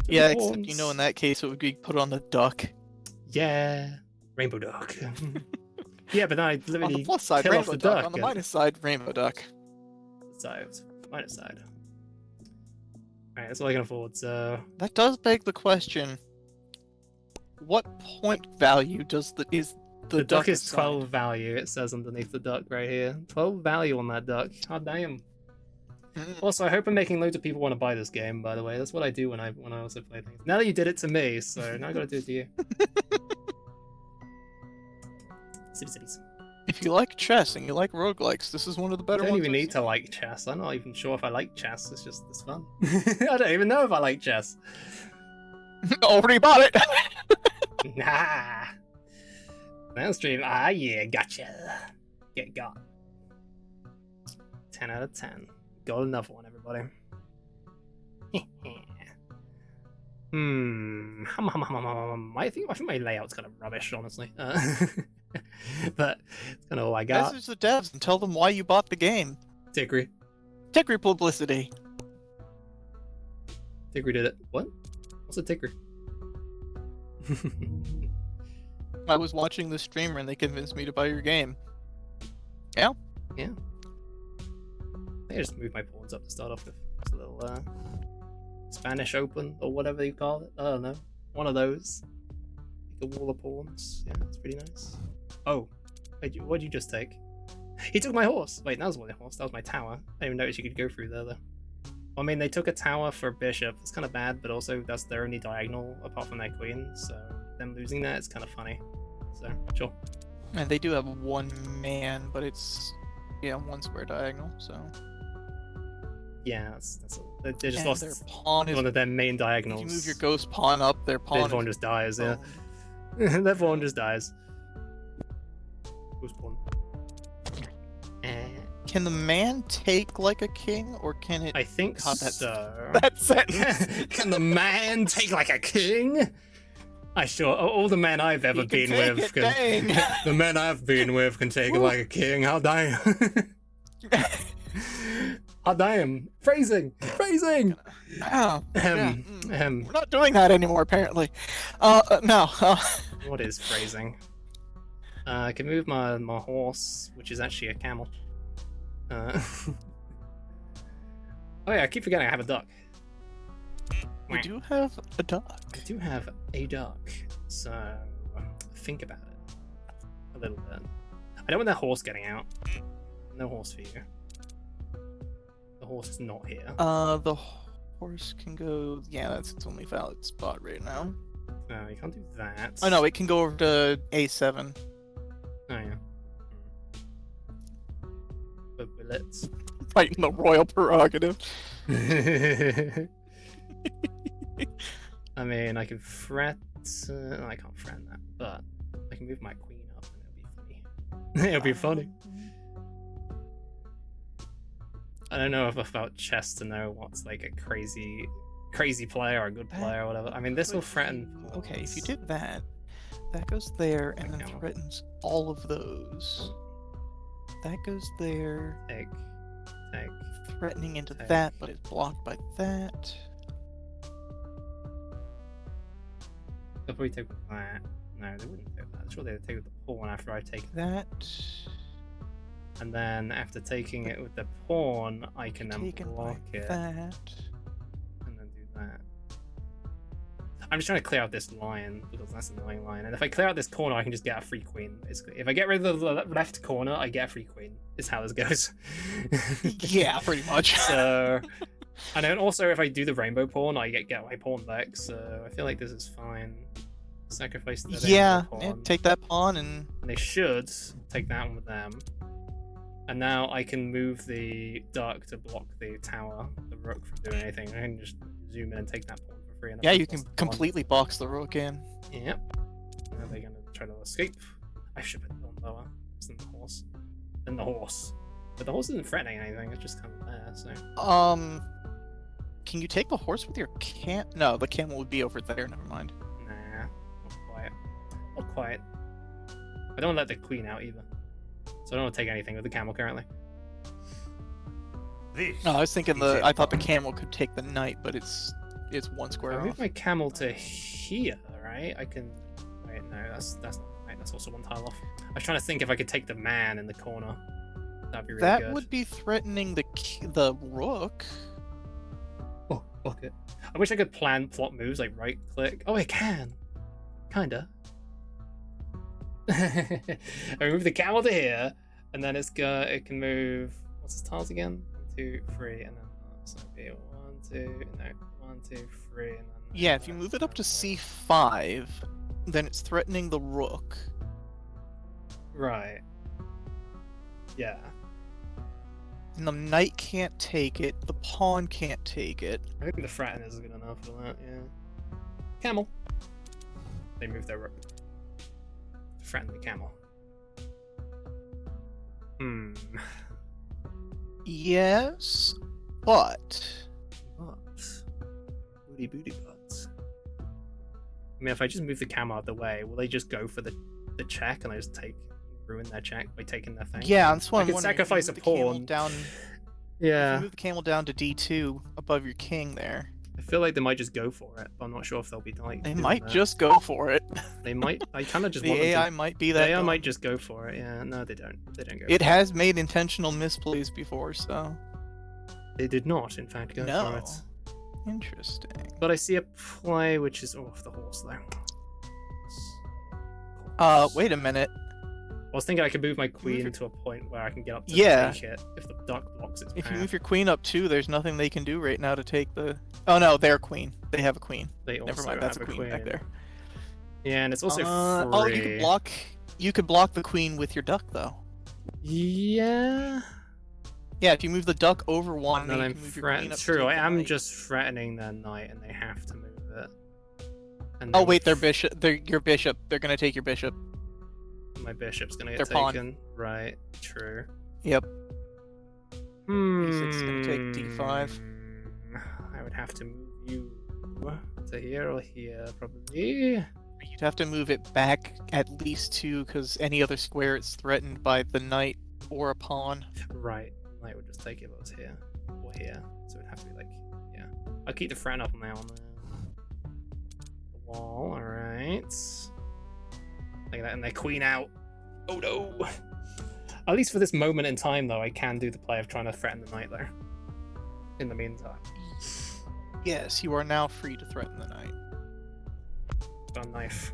Yeah, except in that case it would be put on the duck. Yeah, rainbow duck. Yeah, but then I literally On the plus side, kill rainbow off the duck. duck. On the minus side, rainbow duck. So minus side. Alright, that's all I can afford. So that does beg the question: what point value does the duck is assigned? 12 value. It says underneath the duck right here. 12 value on that duck. God damn. Also, I hope I'm making loads of people want to buy this game. By the way, that's what I do when I also play things. Now that you did it to me, so now I gotta do it to you. Cities. If you like chess and you like roguelikes, this is one of the better I ones. don't even need to like chess. I'm not even sure if I like chess. It's fun. I don't even know if I like chess. Already bought it. Nah. Downstream. Ah, yeah, gotcha. Get got. 10 out of 10. Got another one, everybody. I think my layout's kind of rubbish, honestly. But it's kind of all I got. Message the devs and tell them why you bought the game. Tigri. Tigri publicity. Tigri did it. What? What's a Tigri? I was watching the streamer and they convinced me to buy your game. Yeah? Yeah. I just move my pawns up to start off with. It's a little Spanish Open or whatever you call it. I don't know. One of those. Like a wall of pawns. Yeah, it's pretty nice. Oh, what'd you just take? He took my horse. Wait, that was my horse. That was my tower. I didn't even notice you could go through there though. I mean, they took a tower for bishop. It's kind of bad, but also that's their only diagonal apart from their queen. So them losing that is kind of funny. So sure. And they do have one man, but it's one square diagonal. So yeah, they just and lost their pawn one of their main diagonals. If you move your ghost pawn up, their pawn. Their pawn just dies. Yeah, their pawn just dies. Ghost pawn. Can the man take like a king, or can it? I think God, so. That sentence. Can the man take like a king? All the men I've ever been with can. The men I've been with can take it like a king. How damn. How damn. Phrasing. Oh, We're not doing that anymore, apparently. No. What is phrasing? I can move my horse, which is actually a camel. Oh yeah, I keep forgetting I have a duck. We do have a duck. I do have a duck, so think about it a little bit. I don't want that horse getting out. No horse for you. The horse is not here. The horse can go. Yeah, that's its only valid spot right now. No, you can't do that. Oh no, it can go over to A7. Oh yeah. But let's Right in the royal prerogative. I mean, I can fret. No, I can't fret that, but I can move my queen up, and it'll be funny. I don't know enough about chess to know what's like a crazy player or a good player or whatever. I mean, this will threaten. Okay, if you did that, that goes there and then threatens all of those. That goes there. Take. Threatening into that, but it's blocked by that. They'll probably take with that. No, they wouldn't take that. I'm sure they would take with the pawn after I take that. And then after taking it with the pawn, I can then block it. That. And then do that. I'm just trying to clear out this lion because that's an annoying lion. And if I clear out this corner, I can just get a free queen, basically. If I get rid of the left corner, I get a free queen, is how this goes. Yeah, pretty much. So, and then also if I do the rainbow pawn, I get my pawn back, so I feel like this is fine. Sacrifice the yeah, pawn. take that pawn and they should take that one with them. And now I can move the duck to block the tower, the rook from doing anything. I can just zoom in and take that pawn for free. And Yeah, you can completely box the rook in. Yep. Are they going to try to escape? I should put it on lower than the horse. Than the horse. But the horse isn't threatening anything, it's just kind of there, so... Can you take the horse with your No, the camel would be over there, never mind. Nah, not quite. Not quite. I don't want to let the queen out either. So I don't want to take anything with the camel currently. No, I was thinking I thought the camel could take the knight, but it's one square I move off. my camel to here, right? I can... Wait, no, that's not right. That's also one tile off. I was trying to think if I could take the man in the corner. That'd be really good. That would be threatening the rook. Oh, fuck it. I wish I could plan plot moves, like right-click. Oh, I can. Kinda. I move the camel to here, and then it can move... What's its tiles again? 1, 2, 3, and then... So it'd be 1, 2... No, 1, 2, 3, and then... Yeah, if you move it up to c5, then it's threatening the rook. Right. Yeah. And the knight can't take it, the pawn can't take it. I think the threaten is good enough for that, yeah. Camel. They move their rook. Threaten the camel. Yes, but... Booty butts. I mean, if I just move the camel out of the way, will they just go for the check and I just ruin their check by taking their thing? Yeah, that's what I could sacrifice a pawn. Yeah. If you move the camel down to d2 above your king there. I feel like they might just go for it, but I'm not sure if they'll be like. They might just go for it. They might. I kind of just the want AI them to, might be that. The AI might just go for it. Yeah, no, they don't. They don't go. It has made intentional misplays before, so. They did not, in fact, go for it. Interesting. But I see a play which is off the horse though. Wait a minute. I was thinking I could move my queen to a point where I can get up to take it if the duck blocks its If path. you move your queen up too, there's nothing they can do right now to take the... Oh no, their queen. They have a queen. They also Never mind, that's have a queen back there. Yeah, and it's also free. Oh, you could block the queen with your duck though. Yeah. Yeah, if you move the duck over one, then then I'm you can move your queen up True, to I am knight. just threatening their knight, and they have to move it. And Oh then wait, their bishop. Your bishop. They're gonna take your bishop. my bishop's gonna get Their taken. pawn. Right. True. Yep. D6 is gonna take d5. I would have to move you to here or here, probably. You'd have to move it back at least 2, because any other square it's threatened by the knight or a pawn. Right. Knight would just take it if it was here or here. So it'd have to be like, yeah. I'll keep the threat up now on the wall. All right. Like that, and their queen out. Oh no. At least for this moment in time, though, I can do the play of trying to threaten the knight there. In the meantime. Yes, you are now free to threaten the knight. Got a knife.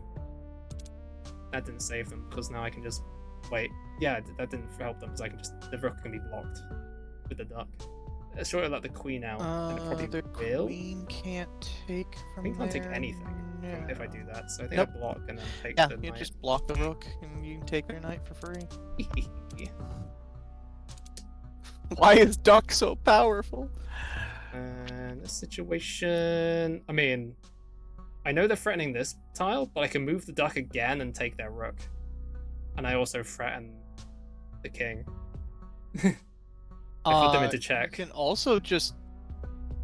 That didn't save them because now I can just wait. Yeah, that didn't help them because I can just the rook can be blocked with the duck. Sure, let the queen out, and it probably The will. queen can't take from Queen can't take there. anything No. if I do that. So I think Nope. I block and then take Yeah, the you knight. just block the rook and you can take their knight for free. Why is duck so powerful? And this situation, I mean, I know they're threatening this tile, but I can move the duck again and take their rook. And I also threaten the king. I put them into check. You can also just,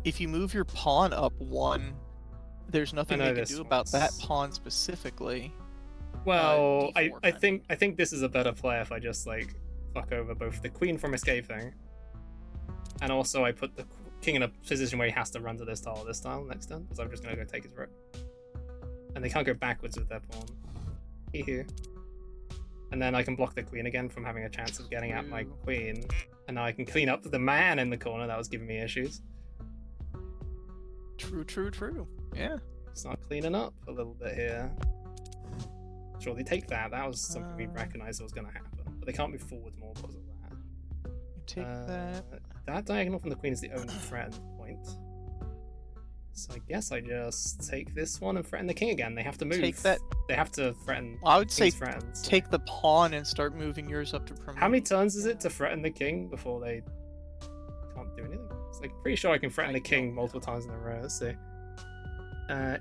if you move your pawn up 1, there's nothing they can do about that pawn specifically. Well, D4 I think this is a better play if I just like fuck over both the queen from escaping, and also I put the king in a position where he has to run to this tile next turn, because I'm just gonna go take his rook, and they can't go backwards with their pawn. Hee-hoo. And then I can block the queen again from having a chance of getting at my queen, and now I can clean up the man in the corner that was giving me issues. True. Yeah. It's not cleaning up a little bit here. Sure, they take that. That was something we recognized was going to happen. But they can't move forward more because of that. You take that. That diagonal from the queen is the only threat point. So I guess I just take this one and threaten the king again. They have to move. Take that. They have to threaten. I would say friends. take the pawn and start moving yours up to promote. How many turns is it to threaten the king before they can't do anything? It's like pretty sure I can threaten the king multiple times in a row. Let's see.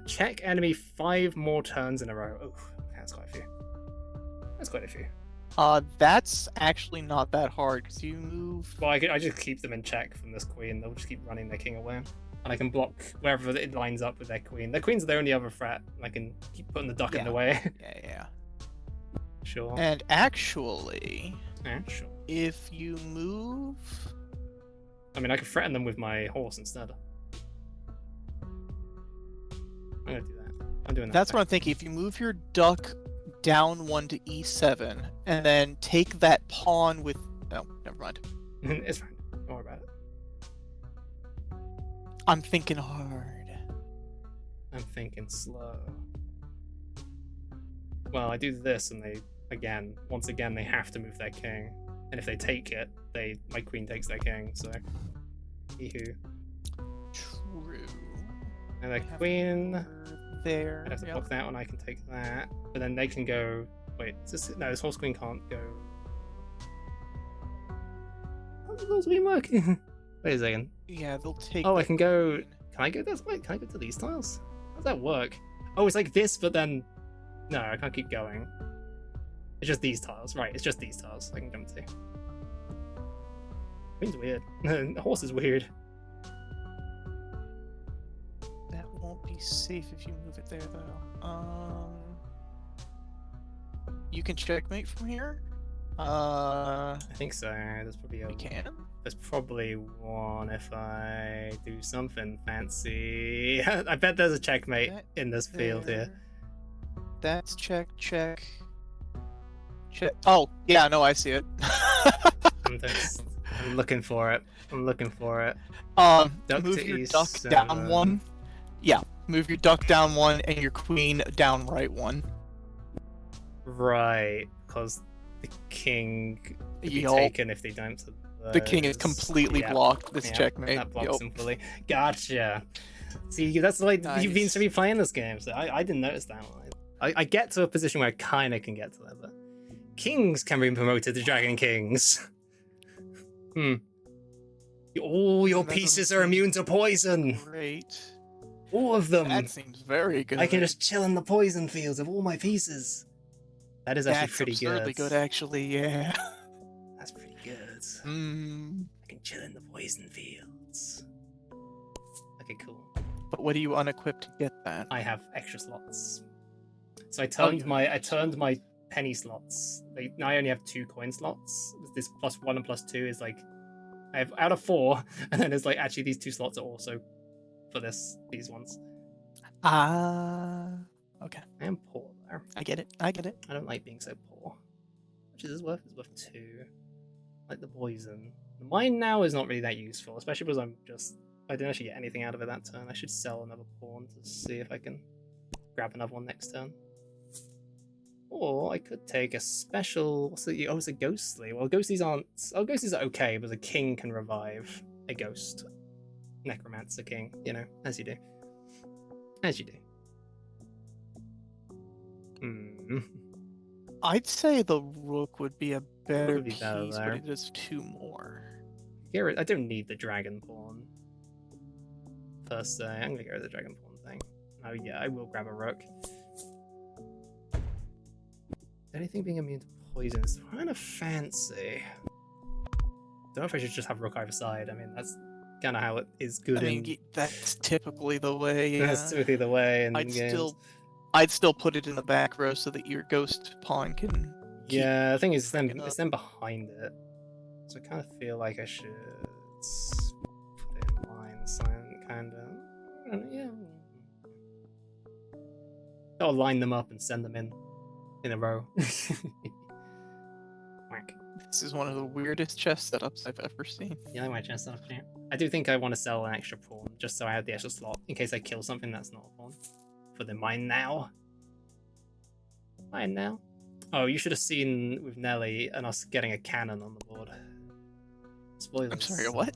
Check enemy 5 more turns in a row. Oh, that's quite a few. That's quite a few. That's actually not that hard because you move. Well, I just keep them in check from this queen. They'll just keep running their king away. And I can block wherever it lines up with their queen. Their queen's the only other threat. I can keep putting the duck in the way. Yeah. Sure. And actually, Sure. if you move... I mean, I could threaten them with my horse instead. I'm gonna do that. I'm doing that. That's what I'm thinking. If you move your duck down 1 to e7, and then take that pawn with... Oh, never mind. It's fine. Don't worry about it. I'm thinking hard. I'm thinking slow. Well, I do this, and they once again, they have to move their king. And if they take it, my queen takes their king. So, eehoo. True. And their queen there. I have to block that one. I can take that, but then they can go. Wait, no, this horse queen can't go. How's the horse queen work? Wait a second. Yeah, they'll take. Oh, I can go. Can I go this way? Can I go to these tiles? How does that work? Oh, it's like this, but then no, I can't keep going. It's just these tiles, right? It's just these tiles I can jump to. Queen's weird. The horse is weird. That won't be safe if you move it there, though. You can checkmate from here. I think so. There's probably You can. There's probably one if I do something fancy. I bet there's a checkmate in this field here. That's check. Oh, yeah, no, I see it. I'm looking for it. Move your duck down 1. Yeah, move your duck down 1 and your queen down right 1. Right, because the king will be taken if they don't. The king is completely blocked. This checkmate. That blocks him fully. Gotcha. See, that's the way you've been to be playing this game. So I didn't notice that one. I get to a position where I kind of can get to that, but kings can be promoted to dragon kings. All your pieces are immune to poison. Great. All of them. That seems very good. I can just chill in the poison fields of all my pieces. That is actually pretty good. That's good, actually. Yeah. That's pretty good. I can chill in the poison fields. Okay, cool. But what do you unequip to get that? I have extra slots. So I turned my penny slots. Now I only have 2 coin slots. This +1 and +2 is like I have out of 4, and then there's like actually these 2 slots are also for these ones. Okay. I am poor there. I get it. I don't like being so poor. How much is this worth? It's worth 2. Like the poison. The mine now is not really that useful, especially because I didn't actually get anything out of it that turn. I should sell another pawn to see if I can grab another one next turn. Or I could take a special. It's a ghostly. Well, ghostlies aren't. Oh, ghostlies are okay, but a king can revive a ghost. Necromancer king, as you do. As you do. I'd say the rook would be a better piece, better but it is 2 more. I don't need the dragon pawn. First, I'm gonna go with the dragon pawn thing. Oh yeah, I will grab a rook. Anything being immune to poison is kind of fancy. Don't know if I should just have rook either side. I mean, that's kind of how it is good. That's typically the way. Yeah. That's typically the way. In games. I'd still put it in the back row so that your ghost pawn can. Yeah, the thing is, it's then behind it, so I kind of feel like I should put it in line, kind of. Yeah. I'll line them up and send them in a row. Whack. This is one of the weirdest chess setups I've ever seen. You like my chess setup, yeah? I do think I want to sell an extra pawn, just so I have the extra slot, in case I kill something that's not a pawn. For the mine now. Mine now. Oh, you should have seen with Nelly and us getting a cannon on the board. Spoilers. I'm sorry, what?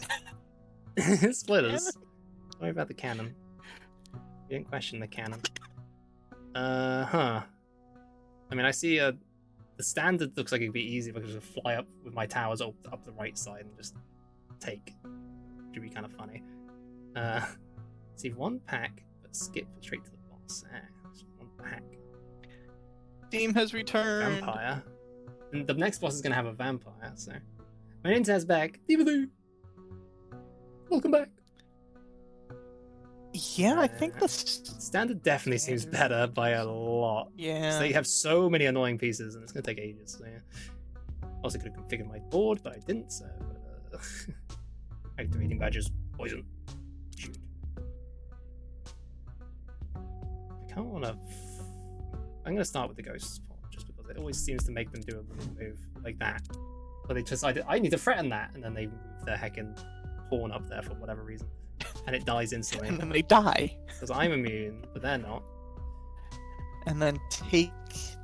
Spoilers. Don't worry about the cannon. You didn't question the cannon. Huh. I mean, I see the standard looks like it'd be easy if I could just fly up with my towers up the right side and just take. Which would be kind of funny. See, one pack, but skip straight to the boss. Just one pack. Team has returned. Vampire. And the next boss is going to have a vampire, so... My internet's back. Diva-doo! Welcome back. Yeah, I think the standard definitely seems better by a lot. Yeah. So you have so many annoying pieces, and it's going to take ages, so yeah. Also could have configured my board, but I didn't, so... Activating badges. Poison. Shoot. I kind of want to... I'm going to start with the ghost spawn, just because it always seems to make them do a move like that. But they decided, I need to threaten that, and then they move their heckin' pawn up there for whatever reason. And it dies instantly. And then they die. Because I'm immune, but they're not. And then take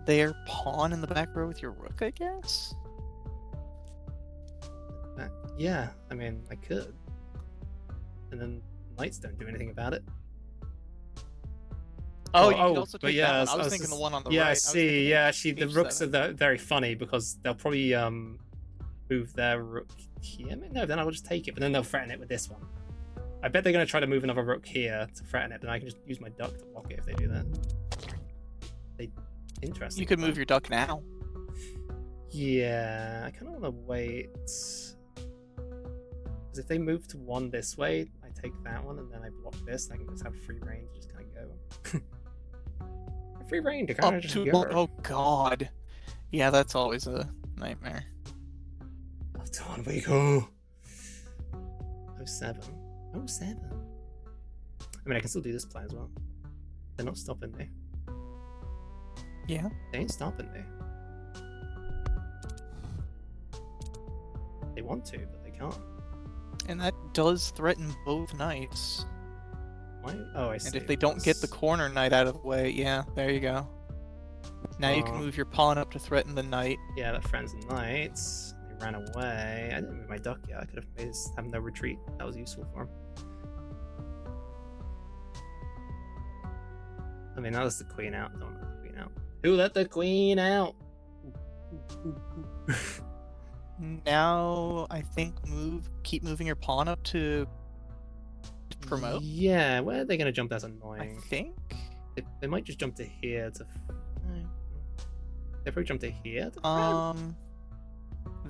their pawn in the back row with your rook, I guess? Yeah, I mean, I could. And then knights don't do anything about it. Oh, you could also take yeah, that one. I was thinking the one on the right. Yeah, I see. Yeah, actually, the rooks H7. are very funny because they'll probably move their rook here. No, then I will just take it, but then they'll threaten it with this one. I bet they're going to try to move another rook here to threaten it, but I can just use my duck to block it if they do that. Interesting. You could move your duck now. Yeah, I kind of want to wait. Because if they move to one this way, I take that one and then I block this, and I can just have free reign to just kind of go. Free reign to kind of just go. Oh god. Yeah, that's always a nightmare. On we go. 07. 07. I mean, I can still do this play as well. They're not stopping me. Yeah. They ain't stopping me. They want to, but they can't. And that does threaten both knights. Why? Oh, I see. And if they don't get the corner knight out of the way, yeah, there you go. Now you can move your pawn up to threaten the knight. Yeah, that threatens the knights. They ran away. I didn't move my duck yet. I could have made have no retreat. That was useful for him. I mean, now that's the queen out. Don't let the queen out. Who let the queen out? Now I think keep moving your pawn up to promote. Yeah, where are they going to jump? That's I annoying. think They might just jump to here to. They probably jump to here.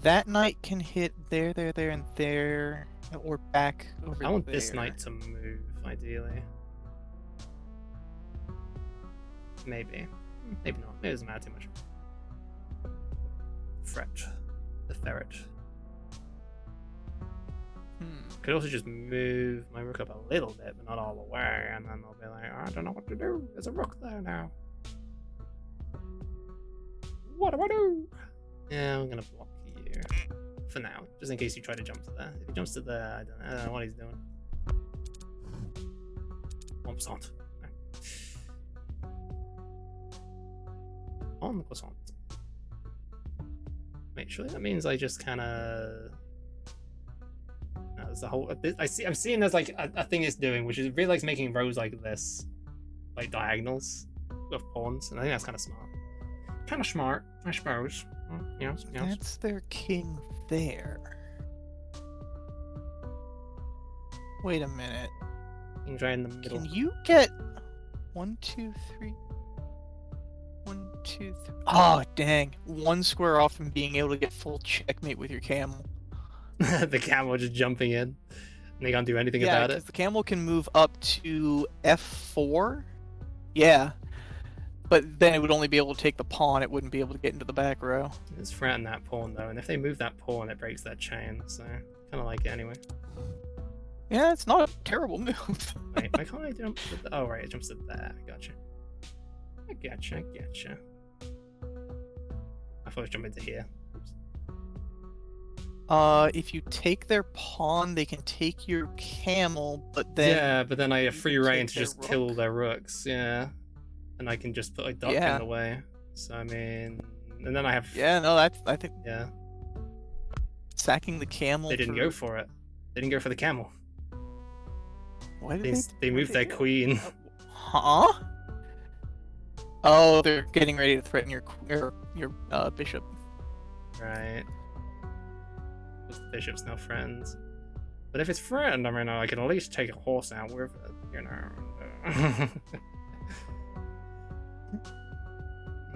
That knight can hit there, and there, or back over there. I want this knight to move, ideally. Maybe. Maybe not. Maybe it doesn't matter too much. Fret. The ferret. Could also just move my rook up a little bit, but not all the way, and then they'll be like, I don't know what to do. There's a rook there now. What do I do? Yeah, I'm gonna block you for now, just in case you try to jump to there. If he jumps to there, I don't know what he's doing. Passant. On the croissant. Wait, surely that means I just kind of. No, there's a whole. I'm seeing there's like a thing it's doing, which is really likes making rows like this, like diagonals of pawns, and I think that's kind of smart. Kind of smart, I suppose. Yes. That's their king there. Wait a minute. King's right in the middle. Can you get 1, 2, 3? 1, 2, 3. Oh, dang. One square off from being able to get full checkmate with your camel. The camel just jumping in. And they can't do anything about it. The camel can move up to F4. Yeah. But then it would only be able to take the pawn. It wouldn't be able to get into the back row. It's threaten that pawn though, and if they move that pawn, it breaks that chain. So kind of like it anyway. Yeah, it's not a terrible move. Wait, why can't I jump? Oh right, it jumps to there. Gotcha. I gotcha. I thought it was jumping to here. Oops. If you take their pawn, they can take your camel, but then Yeah, but then I have free reign to their just kill their rooks. Yeah, and I can just put a duck in the way. So I mean, and then I have. Yeah, no, I think. Yeah. Sacking the camel. They didn't go for it. They didn't go for the camel. Why did They moved their queen. Huh? Oh, they're getting ready to threaten your bishop. Right. The bishop's now friends. But if it's friend, I mean, I can at least take a horse out with it, you know.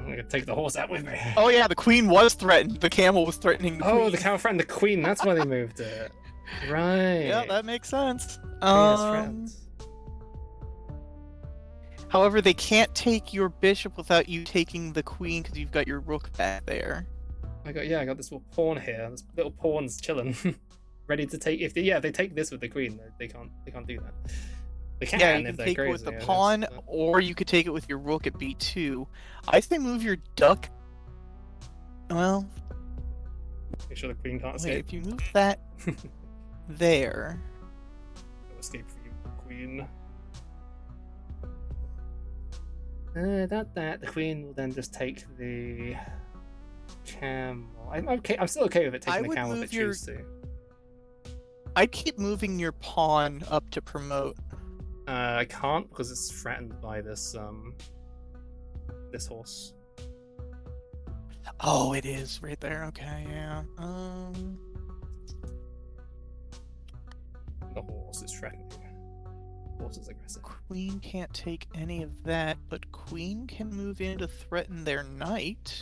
I can take the horse out with me. Oh yeah, the queen was threatened. The camel was threatening the queen. Oh, the camel friend, the queen. That's why they moved it. Right. Yeah, that makes sense. Queen is friends. However, they can't take your bishop without you taking the queen because you've got your rook back there. I got this little pawn here. This little pawn's chilling, ready to take. If they take this with the queen, they can't do that. They can, yeah, you if can they're take crazy, it with the pawn, or you could take it with your rook at b2. I say move your duck. Well, make sure the queen can't wait, escape. if you move that there, No escape for you, queen. The queen will then just take the camel. I'm still okay with it taking the camel if it chooses to. I'd keep moving your pawn up to promote. I can't because it's threatened by this this horse. Oh, it is right there. Okay, yeah. The horse is threatening. The horse is aggressive. Queen can't take any of that, but queen can move in to threaten their knight.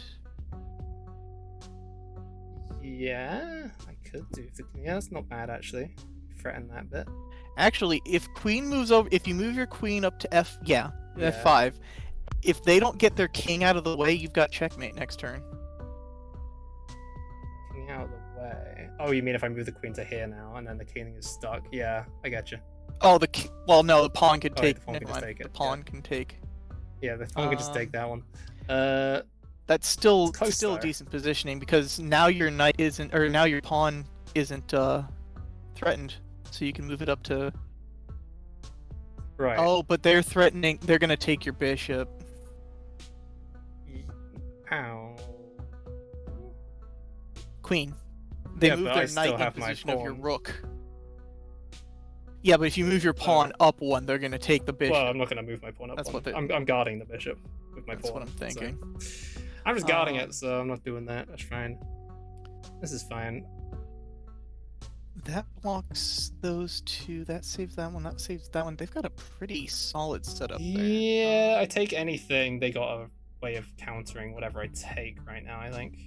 Yeah, I could do. Yeah, that's not bad actually. Threaten that bit. Actually, if queen moves over, if you move your queen up to Yeah. f5, if they don't get their king out of the way, you've got checkmate next turn. King out of the way. Oh, you mean if I move the queen to here now and then the king is stuck? Yeah, I get you. Oh, well, no, the pawn could take. The pawn can just take it. The pawn can take. Yeah, the pawn can just take that one. That's still close, though. decent positioning because now your knight isn't, or now your pawn isn't threatened, so you can move it up to. Right. Oh, but they're threatening. They're gonna take your bishop. Ow. Queen. They move their knight in position of your rook. Yeah, but if you move your pawn up one, they're gonna take the bishop. Well, I'm not gonna move my pawn up That's one. what I'm guarding the bishop with my pawn. That's what I'm thinking. So. I'm just guarding it, so I'm not doing that. That's fine. This is fine. That blocks those two. That saves that one. That saves that one. They've got a pretty solid setup there. Yeah, I take anything. They got a way of countering whatever I take right now, I think.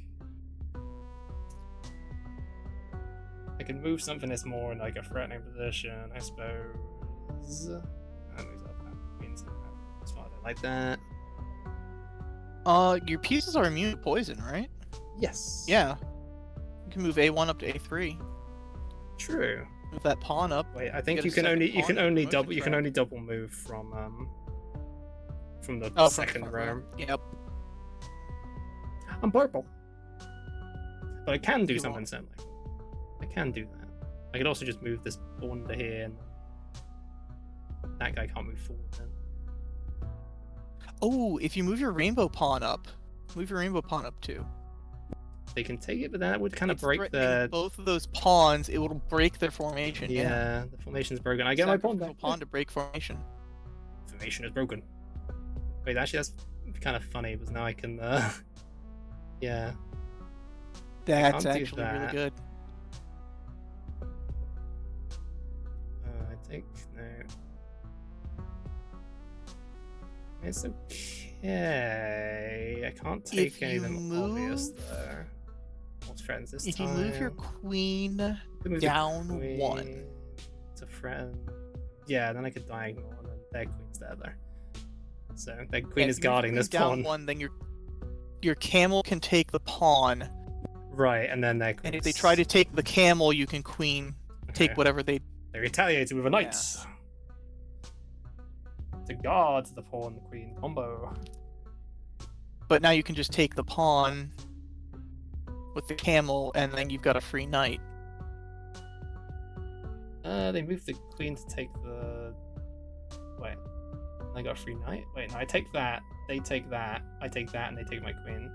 I can move something that's more in like a threatening position, I suppose. That's fine. I like that. Your pieces are immune to poison, right? Yes. Yeah. You can move A1 up to A3. True. Move that pawn up. Wait, I think you can only double move from the second row. Yep. I'm purple. But I can do something similar. I can do that. I could also just move this pawn to here, and that guy can't move forward then. Oh, if you move your rainbow pawn up, too. They can take it, but that would kind of break the both of those pawns. It will break their formation. Yeah, the formation's broken. I get my pawn back. Pawn to break formation. Formation is broken. Wait, actually, that's kind of funny because now I can. Yeah. That's actually really good. I think no. It's okay. I can't take any of them obvious though. What's threatens this time? If you move your queen down one to threaten, yeah, then I could diagonal, and then their queen's there though. So their queen is guarding this pawn. Down one, then your camel can take the pawn. Right, and then their queen. And if they try to take the camel, you can take whatever they. They retaliated with a knight. Yeah. To guard the pawn queen combo. But now you can just take the pawn with the camel, and then you've got a free knight. They moved the queen to take the. Wait, I got a free knight. Wait, no, I take that. They take that. I take that, and they take my queen.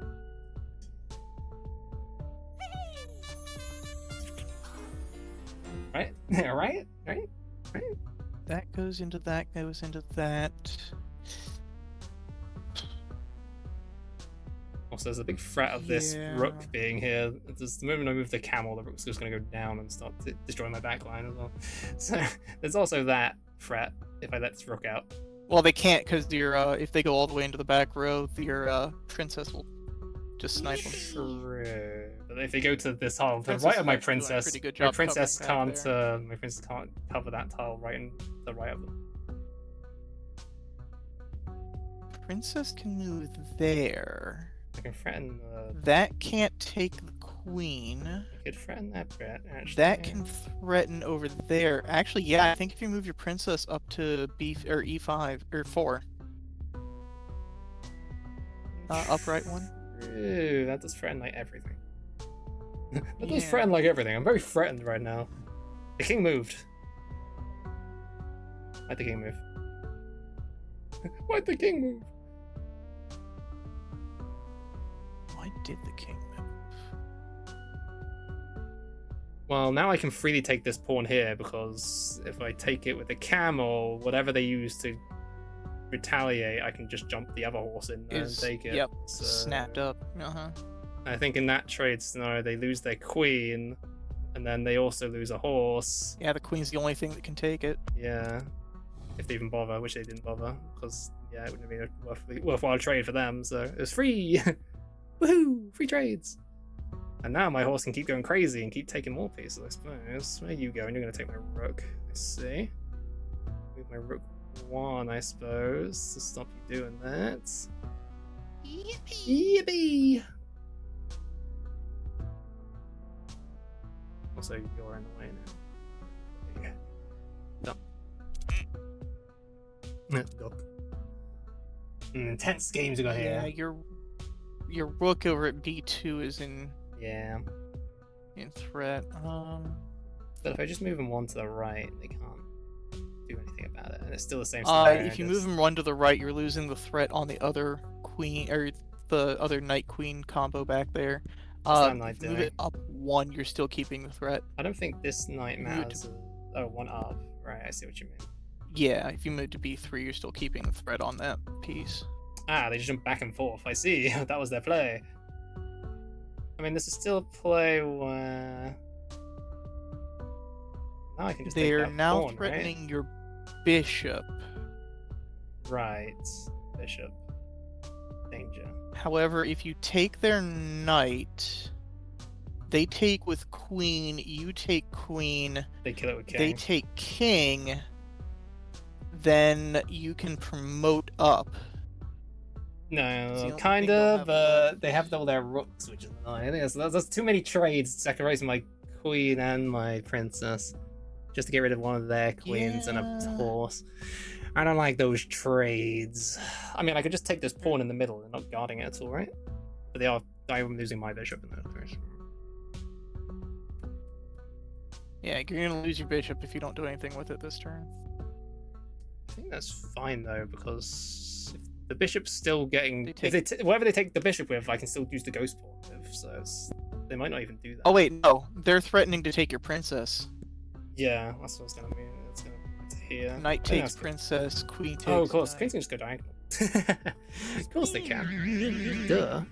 Right? Right? That goes into that. Goes into that. Also, there's a big threat of this rook being here. Just the moment I move the camel, the rook's just going to go down and start destroying my backline as well. So there's also that threat if I let this rook out. Well, they can't because your if they go all the way into the back row, your princess will just snipe them. True. But if they go to this tile to the right of my princess, my princess can't cover that tile right in the right of them. Princess can move there. I can threaten the... That can't take the queen. I could threaten that bit, actually. That can threaten over there. Actually, yeah, I think if you move your princess up to E5 or 4. Upright one. True. That does threaten like everything. That does threaten like everything. I'm very threatened right now. The king moved. Why'd the king move? Why'd the king move? Why did the king move? Well, now I can freely take this pawn here because if I take it with the camel, whatever they use to retaliate, I can just jump the other horse in there and take it. Yep, so... snapped up. I think in that trade scenario, they lose their queen, and then they also lose a horse. Yeah, the queen's the only thing that can take it. Yeah, if they even bother, which they didn't bother, because yeah, it wouldn't have been a worthwhile trade for them. So it was free. Woohoo! Free trades. And now my horse can keep going crazy and keep taking more pieces, I suppose. Where are you going? You're going to take my rook. I see. Move my rook 1, I suppose, to stop you doing that. Yippee! Yippee! Also, you're in the way now. There you go. Duck. Intense games we got here. Yeah, your rook over at B2 is in threat. But if I just move them 1 to the right, they can't do anything about it, and it's still the same scenario. If you move them 1 to the right, you're losing the threat on the other queen or the other knight queen combo back there. If you move it up 1, you're still keeping the threat. I don't think this knight matters. Oh, 1 up. Right, I see what you mean. Yeah, if you move to B3, you're still keeping the threat on that piece. Ah, they just jump back and forth. I see. That was their play. I mean, this is still a play where... Now I can just They're take that now pawn, threatening right? your bishop. Right. Bishop. Danger. However, if you take their knight, they take with queen, you take queen, They kill it with king. they take king, then you can promote up. No, kind of, but they have all their rooks, which is annoying. I think that's too many trades sacrificing my queen and my princess just to get rid of one of their queens and a horse. I don't like those trades. I mean, I could just take this pawn in the middle and not guarding it at all, right? But I'm losing my bishop in that case. Yeah, you're gonna lose your bishop if you don't do anything with it this turn. I think that's fine though, because if the bishop's still getting... whatever they take the bishop with, I can still use the ghost pawn with, so they might not even do that. Oh wait, no. They're threatening to take your princess. Yeah, that's what it's gonna mean. It's gonna be here. Knight takes princess, queen takes... Oh, of course. Queens can just go diagonal. Of course they can. Duh.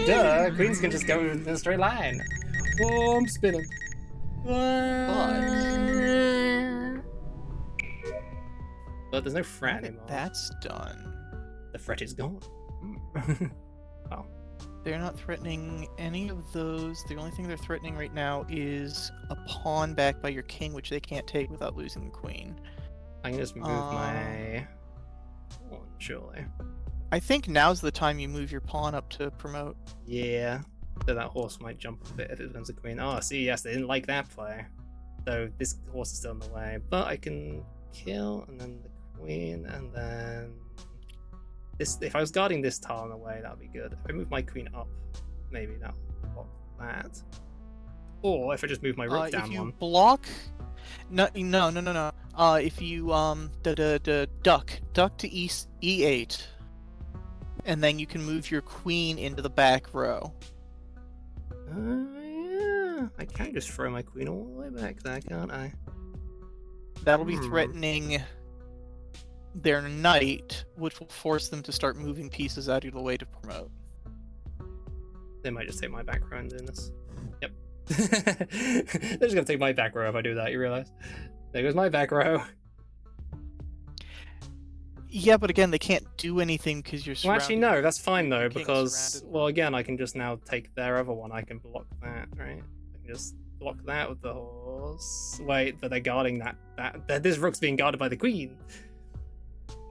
Duh. Queens can just go in a straight line. Oh, I'm spinning. But there's no threat anymore. That's done. The threat is gone. Oh. They're not threatening any of those. The only thing they're threatening right now is a pawn back by your king, which they can't take without losing the queen. I can just move my pawn, surely. I think now's the time you move your pawn up to promote. Yeah. So that horse might jump a bit if it becomes a queen. Oh, see, yes, they didn't like that play. So this horse is still in the way. But I can kill, and then the queen, and then... this. If I was guarding this tile in a way, that would be good. If I move my queen up, maybe that would block that. Or if I just move my rook down if you one. block... No. If you, duck to E8, and then you can move your queen into the back row. Yeah. I can just throw my queen all the way back there, can't I? That'll be threatening their knight, which will force them to start moving pieces out of the way to promote. They might just take my back row and doing this. Yep. They're just gonna take my back row if I do that, you realize? There goes my back row. Yeah, but again, they can't do anything because you're Well, surrounded. actually, no, that's fine though, King's because, surrounded. well, again, I can just now take their other one. I can block that, right? I can just block that with the horse. Wait, but they're guarding that. This rook's being guarded by the queen.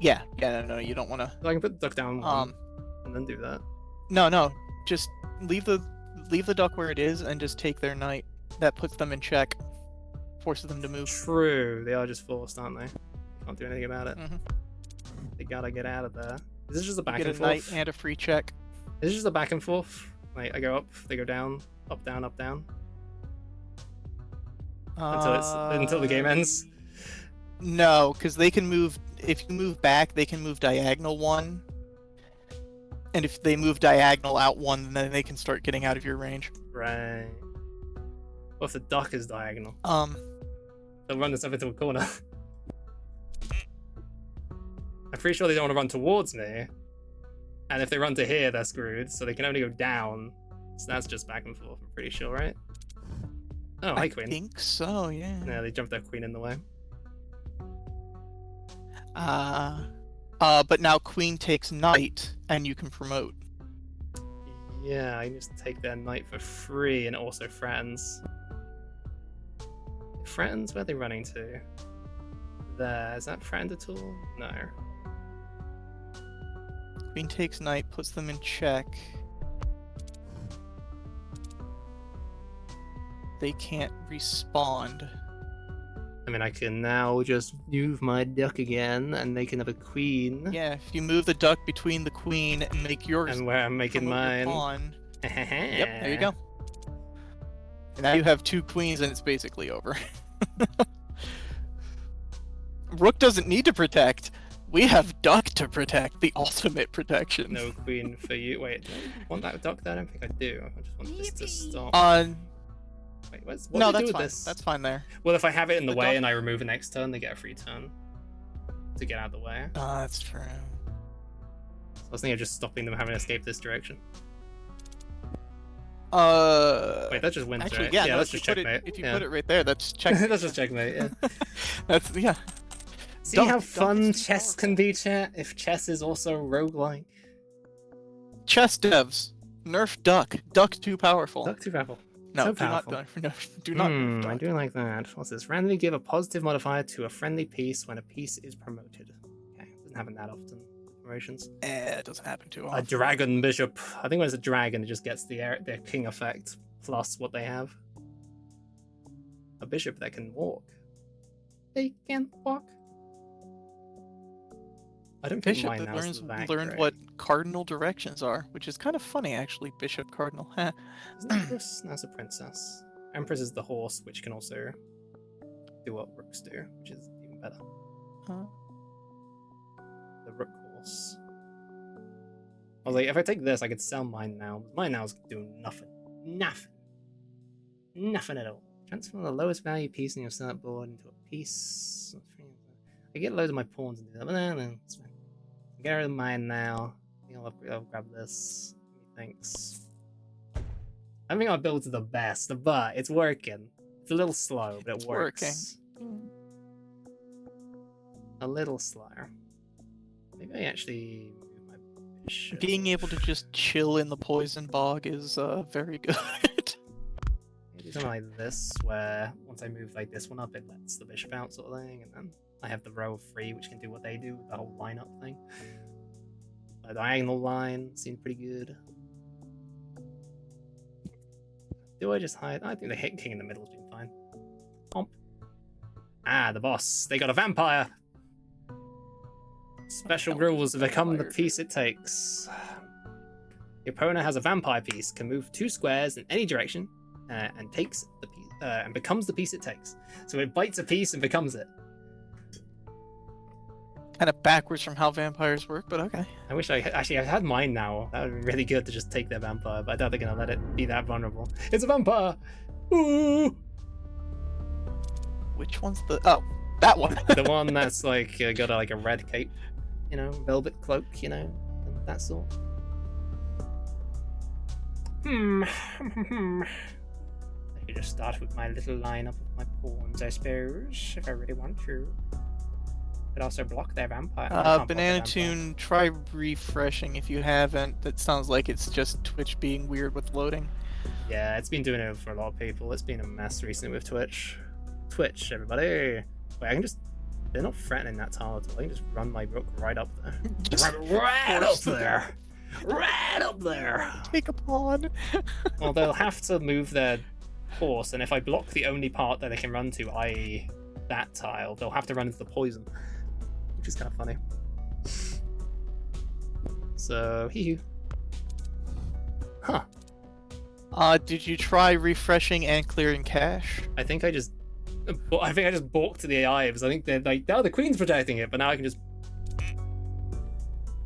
Yeah, no, you don't want to. So I can put the duck down one, and then do that. No, just leave the duck where it is and just take their knight. That puts them in check, forces them to move. True, they are just forced, aren't they? Can't do anything about it. Mhm. They gotta get out of there. Is this just a back Get and a knight forth? and a free check. Is this just a back and forth? Like, I go up, they go down, up, down, up, down. Until the game ends. No, because they can move. If you move back, they can move diagonal one. And if they move diagonal out one, then they can start getting out of your range. Right. What if the duck is diagonal? They'll run this up into a corner. I'm pretty sure they don't want to run towards me. And if they run to here, they're screwed. So they can only go down. So that's just back and forth, I'm pretty sure, right? Oh, hi, queen. I think so, yeah. Yeah, they jumped their queen in the way. But now queen takes knight, and you can promote. Yeah, I can just take their knight for free and it also threatens. It threatens? Where are they running to? There. Is that threatened at all? No. Queen takes knight, puts them in check. They can't respond. I mean, I can now just move my duck again, and they can have a queen. Yeah, if you move the duck between the queen and make yours And where I'm making promote your mine. pawn. Yep, there you go. And now you have two queens and it's basically over. Rook doesn't need to protect. We have duck to protect, the ultimate protection. No queen for you. Wait, do I want that duck there? I don't think I do. I just want this to stop. Wait, what no, do they do that's with fine. this? That's fine there. Well, if I have it in the way duck- and I remove it next turn, they get a free turn to get out of the way. That's true. So I was thinking of just stopping them having to escape this direction. Wait, that just wins, Actually, right? yeah, no, that's if you just put checkmate. it, if you put it right there, that's checkmate. That's just checkmate, yeah. That's, yeah. See Duck- how duck fun is too chess powerful. can be, chat? If chess is also roguelike. Chess devs, nerf duck. Duck too powerful. Duck too powerful. No, so do not powerful. do not. I do like that. What's this? Randomly give a positive modifier to a friendly piece when a piece is promoted. Okay, doesn't happen that often. Promotions. It doesn't happen too A often. dragon bishop. I think when it's a dragon, it just gets their king effect plus what they have. A bishop that can walk. They can walk. I don't think Bishop mine that now is learned great. what cardinal directions are, which is kind of funny actually. Bishop cardinal. Heh. Isn't that Empress? No, it's a princess. Empress is the horse, which can also do what rooks do, which is even better. The rook horse. I was like, if I take this, I could sell mine now. Mine now is doing nothing. Nothing. Nothing at all. Transform the lowest value piece in your setup board into a piece. I get loads of my pawns and do that, but then it's fine. Get rid of mine now. I think I'll grab this. Thanks. I think our builds are the best, but it's working. It's a little slow, but it works. Working. A little slower. Maybe I actually move my bishop. Being able to just chill in the poison bog is very good. Maybe something like this, where once I move like this one up, it lets the bishop out, sort of thing, and then I have the row of 3, which can do what they do, the whole lineup thing. A diagonal line seems pretty good. Do I just hide? I think the hit king in the middle has been fine. Pomp. Ah, the boss. They got a vampire. Special rules to become the piece it takes. The opponent has a vampire piece, can move 2 squares in any direction, and takes the piece, and becomes the piece it takes. So it bites a piece and becomes it. Kind of backwards from how vampires work, but okay. I wish I had mine now. That would be really good to just take their vampire, but I doubt they're gonna let it be that vulnerable. It's a vampire! Ooh! Which one's the... Oh, That one. The one that's like got like a red cape, you know, velvet cloak, you know, that sort. I could just start with my little lineup of my pawns, I suppose, if I really want to. Could also block their vampire. No, I can't block their Banana vampire. Tune, try refreshing if you haven't. That sounds like it's just Twitch being weird with loading. Yeah, it's been doing it for a lot of people. It's been a mess recently with Twitch. Twitch, everybody. Wait, I can just... They're not threatening that tile at all. I can just run my rook right up there. Right up there! Right up there! Take a pawn. Well, they'll have to move their horse, and if I block the only part that they can run to, i.e. that tile, they'll have to run into the poison. Which is kind of funny. So, hee-hoo. Huh. Did you try refreshing and clearing cache? I think I just balked to the AI because I think they're like, oh, the queen's protecting it, but now I can just.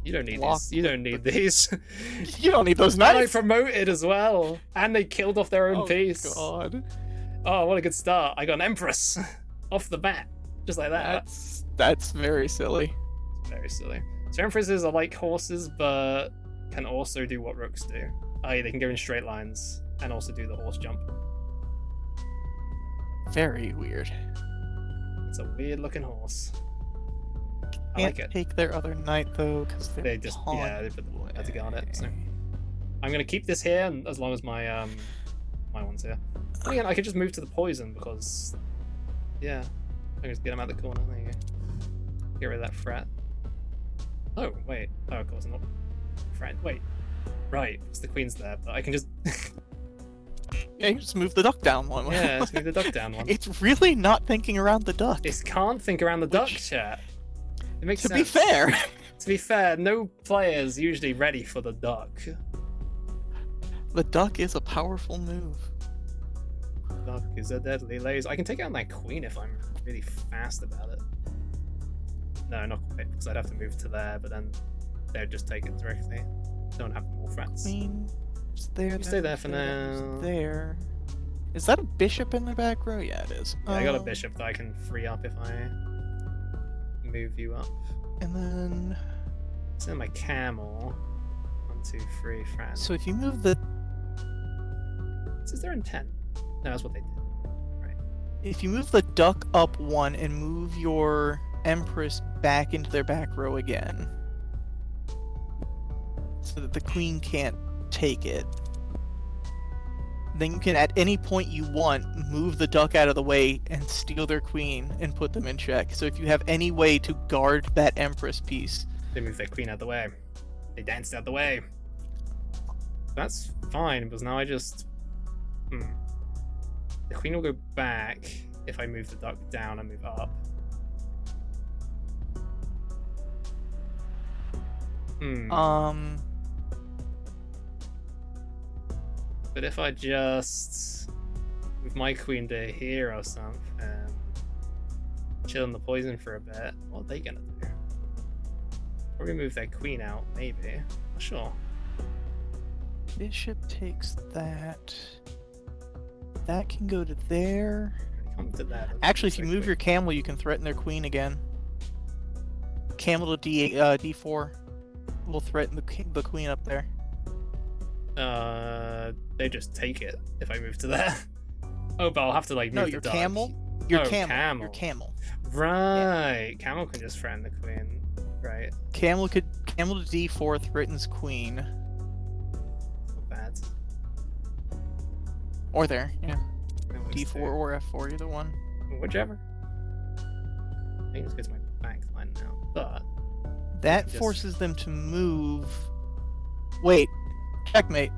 You don't need these. You don't need these. You don't need those And I knights. promoted as well, and they killed off their own piece. God. Oh, what a good start! I got an empress off the bat, just like that. That's very silly. Very silly. So empresses are like horses, but can also do what rooks do. I.e., they can go in straight lines and also do the horse jump. Very weird. It's a weird looking horse. I Can't like it. take their other knight though, because They just they put the had to go on it. So I'm gonna keep this here as long as my my one's here. And again, I could just move to the poison because yeah, I can just get him out the corner. There you go. Get rid of that threat. Oh wait. Oh, of course not. Threat. Wait. Right, because the queen's there, but I can just Yeah, you just move the duck down one. yeah, let's move the duck down one. It's really not thinking around the duck. It can't think around the duck, chat. It makes sense. To be fair. To be fair, no player is usually ready for the duck. The duck is a powerful move. Duck is a deadly laser. I can take out that queen if I'm really fast about it. No, not quite, because I'd have to move to there, but then they'd just take it directly. Don't have more threats. Queen, there. You stay there for now. There. Is that a bishop in the back row? Yeah, it is. Yeah, I got a bishop that I can free up if I move you up. And then... Send my camel. 1, 2, 3, friends. So if you move the... Is their intent? No, that's what they did. Right. If you move the duck up 1 and move your empress back into their back row again, so that the queen can't take it, then you can at any point you want move the duck out of the way and steal their queen and put them in check. So if you have any way to guard that empress piece, They moved their queen out the way. They danced out the way. That's fine, because now I just... The queen will go back if I move the duck down and move up. But if I just move my queen to here or something, chill in the poison for a bit, what are they gonna do? Probably move their queen out, maybe. Not sure. bishop takes that. That can go to there. Come to that. Actually, if you move your camel, you can threaten their queen again. Camel to D4 will threaten the queen up there. They just take it if I move to there. Oh, but I'll have to like move No, the your duck. camel. Your Oh, camel. Your camel. Right. Yeah. Camel can just threaten the queen. Right. Camel to D4 threatens queen. Not bad. Or there, yeah. D4 D4 or F4, either one. Whichever. I can just go to my back line now, but That just... forces them to move. Wait, checkmate.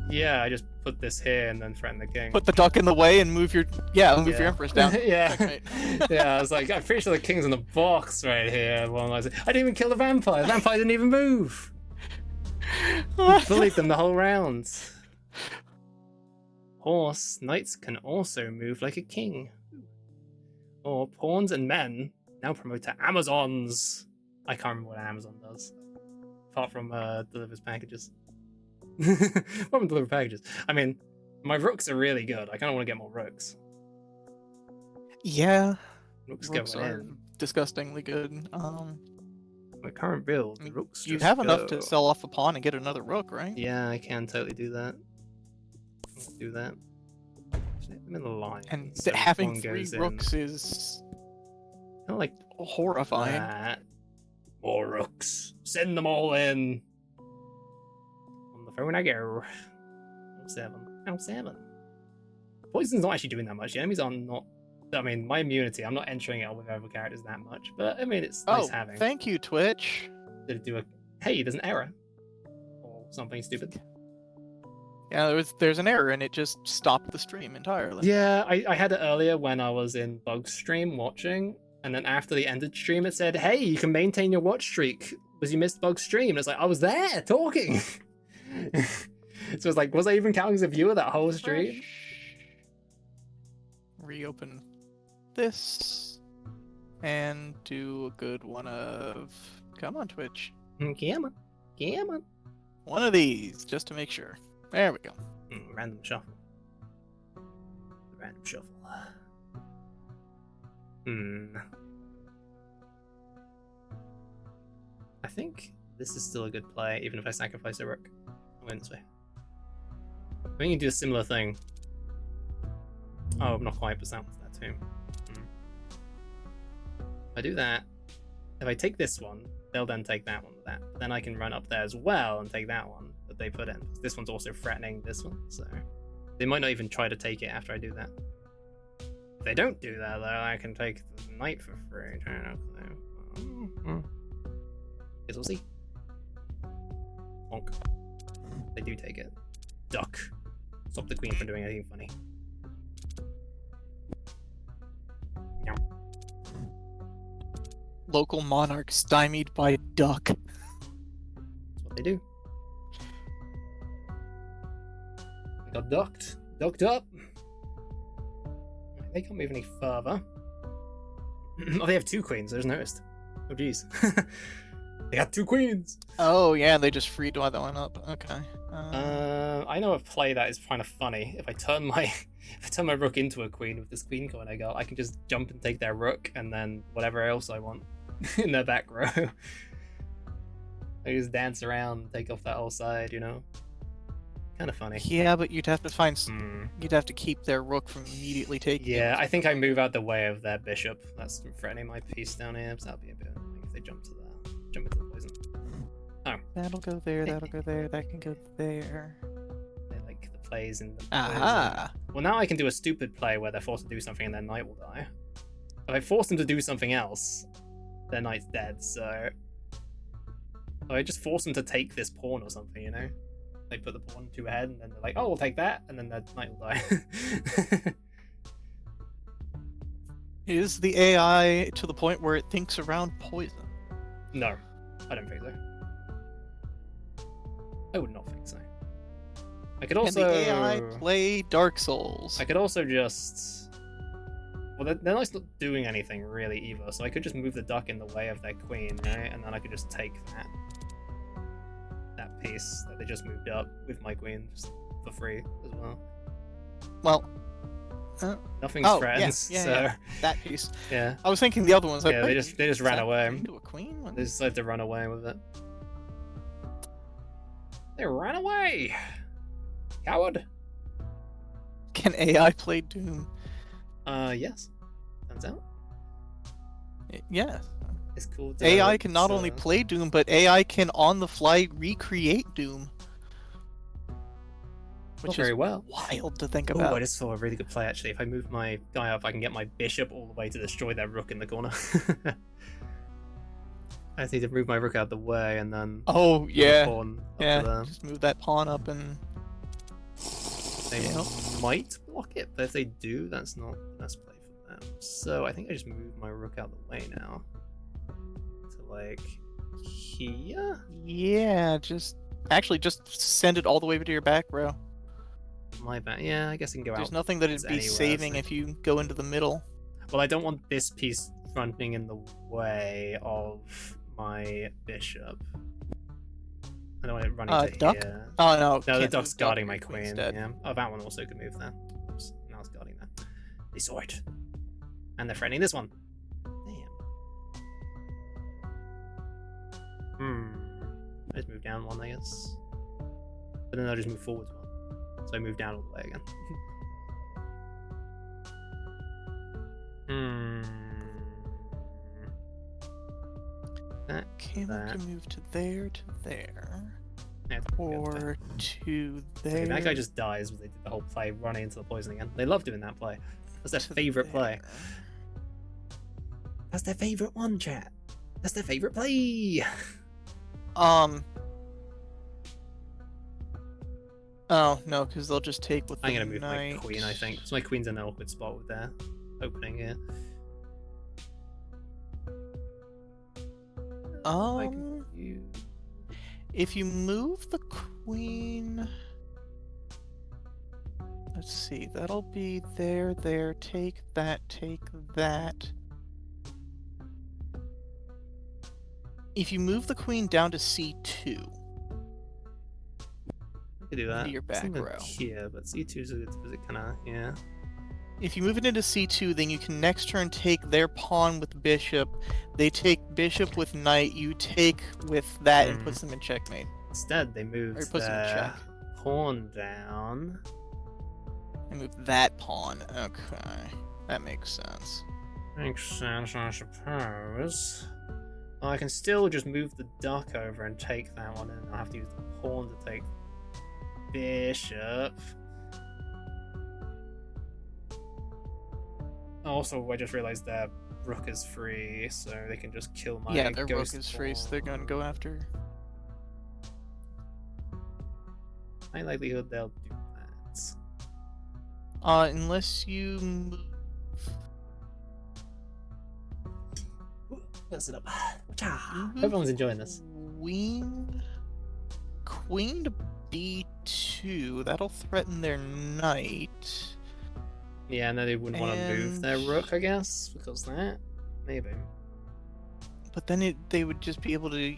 Yeah, I just put this here and then threaten the king. Put the duck in the way and move your your empress down. Yeah. Checkmate. Yeah, I was like, I'm pretty sure the king's in the box right here. Well, I didn't even kill the vampire. The vampire didn't even move. You bullied them the whole round. Horse, knights can also move like a king. Or pawns and men now promote to Amazons. I can't remember what an Amazon does. Apart from delivers packages. Apart from deliver packages. I mean, my rooks are really good. I kind of want to get more rooks. Yeah. Rook's Rooks going are in. disgustingly good. My current build, I mean, Rooks you just have enough go. to sell off a pawn and get another rook, right? Yeah, I can totally do that. Let's do that. I'm in the line. And so having pawn 3 goes rooks is kind of like horrifying. that. More rooks. Send them all in. On the phone I go. L7. L7. Poison's not actually doing that much. The enemies are not. I mean, my immunity, I'm not entering it with other characters that much. But I mean, it's nice having. Thank you, Twitch. Did it do a. Hey, there's an error. Or something stupid. Yeah, there's an error and it just stopped the stream entirely. Yeah, I had it earlier when I was in Bug stream watching. And then after the ended stream, it said, hey, you can maintain your watch streak because you missed Bug stream. And it's like, I was there talking. So it's like, was I even counting as a viewer that whole stream? Reopen this and do a good one of. Come on, Twitch. Come on. Come on. One of these, just to make sure. There we go. Random shuffle. Random shuffle. I think this is still a good play, even if I sacrifice a rook. I win this way. I think you can do a similar thing. Oh, not quite, but sounds that too. If I do that, if I take this one, they'll then take that one with that. But then I can run up there as well and take that one that they put in. This one's also threatening this one, so they might not even try to take it after I do that. If they don't do that, though, I can take the knight for free. Guess we'll see. Bonk. They do take it. Duck. Stop the queen from doing anything funny. Yum. Local monarch stymied by duck. That's what they do. I got ducked. Ducked up. They can't move any further. Oh, they have 2 queens. I just noticed. Oh, jeez. They got 2 queens. Oh yeah, they just freed that one up. Okay. I know a play that is kind of funny. If I turn my rook into a queen with this queen coin I got, I can just jump and take their rook and then whatever else I want in their back row. I just dance around and take off that whole side, you know? Kind of funny. Yeah, but you'd have to find. You'd have to keep their rook from immediately taking. Yeah, I think I move out the way of their bishop. That's threatening my piece down here, so that'll be a bit annoying if they jump into the poison. Oh. That'll go there, that'll go there, that can go there. They like the plays in the Aha! Well, now I can do a stupid play where they're forced to do something and their knight will die. If I force them to do something else, their knight's dead, so I just force them to take this pawn or something, you know? They put the pawn to ahead and then they're like, oh, we'll take that, and then their knight will die. Is the AI to the point where it thinks around poison? No, I don't think so. I would not think so. I could also. Can the AI play Dark Souls? I could also just. Well, they're not doing anything really either, so I could just move the duck in the way of their queen, right? And then I could just take that piece that they just moved up with my queen just for free as well. Well. Nothing's friends, yeah, so yeah, that piece. Yeah. I was thinking the other ones. Like, yeah, they just ran away. Into a queen? They decided to run away with it. They ran away. Coward. Can AI play Doom? Yes. Turns out. Yes. It's cool. AI can not only play Doom, but AI can on the fly recreate Doom. Which very is well. Wild to think about. Oh, I just saw a really good play actually. If I move my guy up, I can get my bishop all the way to destroy their rook in the corner. I just need to move my rook out of the way and then. Oh yeah. Pawn up yeah. to Just move that pawn up and. They might block it, but if they do, that's not the best play for them. So I think I just move my rook out of the way now. To like here. Yeah, just send it all the way to your back row. My bad. Yeah, I guess I can go out. There's nothing that it'd be saving if you go into the middle. Well, I don't want this piece fronting in the way of my bishop. I don't want it running to duck? here. Oh no. No, the duck's guarding my queen's queen. dead. Yeah. Oh, that one also could move there. Oops. Now it's guarding that. They saw it. And they're threatening this one. just move down one, I guess. But then they'll just move forwards one. So I move down all the way again. Camel can move to there, Yeah, or to there. Okay, that guy just dies when they did the whole play running into the poison again. They love doing that play. That's their favorite play. That's their favorite one, chat. That's their favorite play. Oh no, because they'll just take with the I'm gonna move knight. my queen, I think. So my queen's in an awkward spot with their opening here. If you move the queen, let's see, that'll be there, take that, take that. If you move the queen down to c2, I could do that. your back row. Here, but c2 is a good kind of, yeah. If you move it into c2, then you can next turn take their pawn with bishop. They take bishop with knight. You take with that and puts them in checkmate. Instead, they moved their pawn down. They moved that pawn. Okay, that makes sense. Makes sense, I suppose. Well, I can still just move the duck over and take that one, and I'll have to use the pawn to take bishop. Also, I just realized their rook is free, so they can just kill my their ghost rook is free, so they're gonna go after. High likelihood they'll do that. Unless you move. Let's sit up. Everyone's enjoying this. Queen to b2. That'll threaten their knight. Yeah, no, they wouldn't want to move their rook, I guess, because that. Maybe. But then they would just be able to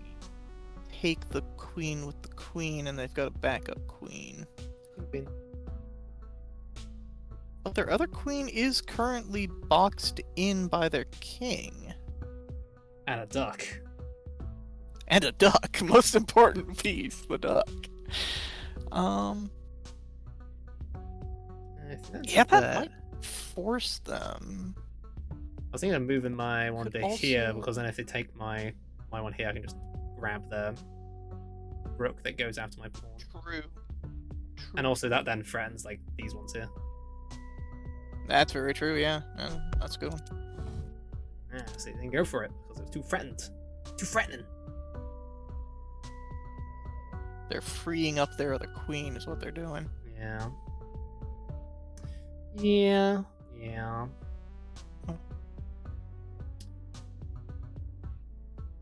take the queen with the queen, and they've got a backup queen. But their other queen is currently boxed in by their king. And a duck. And a duck. Most important piece, the duck. Yeah, that might force them. I was thinking of moving my one to here, because then if they take my one here, I can just grab the rook that goes after my pawn. True. And also that then threatens like these ones here. That's very true, yeah. That's a good one. Yeah, so they didn't go for it, because it was too threatened. Too threatening. They're freeing up their other queen is what they're doing. Yeah.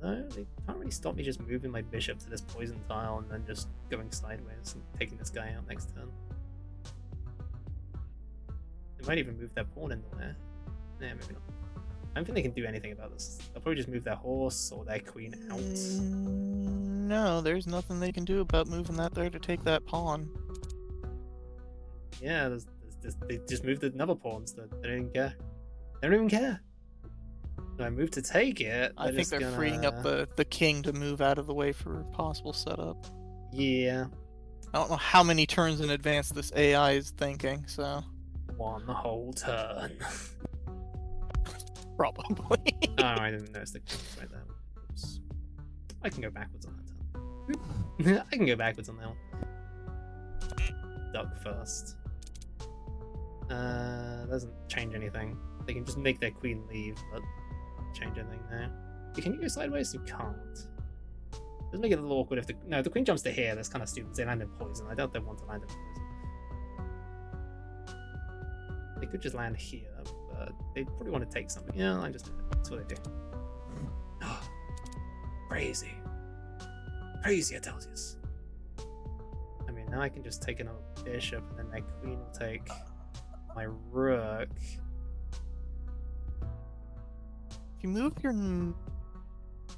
No, they can't really stop me just moving my bishop to this poison tile and then just going sideways and taking this guy out next turn. They might even move their pawn in there. Yeah, maybe not. I don't think they can do anything about this. They'll probably just move their horse or their queen out. No, there's nothing they can do about moving that there to take that pawn. Yeah, they just moved another pawn, so they don't even care. They don't even care. So I move to take it. I think they're freeing up the king to move out of the way for a possible setup. Yeah. I don't know how many turns in advance this AI is thinking, so... One whole turn. Probably. Oh, I didn't notice the king right there. Oops. I can go backwards on that turn. I can go backwards on that one. Duck first. Doesn't change anything. They can just make their queen leave, but change anything there. Can you go sideways? You can't. Doesn't make it a little awkward if the queen jumps to here. That's kind of stupid. They land in poison. I doubt they want to land in poison. They could just land here, but they probably want to take something. Yeah, I just that's what they do. Crazy. Crazy, I tell you. I mean, now I can just take another bishop, and then my queen will take my rook. If you move your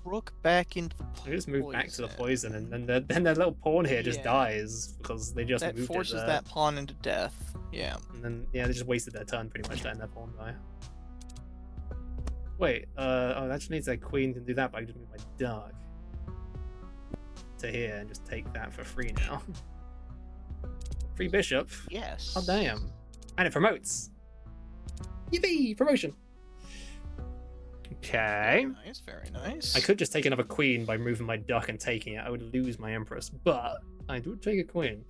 rook back into the poison, I just move back to the poison, and then that little pawn here just dies because they just moved it. That forces that pawn into death. Yeah. And then they just wasted their turn pretty much letting their pawn die. Wait, oh, that just means that queen can do that, but I just move my duck. to here and just take that for free now. Free bishop. Yes. Oh damn! And it promotes. Yippee! Promotion. Okay. Very nice, very nice. I could just take another queen by moving my duck and taking it. I would lose my empress, but I do take a queen.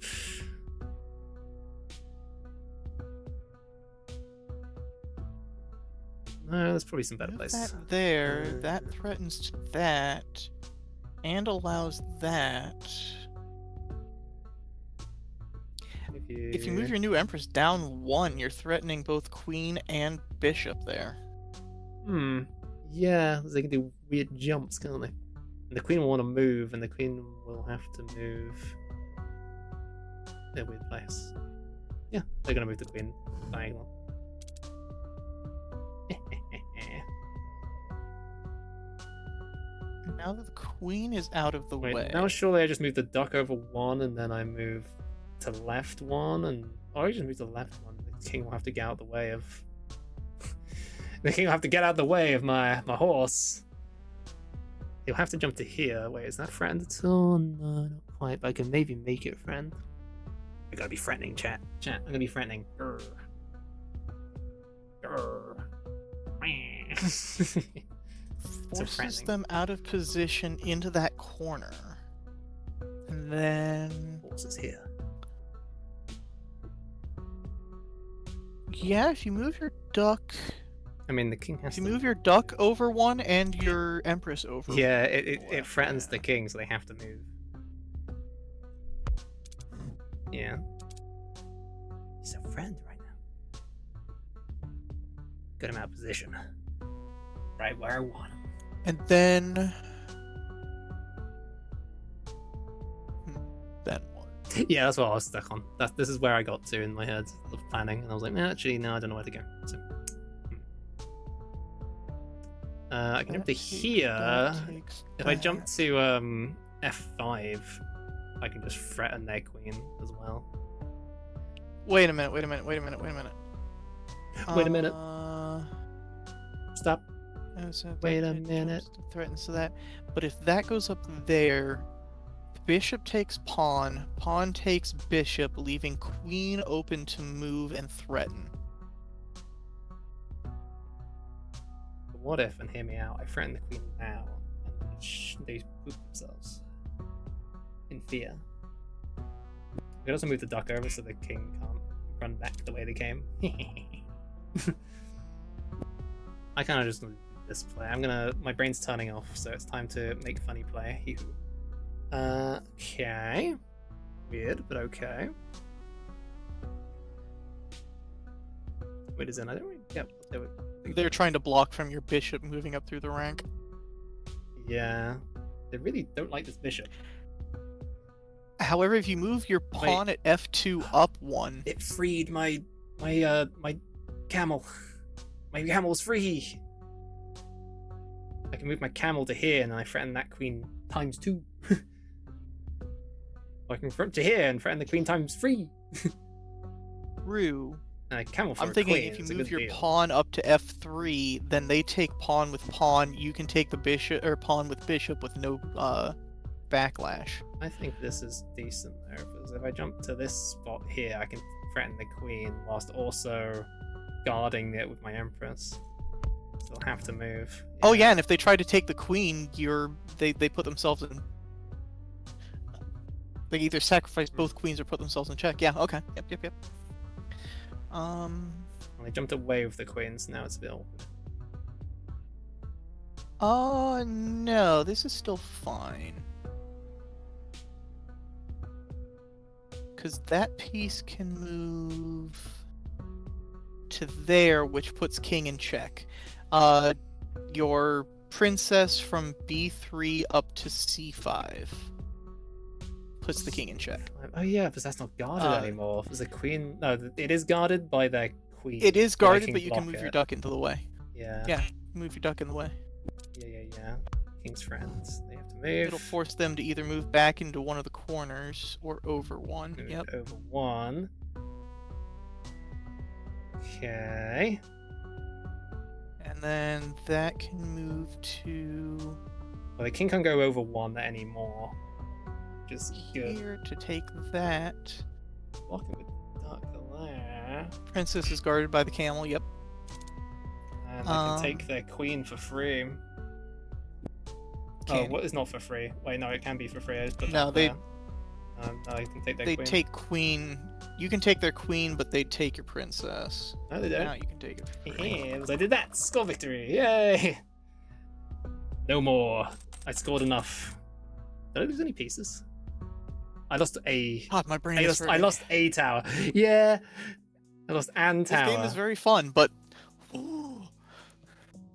No, there's probably some better Move places. that there, that threatens that, and allows that. If you move your new empress down 1, you're threatening both queen and bishop there. Yeah, they can do weird jumps, can't they? And the queen will want to move, and the queen will have to move in a weird place. Yeah, they're gonna move the queen diagonal. Now that the queen is out of the way. Now surely I just move the duck over 1, and then I move to left 1, and or I just move to left 1. The king will have to get out of the way of. The king will have to get out of the way of my horse. He'll have to jump to here. Wait, is that threatened at all? No, not quite, but I can maybe make it friend. I gotta be threatening, chat. Chat, I'm gonna be threatening. Grr. Grr. Forces them out of position into that corner. And then... Horses here. Yeah, if you move your duck... I mean, the king has If you to... move your duck over 1 and your empress over Yeah, it threatens the king, so they have to move. Yeah. He's a friend right now. Got him out of position. Right where I want him. And then... Then what? Yeah, that's what I was stuck on. This is where I got to in my head of planning, and I was like, actually, no, I don't know where to go. So, I can jump to here. If I jump to F5, I can just threaten their queen as well. Wait a minute. Wait a minute. Stop. Wait a minute. Threatens to that. But if that goes up there, bishop takes pawn, pawn takes bishop, leaving queen open to move and threaten. What if, and hear me out, I threaten the queen now, and they poop themselves in fear. We can also move the duck over so the king can't run back the way they came. I kind of just want to do this play. My brain's turning off, so it's time to make funny play. Okay. Weird, but okay. Wait, is it? I don't really get what they were. They're trying to block from your bishop moving up through the rank. Yeah. They really don't like this bishop. However, if you move your pawn at F2 up 1... It freed my camel. My camel's free. I can move my camel to here, and then I threaten that queen times 2. I can front to here and threaten the queen times 3. True. Camel for I'm a thinking queen, if you it's a move good your deal. pawn up to F3, then they take pawn with pawn. You can take the bishop or pawn with bishop with no backlash. I think this is decent there, because if I jump to this spot here, I can threaten the queen whilst also guarding it with my empress. So they'll have to move. Oh yeah, and if they try to take the queen, they put themselves in. They either sacrifice both queens or put themselves in check. Yeah. Okay. Yep. I jumped away with the queens. Now it's a bit awkward. Oh no, this is still fine. Because that piece can move to there, which puts king in check. Your princess from B3 up to C5 puts the king in check. Oh yeah, because that's not guarded anymore. There's a queen. No, it is guarded by their queen. It is so I guarded, can but you can block move your it. duck into the way. Yeah. Yeah, move your duck in the way. Yeah. King's friends. They have to move. It'll force them to either move back into one of the corners or over one. Move Yep. over 1. Okay. And then that can move to... Well, the king can't go over 1 anymore. which is good. Here to take that. Walking with duck there. Princess is guarded by the camel. Yep. And I can take their queen for free. Oh, what is not for free? Wait, no, it can be for free. I just put no, that they. there. No, I can take their They queen. take queen. You can take their queen, but they take your princess. No, they don't. Now you can take it. For free. Yeah, because I did that. Score victory. Yay! No more. I scored enough. Did I lose any pieces? I lost a. God, my brain I is lost, I lost a tower. Yeah. I lost an tower. This game is very fun, but.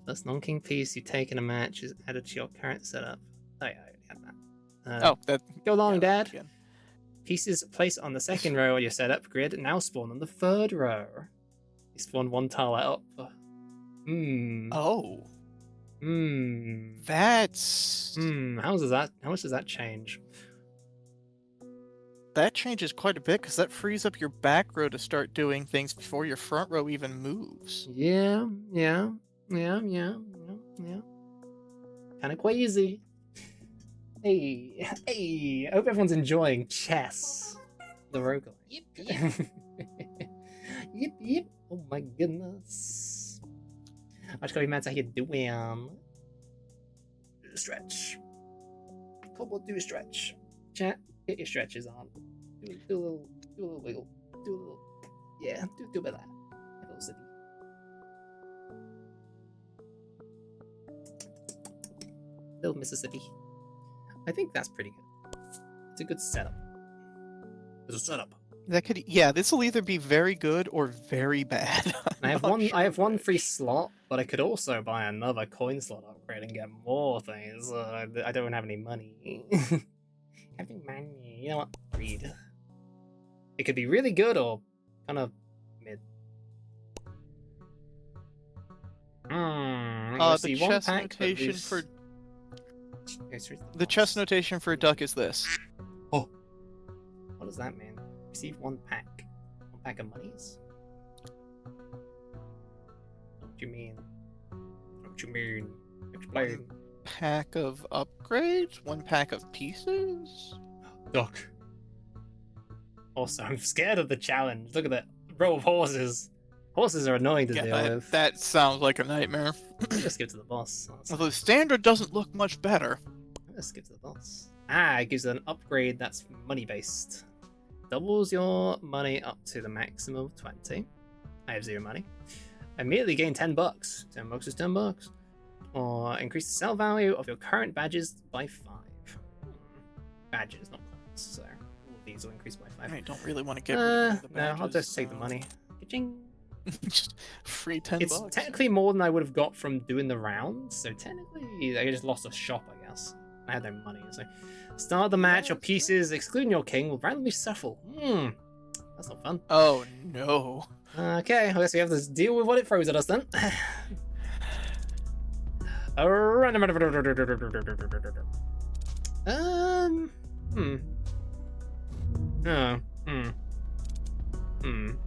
That's non-king piece you take in a match is added to your current setup. Oh yeah, I already had that. Oh, that. Go along, yeah, Dad. again. Pieces placed on the second row of your setup grid now spawn on the third row. You spawn one tile up. Oh. That's. How much does that change? That changes quite a bit because that frees up your back row to start doing things before your front row even moves. Yeah. Kind of crazy. Hey, I hope everyone's enjoying chess. The roguelike. Yep, yep. Yep. Oh my goodness. I just gotta be mad how you doing. Stretch. Couple do a stretch. Chat, get your stretches on. Do a little wiggle. Do a little, yeah. Do a bit of that. A little city. Little Mississippi. I think that's pretty good. It's a good setup. It's a setup. That could, yeah. This will either be very good or very bad. I have one free slot, but I could also buy another coin slot upgrade and get more things. I don't have any money. Having money, you know what? Read. It could be really good or kind of mid. The chess notation for the chess notation for a duck is this. Oh, what does that mean? Receive one pack of monies. What do you mean? Explain. One pack of upgrades, one pack of pieces. Duck. Also, I'm scared of the challenge. Look at that row of horses. Horses are annoying to deal with. That sounds like a nightmare. Let's skip to the boss. Although the standard doesn't look much better. Let's skip to the boss. It gives an upgrade that's money based. Doubles your money up to the maximum of 20. I have 0 money. Immediately gain 10 bucks. 10 bucks is 10 bucks. Or increase the sell value of your current badges by 5. Badges, not points. So all of these will increase by 5. I don't really want to get rid of the No, badges, I'll just take the money. Ka-ching. Just free 10 It's bucks. technically more than I would have got from doing the rounds, so technically I just lost a shop, I guess. I had no money, so start the match. Your pieces, excluding your king, will randomly shuffle. That's not fun. Oh no. Okay, I guess we have to deal with what it throws at us then.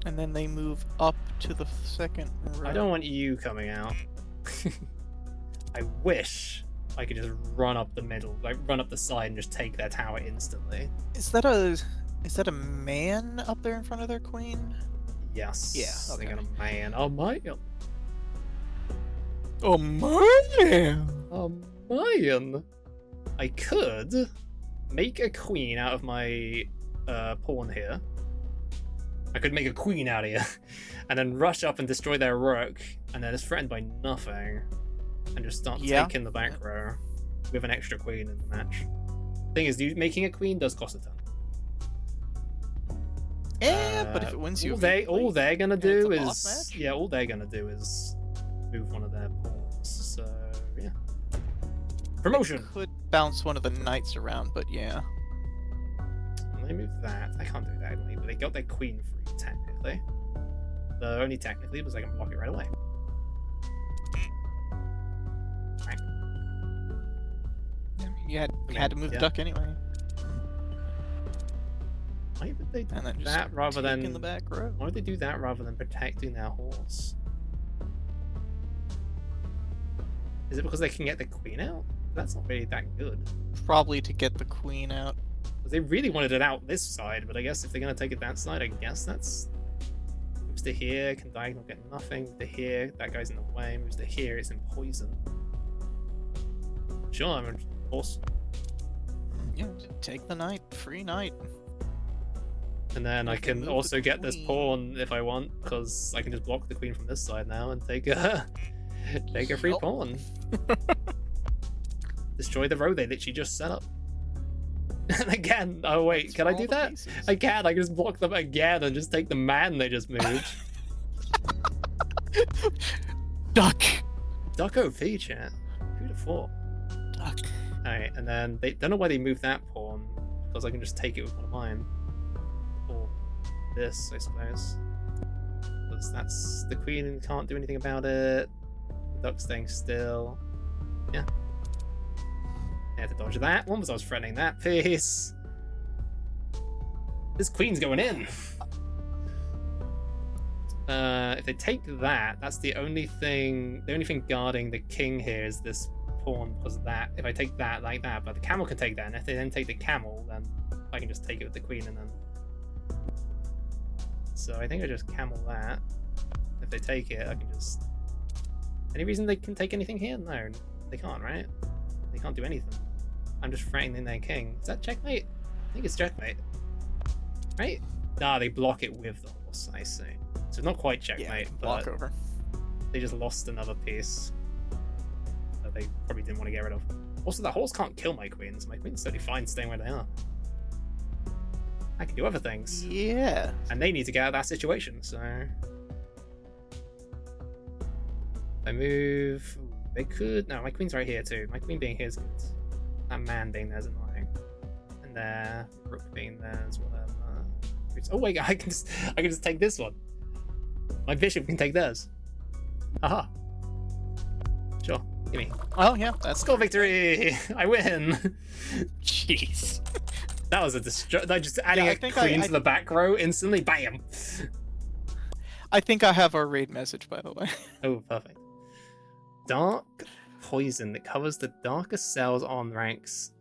And then they move up to the second row. I don't want you coming out. I wish I could just run up the middle, like run up the side and just take their tower instantly. Is that a man up there in front of their queen? Yes. Yeah, okay. They got a man. Oh my. Oh man! Oh man. I could make a queen out of my pawn here. I could make a queen out of here, and then rush up and destroy their rook, and then it's threatened by nothing, and just start taking the back row with an extra queen in the match. Thing is, making a queen does cost a ton. Yeah, but if it wins you, all they're gonna do it's a is boss match? all they're gonna do is move one of their pawns. So yeah, promotion. Could bounce one of the knights around, but yeah. They move that. I can't do that anyway, but they got their queen free technically. Though only technically, because I can block it right away. Right. You had to move the duck anyway. Why would they do And then just that rather than in the back row? Why would they do that rather than protecting their horse? Is it because they can get the queen out? That's not really that good. Probably to get the queen out. Because they really wanted it out this side, but I guess if they're going to take it that side, I guess that's... Moves to here, can diagonal get nothing. Moves to here, that guy's in the way. Moves to here, it's in poison. Sure, I'm of course. Yeah, take the knight. Free knight. And then I can also get this pawn if I want, because I can just block the queen from this side now and take a free pawn. Destroy the row they literally just set up. And again, oh wait, can I do that? I can. I can just block them again and just take the man they just moved. Duck. Duck OP, chat. Who'd have thought? Duck. Alright, and then they don't know why they moved that pawn, because I can just take it with one of mine. Or this, I suppose. Because that's the queen and can't do anything about it. The duck's staying still. Yeah. I had to dodge that one because I was threatening that piece. This queen's going in. If they take that, that's the only thing guarding the king here is this pawn because of that. If I take that like that, but the camel can take that, and if they then take the camel, then I can just take it with the queen and then... So I think I just camel that. If they take it, I can just... Any reason they can take anything here? No, they can't, right? They can't do anything. I'm just threatening their king. Is that checkmate? I think it's checkmate. Right? Nah, they block it with the horse, I see. So not quite checkmate, block over. They just lost another piece that they probably didn't want to get rid of. Also, the horse can't kill my queens. My queens are totally fine staying where they are. I can do other things. Yeah. And they need to get out of that situation, so... If I move... Ooh, they could... No, my queen's right here too. My queen being here is good. That man being there is annoying. And there, rook being there is whatever. Oh wait, I can just take this one. My bishop can take theirs. Aha. Sure, give me. Oh yeah, that's Score victory! I win! Jeez. That was a just adding a queen to the back row instantly. Bam! I think I have our raid message, by the way. Oh, perfect. Dark poison that covers the darkest cells on ranks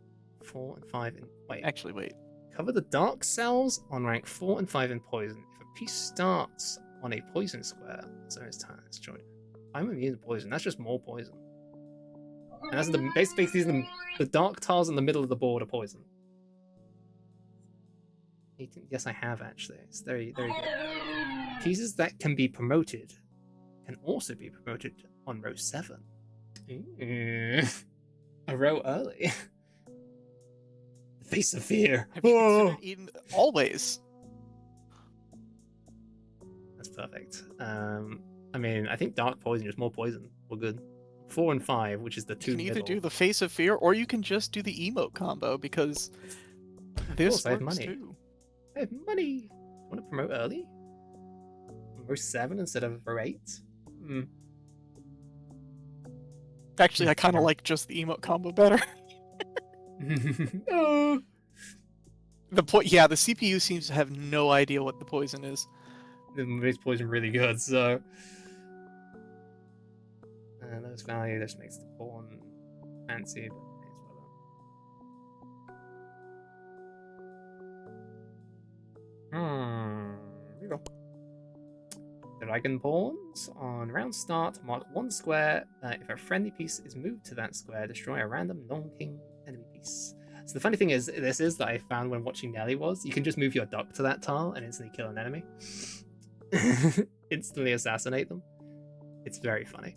4 and 5 in... Wait. Actually, wait. Cover the dark cells on rank 4 and 5 in poison. If a piece starts on a poison square, so it's time it's joined. I'm immune to poison. That's just more poison. And that's basically the dark tiles in the middle of the board are poison. 18, yes, I have actually. It's very, very good. Pieces that can be promoted can also be promoted on row 7. Ooh. A row early. Face of fear. Always. That's perfect. I mean, I think dark poison is more poison. We're good. 4 and 5, which is the two. You can either middle. do the face of fear, or you can just do the emote combo because this I have works money. too. I have money. Want to promote early? Row 7 instead of row 8? Hmm. Actually, I kind of like just the emote combo better. Oh. The CPU seems to have no idea what the poison is. It makes poison really good, so... Lowest value, this makes the pawn fancy, but it's well. Here we go. Dragon pawns. On round start, mark 1 square. If a friendly piece is moved to that square, destroy a random non-king enemy piece. So the funny thing is, that I found when watching Nelly was, you can just move your duck to that tile and instantly kill an enemy. Instantly assassinate them. It's very funny.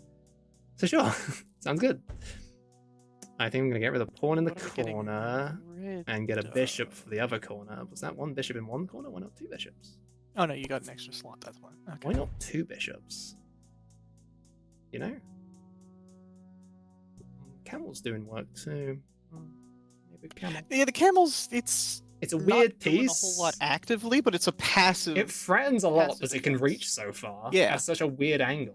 So sure, sounds good. I think I'm going to get rid of the pawn in the corner and get a bishop for the other corner. Was that 1 bishop in 1 corner? Why not 2 bishops? Oh no, you got an extra slot, that's why. Okay. Why not 2 bishops? You know? Camel's doing work too. Maybe camel. Yeah, the camels, it's a weird piece. Doing a whole lot actively, but it's a passive. It threatens a lot because it can reach so far. Yeah. At such a weird angle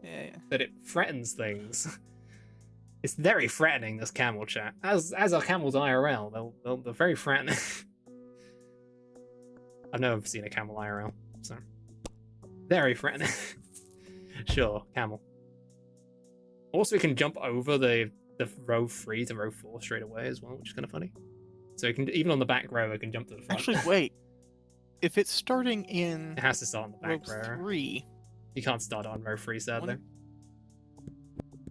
that it threatens things. It's very threatening, this camel chat. As are camels IRL. They're very threatening. I've never seen a camel IRL, so very threatening. Sure, camel. Also, it can jump over the row 3 to row 4 straight away as well, which is kind of funny. So it can, even on the back row, it can jump to the front. Actually, wait. If it's starting in It has to start on the row back row. 3... You can't start on row 3, sadly.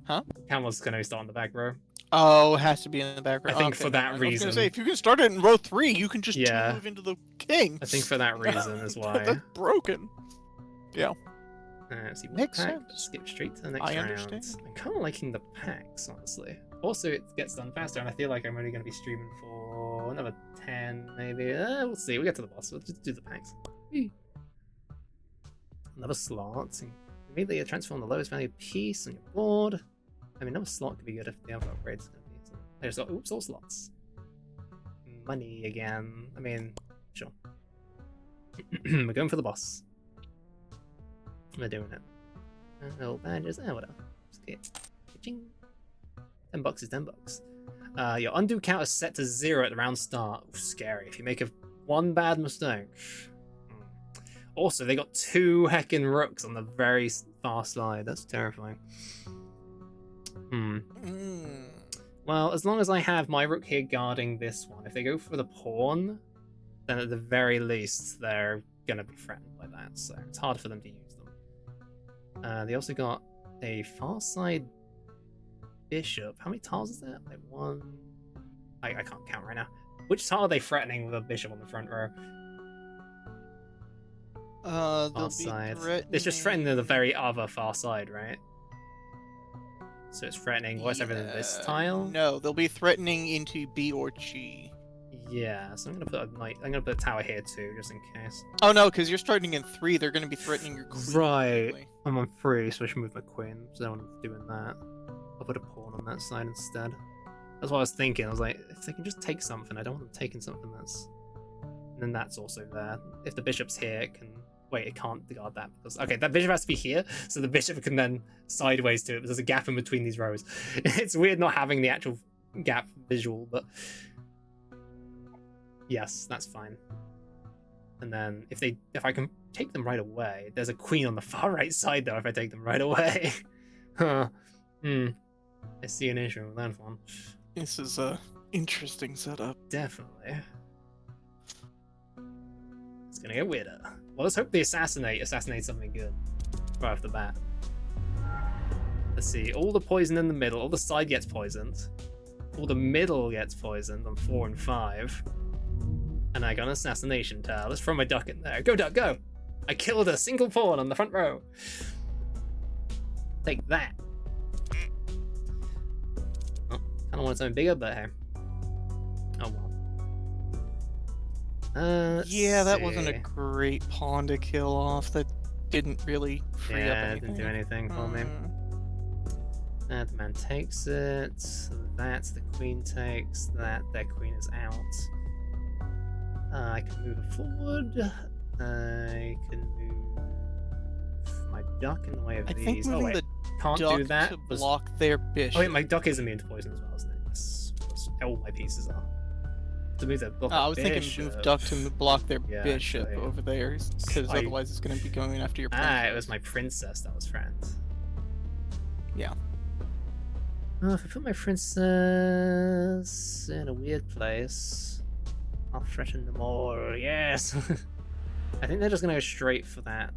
Huh? Camel's going to start on the back row. Oh, it has to be in the back row. I think Okay, for that I was reason. gonna say, if you can start it in row 3, you can just move into the king. I think for that reason is why. That's broken. Yeah. Let's see what Makes pack. sense. Skip straight to the next I round. understand. I'm kind of liking the packs, honestly. Also, it gets done faster, and I feel like I'm only going to be streaming for another 10, maybe. We'll see. We'll get to the boss. We'll just do the packs. Whee. Another slot. Immediately a transfer on the lowest value piece on your board. I mean, another slot could be good if the other upgrade's going to be. So there's oops, all slots. Money again. I mean, sure. We're going for the boss. We're doing it. Little badges. Whatever. Skip. Ching. $10 is $10. Your undo count is set to 0 at the round start. Ooh, scary. If you make one bad mistake. Also, they got 2 heckin' rooks on the very far side. That's terrifying. Well, as long as I have my rook here guarding this one, if they go for the pawn, then at the very least they're gonna be threatened by that. So it's hard for them to use them. They also got a far side bishop. How many tiles is that? Like 1. I can't count right now. Which tile are they threatening with a bishop on the front row? Far side. It's just threatening the very other far side, right? So it's threatening whatever this tile. No, they'll be threatening into B or G. Yeah, so I'm gonna put a knight. I'm gonna put a tower here too, just in case. Oh no, because you're starting in 3. They're gonna be threatening your queen. Right. Immediately. I'm on 3, so I should move my queen. So I don't want to doing that. I'll put a pawn on that side instead. That's what I was thinking. I was like, if they can just take something, I don't want them taking something that's. And then that's also there. If the bishop's here, it can. Wait, it can't guard that because okay, that bishop has to be here, so the bishop can then sideways to it. But there's a gap in between these rows. It's weird not having the actual gap visual, but yes, that's fine. And then if I can take them right away, there's a queen on the far right side though. If I take them right away, I see an issue with that one. This is a interesting setup. Definitely. It's gonna get weirder. Well, let's hope the assassinates something good right off the bat. Let's see, all the poison in the middle, all the side gets poisoned. All the middle gets poisoned on 4 and 5. And I got an assassination tile. Let's throw my duck in there. Go, duck, go! I killed a single pawn on the front row. Take that. Oh, kinda want something bigger, but hey. Oh well. Yeah, that wasn't a great pawn to kill off. That didn't really free up anything. Didn't do anything for me. The man takes it. That's the queen takes. That their queen is out. I can move it forward. I can move my duck in the way of these. Think moving wait, the can't duck do that. to block their bishop. Oh wait, my duck is immune to poison as well, isn't it? Yes, all my pieces are. To move that block. I was thinking move duck to block their bishop actually. over there, because otherwise it's going to be going after your princess. It was my princess that was threatened. Yeah. Oh, if I put my princess in a weird place, I'll threaten them all. Yes. I think they're just gonna go straight for that.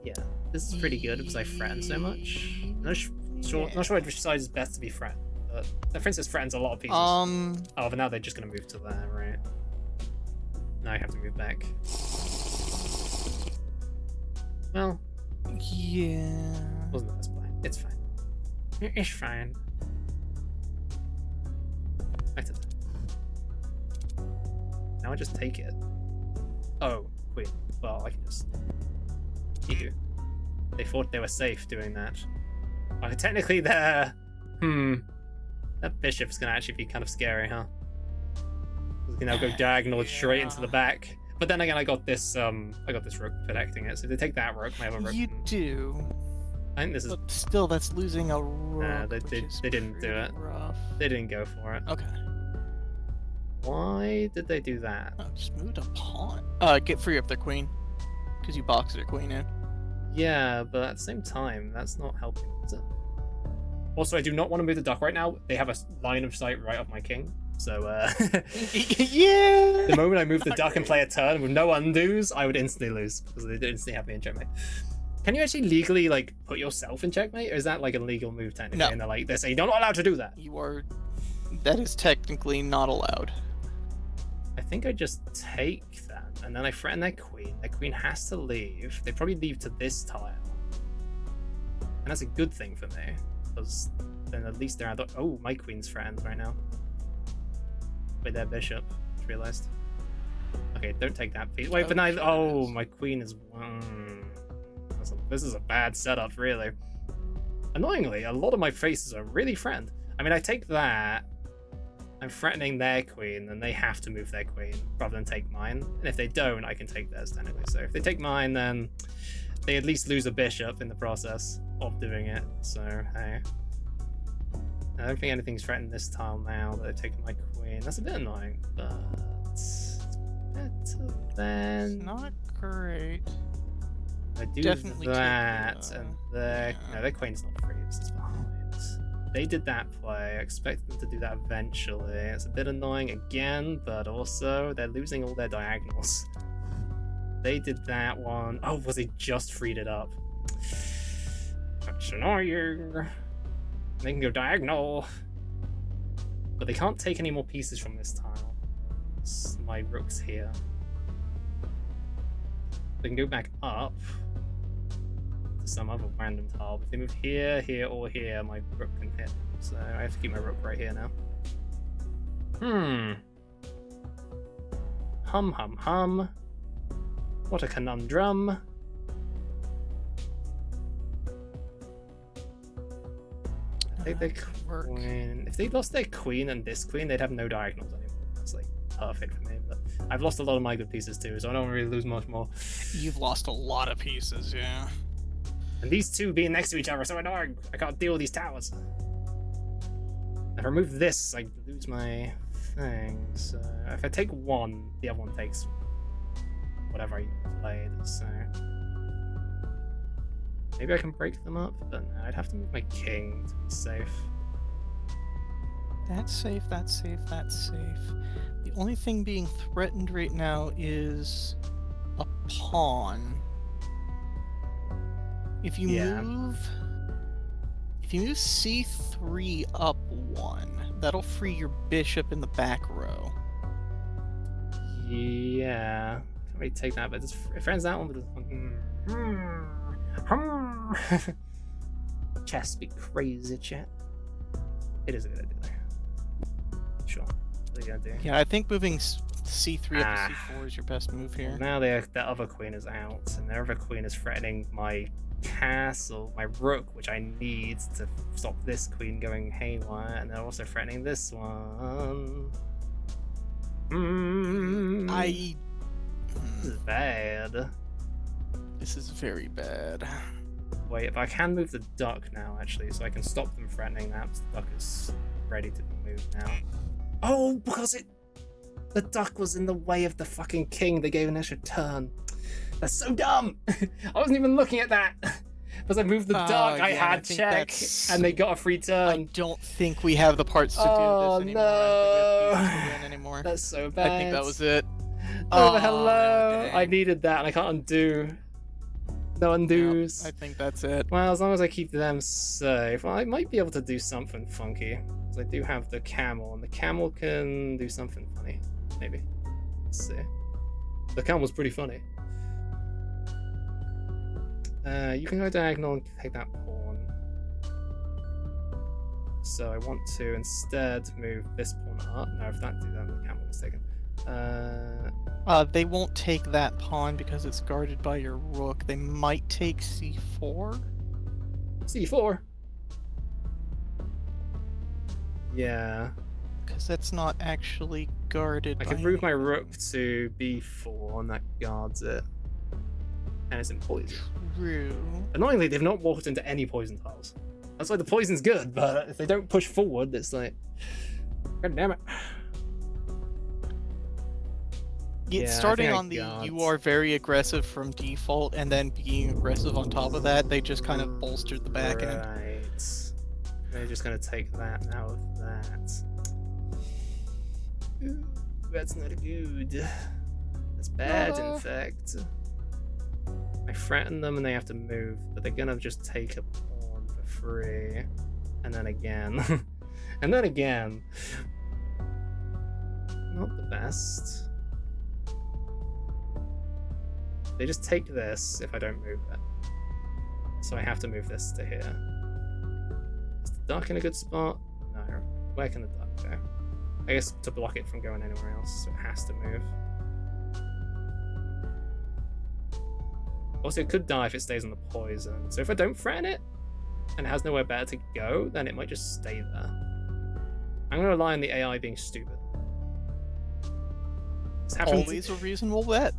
Yeah, this is pretty good because I threaten so much. Not sure which side is best to be threatened. But the princess threatens a lot of pieces. Oh, but now they're just gonna move to there, right? Now I have to move back. Well, yeah. Wasn't the best play. It's fine. It's fine. Back to that. Now I just take it. Oh, wait. Well, I can just. Ew. They thought they were safe doing that. Technically, they're. That bishop's gonna actually be kind of scary, huh? It's gonna go diagonal straight into the back. But then again, I got this rook protecting it. So if they take that rook, I have a rook. You do. I think this is. But still, that's losing a rook. Nah, they didn't do it. Rough. They didn't go for it. Okay. Why did they do that? Oh, just moved a pawn. Get free up their queen, because you boxed their queen in. Yeah, but at the same time, that's not helping, is it? Also, I do not want to move the duck right now. They have a line of sight right of my king. So, Yeah. the moment I move the duck and play a turn with no undos, I would instantly lose because they instantly have me in checkmate. Can you actually legally like put yourself in checkmate, or is that like a legal move technically? No. And they're saying you're not allowed to do that. You are. That is technically not allowed. I think I just take that, and then I threaten their queen. Their queen has to leave. They probably leave to this tile, and that's a good thing for me because then at least they're out. Oh, my queen's threatened right now with their bishop. Just realized. Okay, don't take that piece. Wait, but now. Oh, my queen is. This is a bad setup, really. Annoyingly, a lot of my faces are really threatened. I mean, I take that. I'm threatening their queen, and they have to move their queen rather than take mine. And if they don't, I can take theirs technically. So if they take mine, then they at least lose a bishop in the process of doing it. So hey, I don't think anything's threatened this tile now that they've taken my queen. That's a bit annoying, but it's better than. It's not great. I do Definitely that, take, and their no, their queen's not free. This is fine. They did that play. I expect them to do that eventually. It's a bit annoying again, but also they're losing all their diagonals. They did that one. Oh, was they just freed it up? That's annoying. They can go diagonal, but they can't take any more pieces from this tile. My rook's here. They can go back up to some other random tile. If they move here, here, or here, my rook can hit. So I have to keep my rook right here now. Hum, hum, hum. What a conundrum. I think their queen... If they lost their queen and this queen, they'd have no diagonals anymore. That's like perfect for me. But I've lost a lot of my good pieces too, so I don't really lose much more. You've lost a lot of pieces, yeah. And these two being next to each other are so annoying. I can't deal with these towers. If I remove this, I lose my thing. So if I take one, the other one takes whatever I played. So maybe I can break them up, but no, I'd have to move my king to be safe. That's safe, that's safe, that's safe. The only thing being threatened right now is a pawn. If you move c3 up one, that'll free your bishop in the back row. Yeah, can't really take that, but just it friends that one with this one. Chess be crazy, chat. It is a good idea there. Sure. What are you gonna do? Yeah, I think moving c3 up to c4 is your best move here. Now the other queen is out, and their other queen is threatening my castle, my rook, which I need to stop this queen going haywire, and they're also threatening this one. This is bad. This is very bad. Wait, if I can move the duck now, actually, so I can stop them threatening that, because the duck is ready to be moved now. Oh, because the duck was in the way of the fucking king. They gave an extra turn. That's so dumb. I wasn't even looking at that. Because I moved the duck, I had check, and they got a free turn. I don't think we have the parts to do this anymore. No. That's so bad. I think that was it. Oh, hello. I needed that, and I can't undo. No undos. Yep, I think that's it. Well, as long as I keep them safe, well, I might be able to do something funky. Because I do have the camel, and the camel can do something funny. Maybe. Let's see. The camel's pretty funny. You can go diagonal and take that pawn. So I want to instead move this pawn up. No, if that do that, the camel was taken. They won't take that pawn because it's guarded by your rook. They might take c4. C4? Yeah. Because that's not actually guarded I by can move my rook to b4 and that guards it. And it's in poison. True. Annoyingly, they've not walked into any poison tiles. That's why the poison's good, but if they don't push forward, it's like... God damn it. Yeah, starting on the you are very aggressive from default, and then being aggressive on top of that, they just kind of bolstered the back end. Right. They're just gonna take that now with that. Ooh, that's not good. That's bad, in fact. I threaten them and they have to move, but they're gonna just take a pawn for free. And then again. And then again. Not the best. They just take this if I don't move it. So I have to move this to here. Is the duck in a good spot? No. Where can the duck go? I guess to block it from going anywhere else, so it has to move. Also, it could die if it stays on the poison. So if I don't threaten it, and it has nowhere better to go, then it might just stay there. I'm going to rely on the AI being stupid. Always a reasonable bet.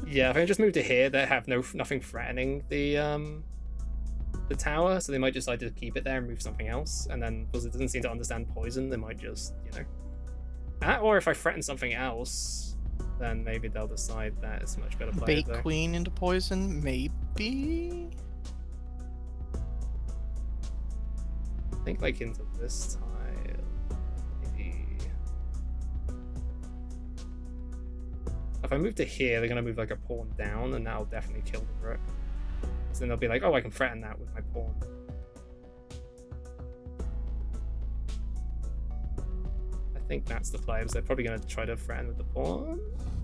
Yeah, if I just move to here, they have nothing threatening the tower, so they might decide to keep it there and move something else. And then, because it doesn't seem to understand poison, they might just, or if I threaten something else, then maybe they'll decide that it's much better play. Bait queen into poison, maybe? I think like into this tile, maybe. If I move to here, they're gonna move like a pawn down, and that'll definitely kill the rook. So then they'll be like, oh, I can threaten that with my pawn. I think that's the play, because they're probably gonna try to threaten with the pawn.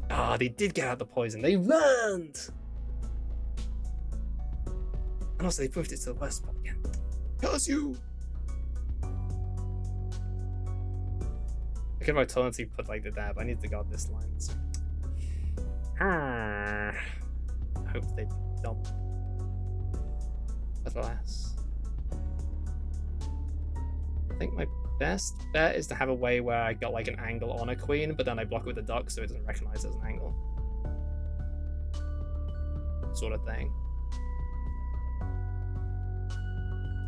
Ah, they did get out the poison. They learned! And also they moved it to the worst spot again. Curse you! I could alternatively put like the dab. I need to guard this line. So. I hope they don't. Alas. I think my best bet is to have a way where I got like an angle on a queen, but then I block it with a duck so it doesn't recognize it as an angle. Sort of thing.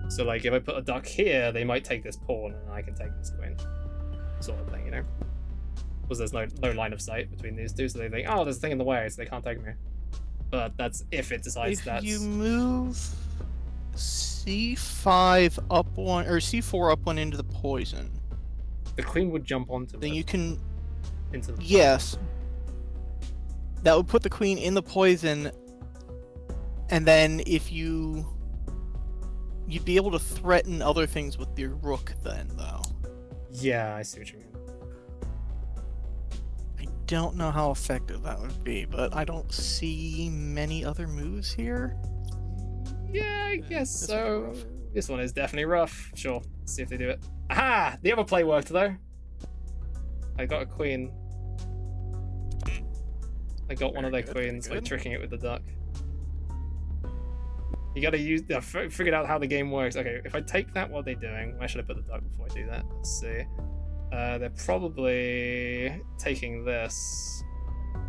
So like if I put a duck here, they might take this pawn and I can take this queen. Sort of thing, Because there's no line of sight between these two, so they think, oh, there's a thing in the way, so they can't take me. But that's if it decides that. If you move c5 up one, or c4 up one into the poison, the queen would jump onto then it. you can... Into the Yes. That would put the queen in the poison, and then if you'd be able to threaten other things with your rook then, though. Yeah, I see what you mean. I don't know how effective that would be, but I don't see many other moves here. Yeah, I guess so. This one is definitely rough. Sure, let's see if they do it. Aha! The other play worked, though. I got a queen. I got one of their queens, like tricking it with the duck. You gotta use... figured out how the game works. Okay, if I take that, what are they doing? Where should I put the duck before I do that? Let's see. They're probably taking this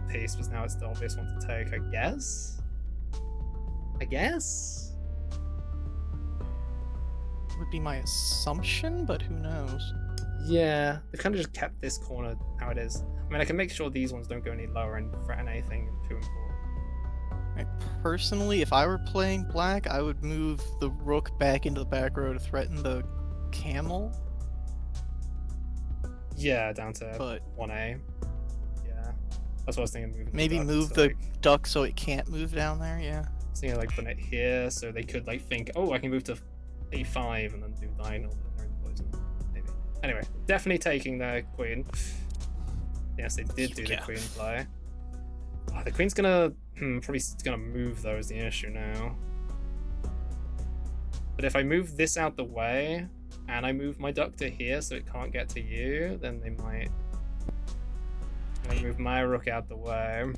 piece, because now it's the obvious one to take, I guess? Would be my assumption, but who knows? Yeah, they kind of just kept this corner how it is. I mean, I can make sure these ones don't go any lower and threaten anything too important. Personally, if I were playing black, I would move the rook back into the back row to threaten the camel. Yeah, down to but 1A. Yeah, that's what I was thinking. Moving maybe move the duck so it can't move down there. Yeah. I was thinking like putting it here so they could like think, oh, I can move to A5 and then do diagonal and they're in poison. Maybe. Anyway, definitely taking their queen. Yes, they did do the queen play. Oh, the queen's gonna probably gonna move though is the issue now. But if I move this out the way and I move my duck to here so it can't get to you, then they might. I'm gonna move my rook out the way.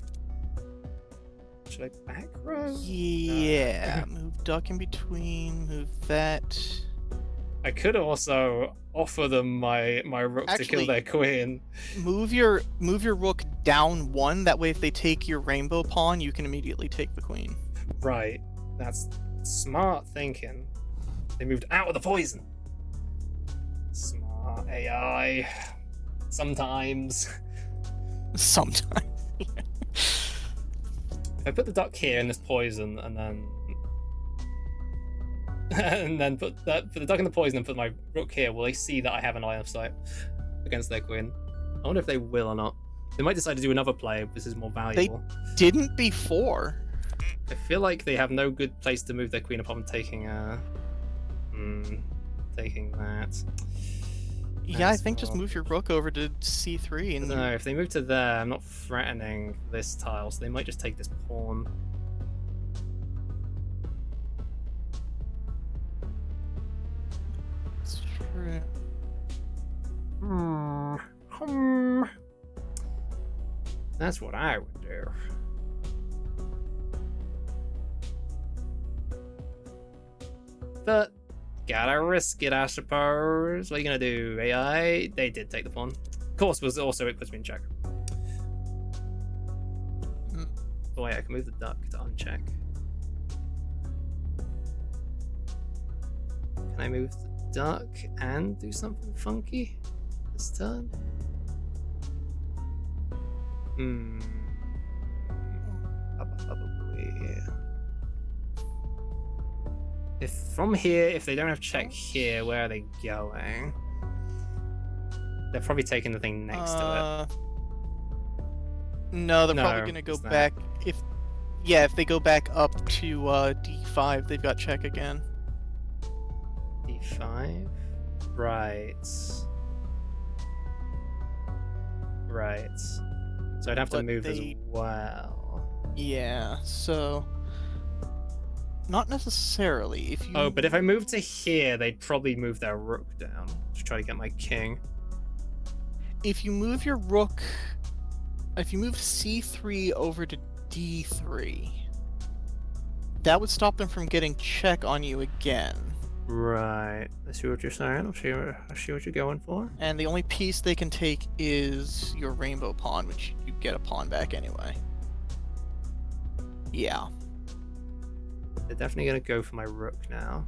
Should I back row? Yeah, move duck in between, move that. I could also offer them my rook to kill their queen. Move your rook down one, that way if they take your rainbow pawn, you can immediately take the queen. Right. That's smart thinking. They moved out of the poison. Smart AI. Sometimes. Sometimes. If I put the duck here in this poison and then and then put the duck in the poison and put my rook here, will they see that I have an line of sight against their queen? I wonder if they will or not. They might decide to do another play if this is more valuable. They didn't before. I feel like they have no good place to move their queen apart from taking taking that. Yeah, I think just move your rook over to c3 and. No, if they move to there, I'm not threatening this tile, so they might just take this pawn. It's true. That's what I would do. But gotta risk it, I suppose. What are you gonna do, AI? They did take the pawn. Of course, was also it puts me in check. Oh wait, I can move the duck to uncheck. Can I move the duck and do something funky this turn? Probably. If from here, if they don't have check here, where are they going? They're probably taking the thing next to it. No, they're probably gonna go back. If they go back up to d5, they've got check again. d5, right. So I'd have to move as well. Yeah. So. Not necessarily. If you. Oh, but if I move to here, they'd probably move their rook down to try to get my king. If you move your rook, if you move c3 over to d3, that would stop them from getting check on you again. Right. I see what you're saying. I see what you're going for. And the only piece they can take is your rainbow pawn, which you get a pawn back anyway. Yeah. They're definitely going to go for my rook now.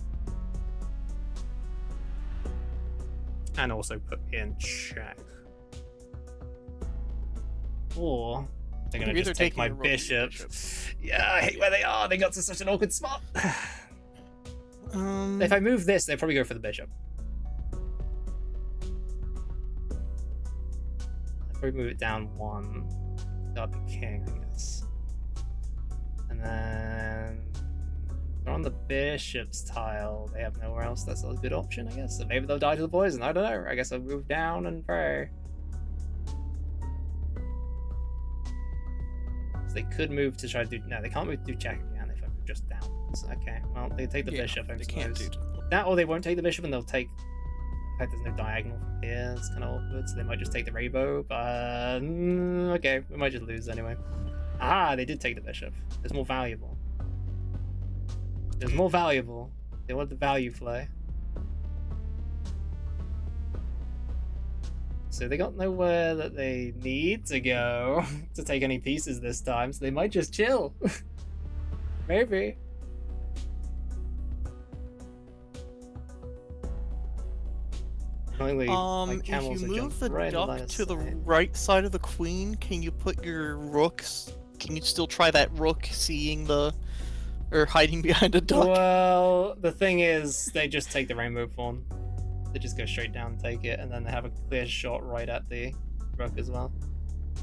And also put me in check. Or they're going to just take my bishop. Yeah, I hate where they are. They got to such an awkward spot. If I move this, they'll probably go for the bishop. I'll probably move it down one. Got the king, I guess. And then they're on the bishop's tile. They have nowhere else. That's a good option, I guess. So maybe they'll die to the poison. I don't know. I guess I'll move down and pray. So they could move to try to do... No, they can't move to do check again if I move just down. So, okay, well, they take the bishop, I suppose. That, or they won't take the bishop and they'll take... In fact, there's no diagonal from here. It's kind of awkward, so they might just take the rainbow. But... okay, we might just lose anyway. Ah, they did take the bishop. It's more valuable. It's more valuable. They want the value play. So they got nowhere that they need to go to take any pieces this time, so they might just chill. Maybe. Only, if you move the duck to the right side of the queen, can you put your rooks? Can you still try that rook seeing the... or hiding behind a duck? Well, the thing is, they just take the rainbow pawn. They just go straight down and take it, and then they have a clear shot right at the rook as well.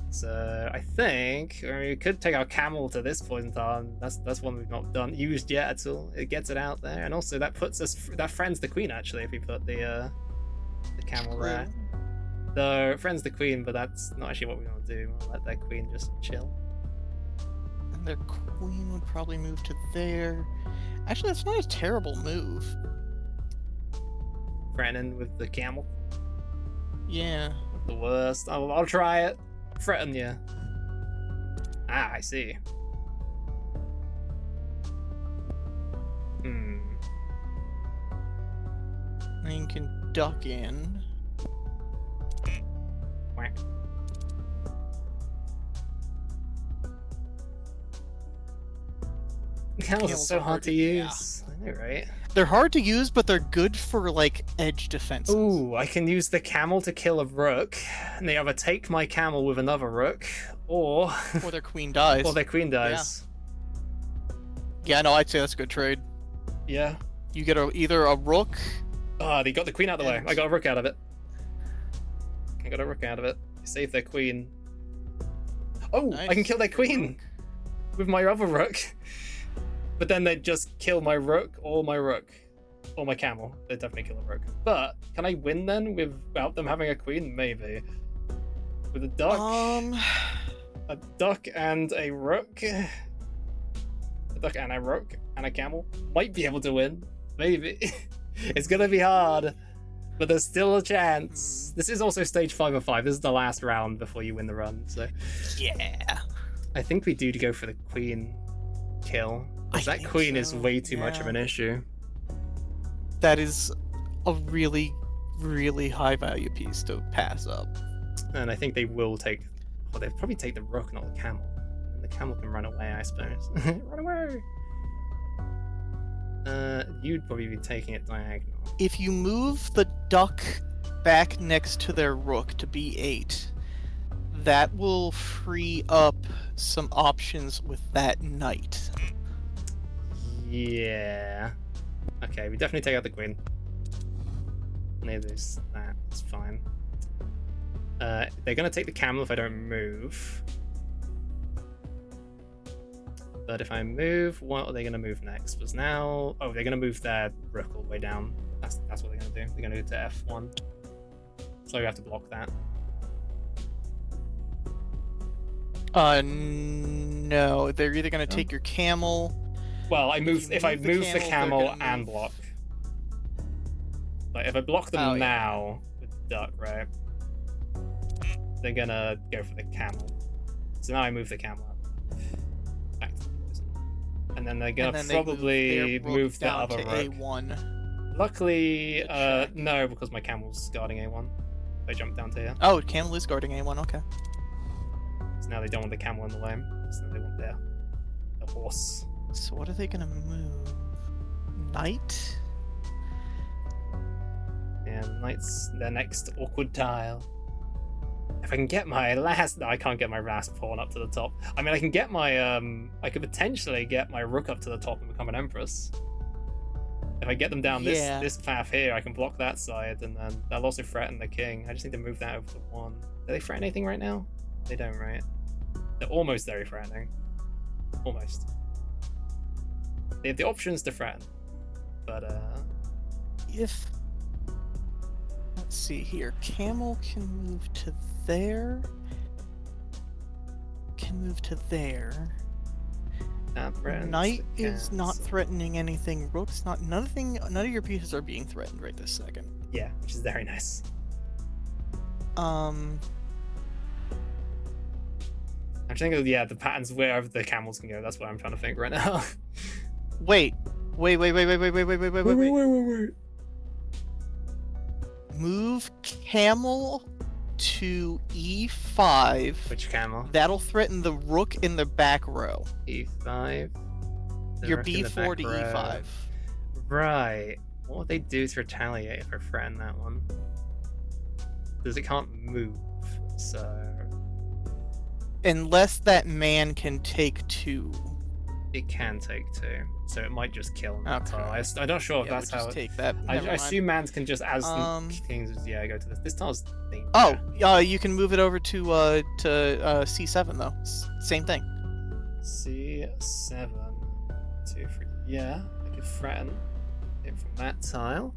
So I think we could take our camel to this poison tile. That's one we've not used yet at all. It gets it out there, and also that puts us that friends the queen actually if we put the camel there. Though it friends the queen, but that's not actually what we want to do. We'll let that queen just chill. And their queen would probably move to there. Actually, that's not a terrible move. Threatening with the camel. Yeah. The worst. I'll try it. Threaten you. Ah, I see. And you can duck in. Whack. Camels are so hard to use. Yeah. I know, right? They're hard to use, but they're good for, like, edge defenses. Ooh, I can use the camel to kill a rook, and they either take my camel with another rook, or... or their queen dies. Or their queen dies. Yeah, no, I'd say that's a good trade. Yeah. You get either a rook. Ah, they got the queen out of the way. I got a rook out of it. I got a rook out of it. Save their queen. Oh, Nice. I can kill their queen with my other rook. But then they just kill my rook or my camel. They definitely kill a rook. But can I win then without them having a queen? Maybe. With a duck. A duck and a rook. A duck and a rook and a camel. Might be able to win. Maybe. It's gonna be hard. But there's still a chance. This is also stage 5 of 5. This is the last round before you win the run. So yeah. I think we do go for the queen kill. Because that queen is way too much of an issue. That is a really, really high value piece to pass up. And I think they will take... Well, they'll probably take the rook, not the camel. And the camel can run away, I suppose. Run away! You'd probably be taking it diagonal. If you move the duck back next to their rook to b8, that will free up some options with that knight. Yeah. Okay, we definitely take out the queen. Maybe there's that. It's fine. They're gonna take the camel if I don't move. But if I move, what are they gonna move next? Because now, oh, they're gonna move their rook all the way down. That's what they're gonna do. They're gonna go to f1. So we have to block that. No, they're either gonna take your camel. Well, if I move the camel and block. Like if I block them now with the duck, right? They're gonna go for the camel. So now I move the camel up. Back to the prison. And then they're gonna probably move the other rook. A1. Luckily, no, because my camel's guarding A1. They jump down to here. Oh, camel is guarding A1, okay. So now they don't want the camel in the way. So they want their horse. So what are they gonna move? Knight? Yeah, the knight's their next awkward tile. If I can get my last... No, I can't get my last pawn up to the top. I mean, I can get my... I could potentially get my rook up to the top and become an empress. If I get them down this path here, I can block that side, and then they'll also threaten the king. I just need to move that over to 1. Do they threaten anything right now? They don't, right? They're almost very threatening. Almost. They have the options to threaten. But, If... Let's see here. Camel can move to there. Can move to there. Knight is not threatening anything. Rook's not. None of your pieces are being threatened right this second. Yeah, which is very nice. I'm trying to, the patterns wherever the camels can go. That's what I'm trying to think right now. Wait. Move camel to e5. Which camel? That'll threaten the rook in the back row. E5. Your b4 to e5. Right. What would they do to retaliate if I threaten that one? Because it can't move, so... Unless that man can take 2. It can take 2, so it might just kill that tile. I'm not sure if that's how. Take that. I assume mans can just, as kings, go to this. This tile's danger. Oh, you can move it over to c7 though. Same thing. C7, 2, 3. Yeah, I could threaten it from that tile.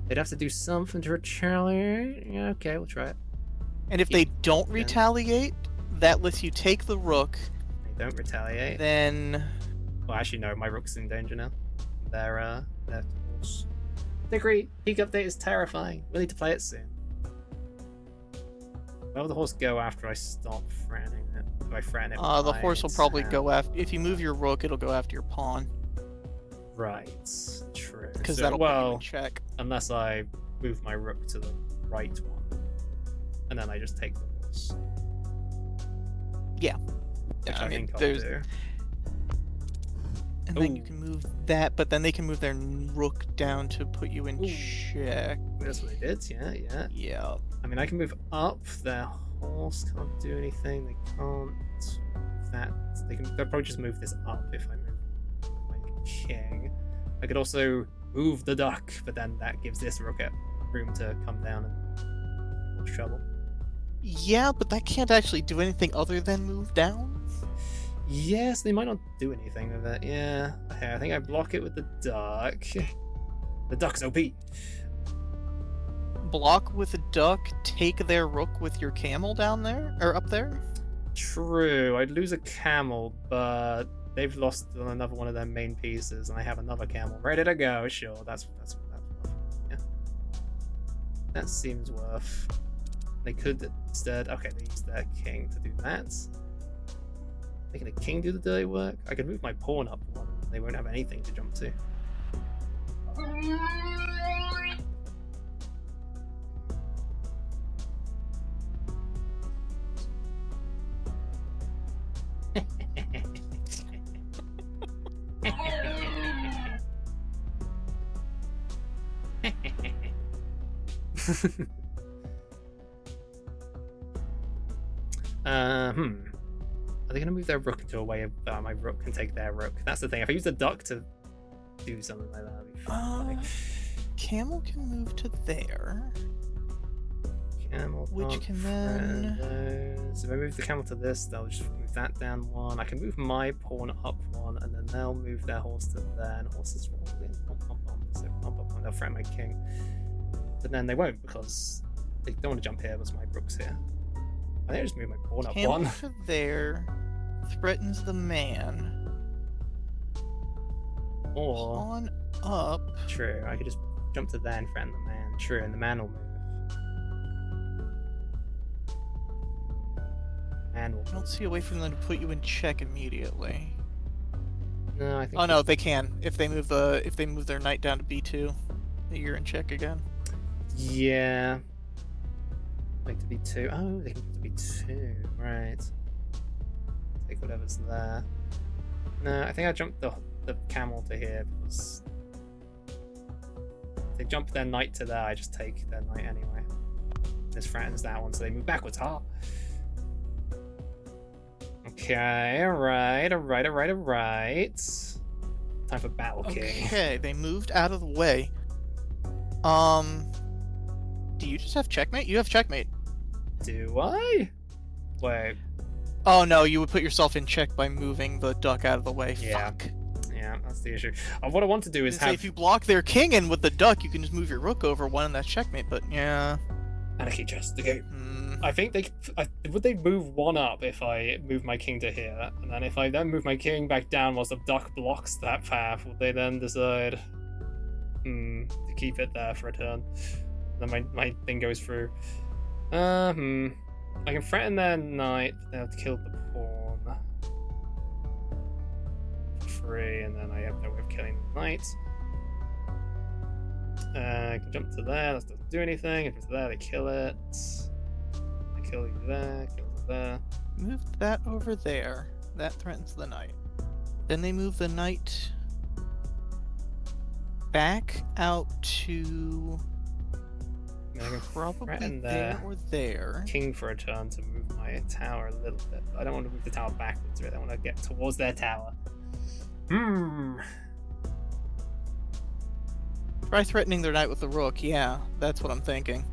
They'd have to do something to retaliate. Yeah, okay, we'll try it. And if they don't retaliate, that lets you take the rook. They don't retaliate. Then. Well, actually, no, my rook's in danger now. Their horse. Degree, peak update is terrifying. We need to play it soon. Where will the horse go after I stop threatening it? Do I threaten it? The horse will probably go after... If you move your rook, it'll go after your pawn. Right, true. Because that'll put you in check. Unless I move my rook to the right one. And then I just take the horse. Yeah. Which I think I'll do. And then you can move that, but then they can move their rook down to put you in check. That's what they did, yeah. Yeah. I mean, I can move up. Their horse can't do anything. They can't move that. They'll probably just move this up if I move my king. I could also move the duck, but then that gives this rook room to come down and cause trouble. Yeah, but that can't actually do anything other than move down. Yes, they might not do anything with it. Yeah. Okay, I think I block it with the duck. The duck's OP. Block with a duck, take their rook with your camel down there or up there. True, I'd lose a camel, but they've lost another one of their main pieces, and I have another camel ready to go. Sure, that's yeah. That seems worth. They could instead. Okay, they use their king to do that. Making a king do the dirty work. I could move my pawn up one. They won't have anything to jump to. Are they going to move their rook into a way of my rook can take their rook? That's the thing. If I use the duck to do something like that, that'd be funny. Camel can move to there. Camel, which can then. So if I move the camel to this, they'll just move that down one. I can move my pawn up one, and then they'll move their horse to there, and horses will so they'll threaten my king. But then they won't because they don't want to jump here because my rook's here. I think I just move my pawn up Camel one. to there threatens the man. Or pawn up. True, I could just jump to there and threaten the man. True, and the man will move. Man will move. I don't see a way for them to put you in check immediately. No, I think. Oh no, they can. If they move their knight down to b2, you're in check again. Yeah. Like to b2. Oh, they can put to b2. Right. Take whatever's there. No, I think I jumped the camel to here because if they jump their knight to there, I just take their knight anyway. This threatens that one, so they move backwards. Ha! Okay, alright. Time for Battle King. Okay, they moved out of the way. Do you just have checkmate? You have checkmate. Do I? Wait. Oh no, you would put yourself in check by moving the duck out of the way. Yeah. Fuck. Yeah, that's the issue. What I want to do is have... if you block their king in with the duck, you can just move your rook over one and that's checkmate, but yeah. Anarchy chest, okay. I think would they move one up if I move my king to here, and then if I then move my king back down whilst the duck blocks that path, would they then decide to keep it there for a turn? Then my thing goes through. I can threaten their knight, but they'll kill the pawn for free, and then I have no way of killing the knight. I can jump to there, that doesn't do anything. If it's there, they kill it. I kill you there, kill you there. Move that over there. That threatens the knight. Then they move the knight back out to probably there or there. King for a turn to move my tower a little bit. But I don't want to move the tower backwards, really. I want to get towards their tower. Try threatening their knight with the rook. Yeah, that's what I'm thinking.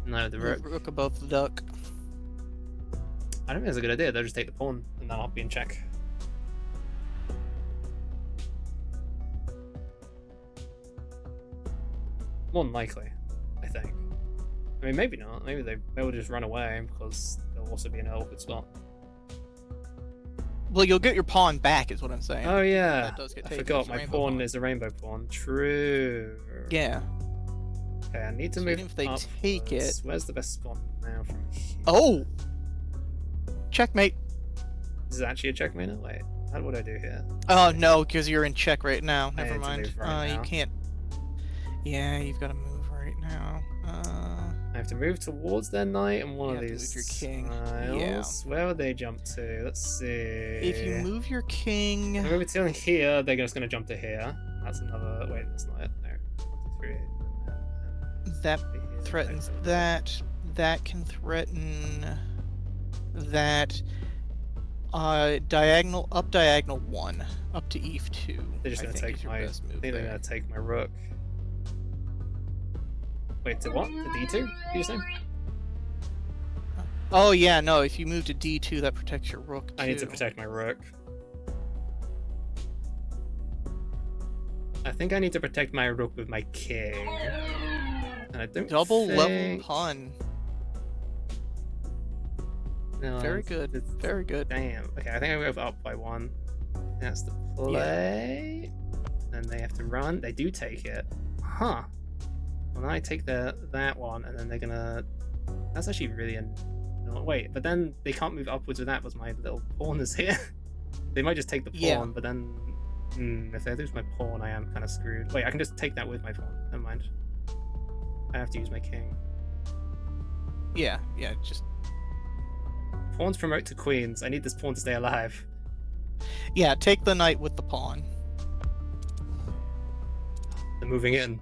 No, the rook. Rook above the duck. I don't think that's a good idea. They'll just take the pawn, and then I'll be in check. More than likely, I think. I mean, maybe not. Maybe they will just run away because they'll also be in an awkward spot. Well, you'll get your pawn back, is what I'm saying. Oh yeah, that does get I taken. forgot. My pawn is a rainbow pawn. True. Yeah. Okay, I need to So move. even if they upwards. take it. Where's the best spot now from here? Oh. Checkmate. This is actually a checkmate. Wait, how would I do here? Oh no, because you're in check right now. I Never need to mind. move right now. You can't. Yeah, you've got to move right now. I have to move towards their knight and one You of have to these move your king. tiles. Where would they jump to? Let's see. If you move your king. If I move it to here, they're just going to jump to here. That's another. Wait, that's not it. No. 1, 2, 3. That threatens that. That can threaten that. Diagonal, up diagonal 1, up to Eve 2. They're just I gonna think take is your my. I best move think they're there. gonna take my rook. Wait, to what? To D2? Did you say? Oh yeah, no. If you move to D2, that protects your rook too. I need to protect my rook. I think I need to protect my rook with my king. And I don't Double level think... pun. No, Very good. Very good. Damn. Okay, I think I go up by 1. That's the play. And they have to run. They do take it. Huh. Well, then I take that one, and then they're gonna... That's actually really... No, wait, but then they can't move upwards with that, because my little pawn is here. They might just take the pawn, but then... if they lose my pawn, I am kind of screwed. Wait, I can just take that with my pawn. Never mind. I have to use my king. Yeah, just... Pawns promote to queens. I need this pawn to stay alive. Yeah, take the knight with the pawn. They're moving in.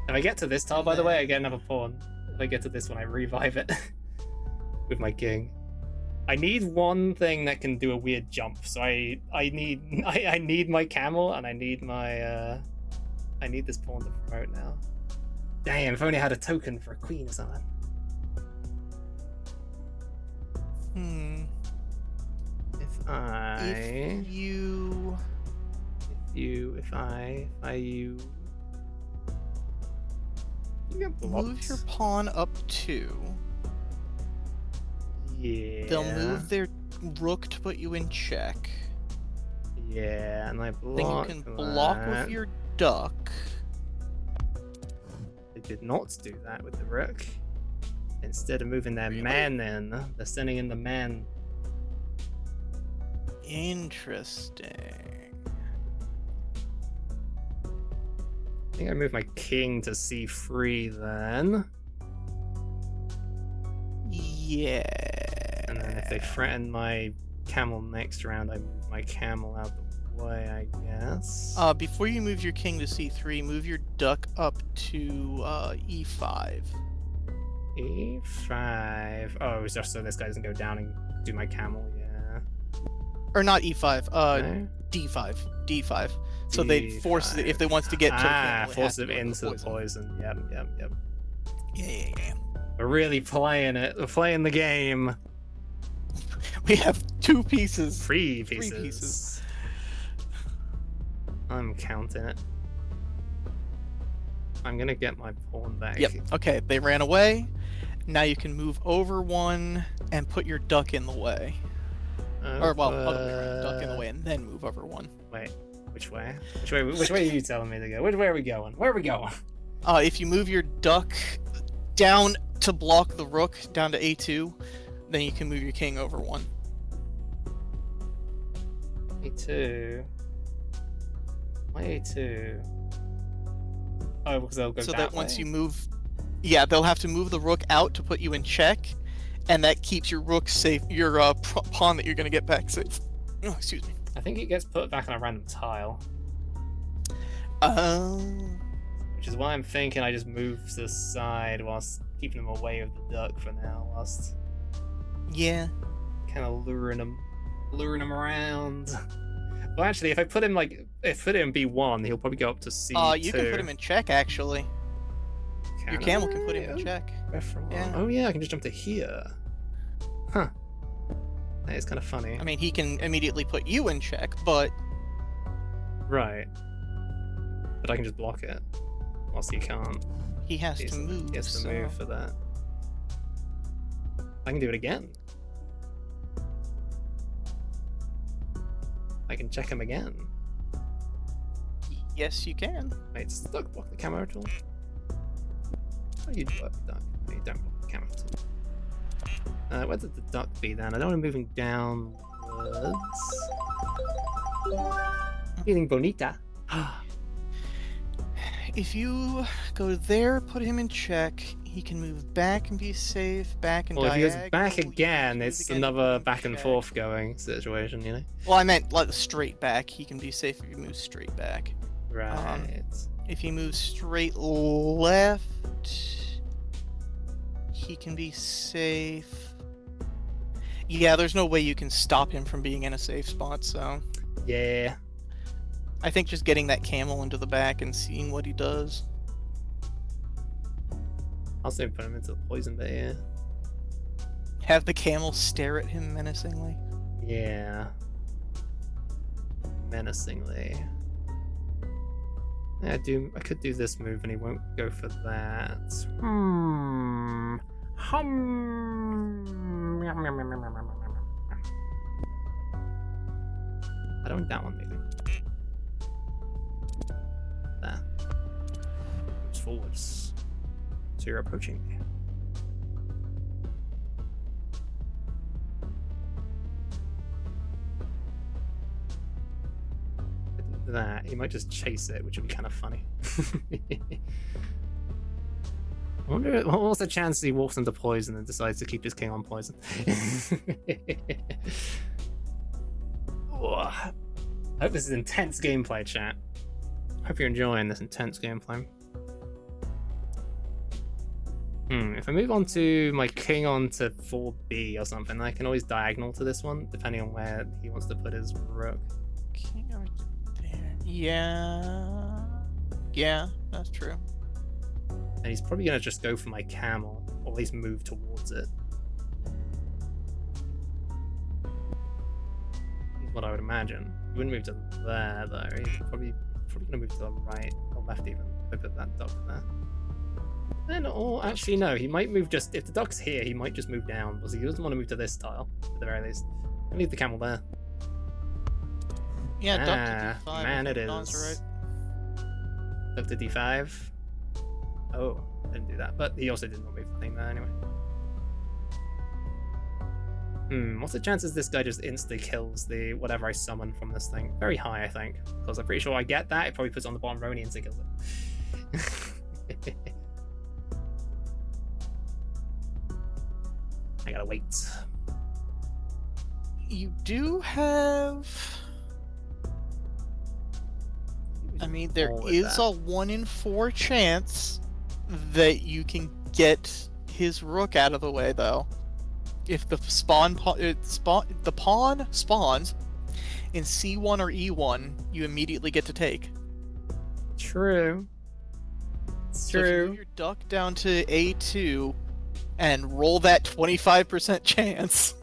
If I get to this tile, by the way, I get another pawn. If I get to this one, I revive it with my king. I need one thing that can do a weird jump, so I need my camel, and I need my I need this pawn to promote now. Damn, if only I had a token for a queen or something. If you get move your pawn up 2. Yeah. They'll move their rook to put you in check. Yeah, and I block. Then you can block with your duck. They did not do that with the rook. Instead of moving their man in, they're sending in the man. Interesting. I think I moved my king to c3 then. Yeah. And then if they threaten my camel next round, I move my camel out the way, I guess. Before you move your king to c3, move your duck up to e5. E5. Oh, it's just so this guy doesn't go down and do my camel, yeah. Or not e5, No? d5. D5. So they force it if they wants to get to the camel, force it into the poison. Yep. Yeah. We're really playing it. We're playing the game. We have 2 pieces. 3 pieces. I'm counting it. I'm gonna get my pawn back. Yep. Okay, they ran away. Now you can move over 1 and put your duck in the way. Or well, other way around. Duck in the way and then move over 1. Wait, which way? Which way are you telling me to go? Which way are we going? Where are we going? If you move your duck down to block the rook down to a2, then you can move your king over 1. A2. Why A2? Oh, because they'll go so that that once way. you move, yeah, they'll have to move the rook out to put you in check, and that keeps your rook safe, your pawn that you're going to get back safe. Oh, excuse me. I think it gets put back on a random tile. Which is why I'm thinking I just move to the side whilst keeping them away with the duck for now, whilst Yeah. kind of luring them around. Well, actually, if I put him in B1, he'll probably go up to C2. You can put him in check actually. Can Your camel I? can put him in check. Yeah. Oh yeah, I can just jump to here. Huh. That is kind of funny. I mean, he can immediately put you in check, but Right. But I can just block it. Whilst he can't. he has to move. He has to move for that. I can do it again. I can check him again. Yes, you can. Wait, does the duck block the camera at all? Oh, you block the duck. No, you don't block the camera at all. Where did the duck be then? I don't want him moving downwards. Feeling bonita. If you go there, put him in check, he can move back and be safe, back and Well, if he goes diagonal, back he can again, move it's again, another put him back and check. forth going situation, Well, I meant like straight back. He can be safe if he moves straight back. Right. If he moves straight left, he can be safe. Yeah, there's no way you can stop him from being in a safe spot, so... Yeah. I think just getting that camel into the back and seeing what he does. I'll say put him into the poison bit, yeah. Have the camel stare at him menacingly. Yeah. Menacingly. Yeah, I could do this move and he won't go for that. I don't want that one, maybe. There. Moves forwards. So you're approaching me. That he might just chase it, which would be kind of funny. I wonder what's the chance he walks into poison and decides to keep his king on poison. Oh, I hope this is intense gameplay, chat. Hope you're enjoying this intense gameplay. If I move on to my king onto 4B or something, I can always diagonal to this one, depending on where he wants to put his rook. King over there. Yeah, that's true. And he's probably going to just go for my camel, or at least move towards it. That's what I would imagine. He wouldn't move to there, though. He's probably going to move to the right, or left even, if I put that duck there. Then, or actually no, he might move just, if the duck's here, he might just move down, because he doesn't want to move to this tile, at the very least. I'll leave the camel there. Yeah, duck to D5. Man, it is. Right. Duck to D5. Oh, I didn't do that, but he also didn't move the thing there anyway. What's the chances this guy just instantly kills the whatever I summon from this thing? Very high, I think, because I'm pretty sure I get that. It probably puts it on the bottom row and he instantly kills it. I gotta wait. You do have... I mean, there is a 1 in 4 chance that you can get his rook out of the way, though. If the pawn spawns in C1 or E1, you immediately get to take. True. It's so true. If you move your duck down to A2 and roll that 25% chance.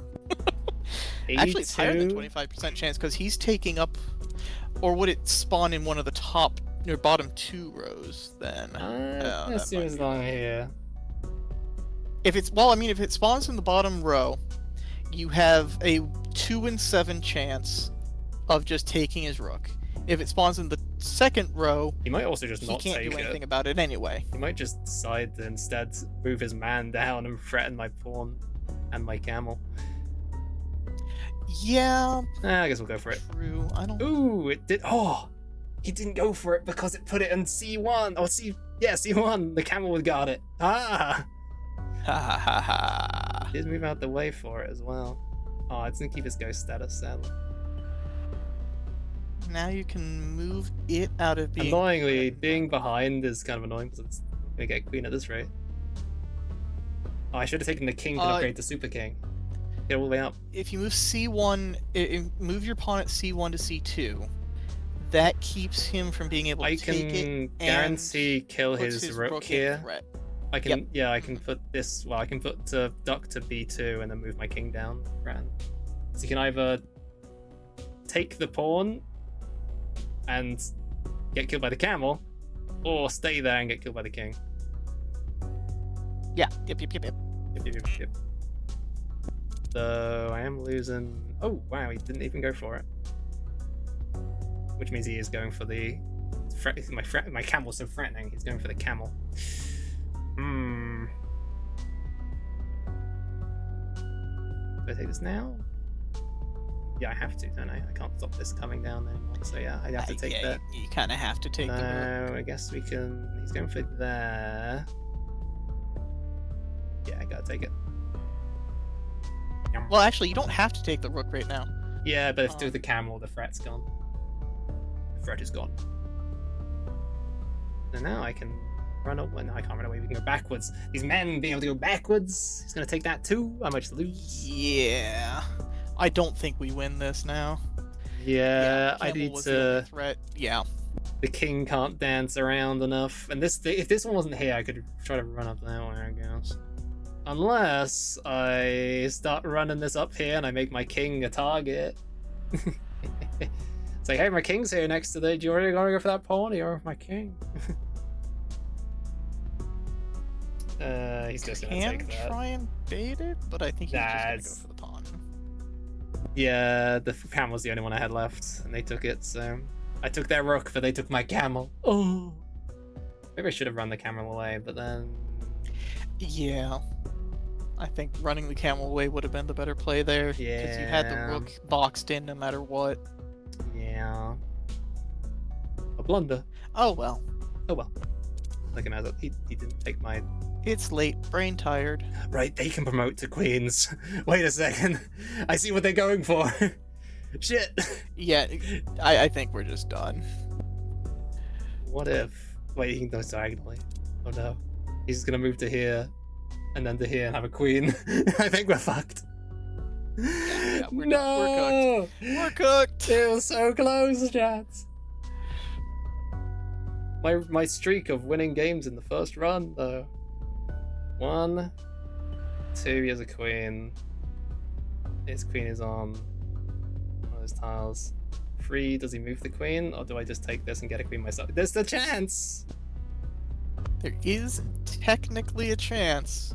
Actually, it's higher than 25% chance because he's taking up. Or would it spawn in one of the top or bottom 2 rows then? As soon as long here. If it's if it spawns in the bottom row, you have a 2 in 7 chance of just taking his rook. If it spawns in the second row, he might also just not take it. He can't do anything about it anyway. He might just decide to instead move his man down and threaten my pawn and my camel. Yeah. I guess we'll go for it. True. I don't. Ooh, it did. Oh, he didn't go for it because it put it in C1. Oh, C1. The camel would guard it. Ah. Ha ha ha ha. Did move out the way for it as well. Oh, it didn't keep his ghost status, sadly. Now you can move it out of being... Annoyingly, being behind is kind of annoying because it's going to get queen at this rate. Oh, I should have taken the king to upgrade to super king. Get all the way up. If you move C1, move your pawn at C1 to C2. That keeps him from being able to take it. I can guarantee kill his rook here. I can, yep. Yeah, I can put this. Well, I can put duck to B2 and then move my king down. So you can either take the pawn and get killed by the camel, or stay there and get killed by the king. Yeah. Yep. Yep. So I am losing. Oh wow, he didn't even go for it. Which means he is going for the. My camel's so threatening. He's going for the camel. Do I take this now? Yeah, I have to, don't I? I can't stop this coming down anymore. So yeah, I have to take that. You kind of have to take No, I guess we can. He's going for there. Yeah, I gotta take it. Well, actually, you don't have to take the rook right now. Yeah, but if do the camel, the threat's gone. The threat is gone. And now I can run away. No, I can't run away. We can go backwards. These men being able to go backwards. He's gonna take that too. I might just lose. Yeah. I don't think we win this now. Yeah, I Camel need was the only to. threat. Yeah. The king can't dance around enough. And this, if this one wasn't here, I could try to run up that way, I guess. Unless I start running this up here and I make my king a target. It's like, hey, my king's here next to the. Do you already want to go for that pawn? Or my king? He's just gonna take that. Try and bait it, but I think he's just gonna go for the pawn. Yeah, the camel's the only one I had left, and they took it. So I took their rook, but they took my camel. Oh, maybe I should have run the camel away, but then. Yeah. I think running the camel away would have been the better play there. Yeah. Because you had the rook boxed in no matter what. Yeah. A blunder. Oh well. Oh well. Look at him, he didn't take my. It's late, brain tired. Right, they can promote to queens. Wait a second. I see what they're going for. Shit. Yeah, I think we're just done. What if? Wait, he can go diagonally. Oh no. He's gonna move to here, and then to here and have a queen. I think we're fucked. Yeah, we're no! cooked. We're cooked! It was so close, chat. My streak of winning games in the first run, though. 1, 2, he has a queen. His queen is on one of those tiles. 3, does he move the queen, or do I just take this and get a queen myself? There's the chance! There is technically a chance.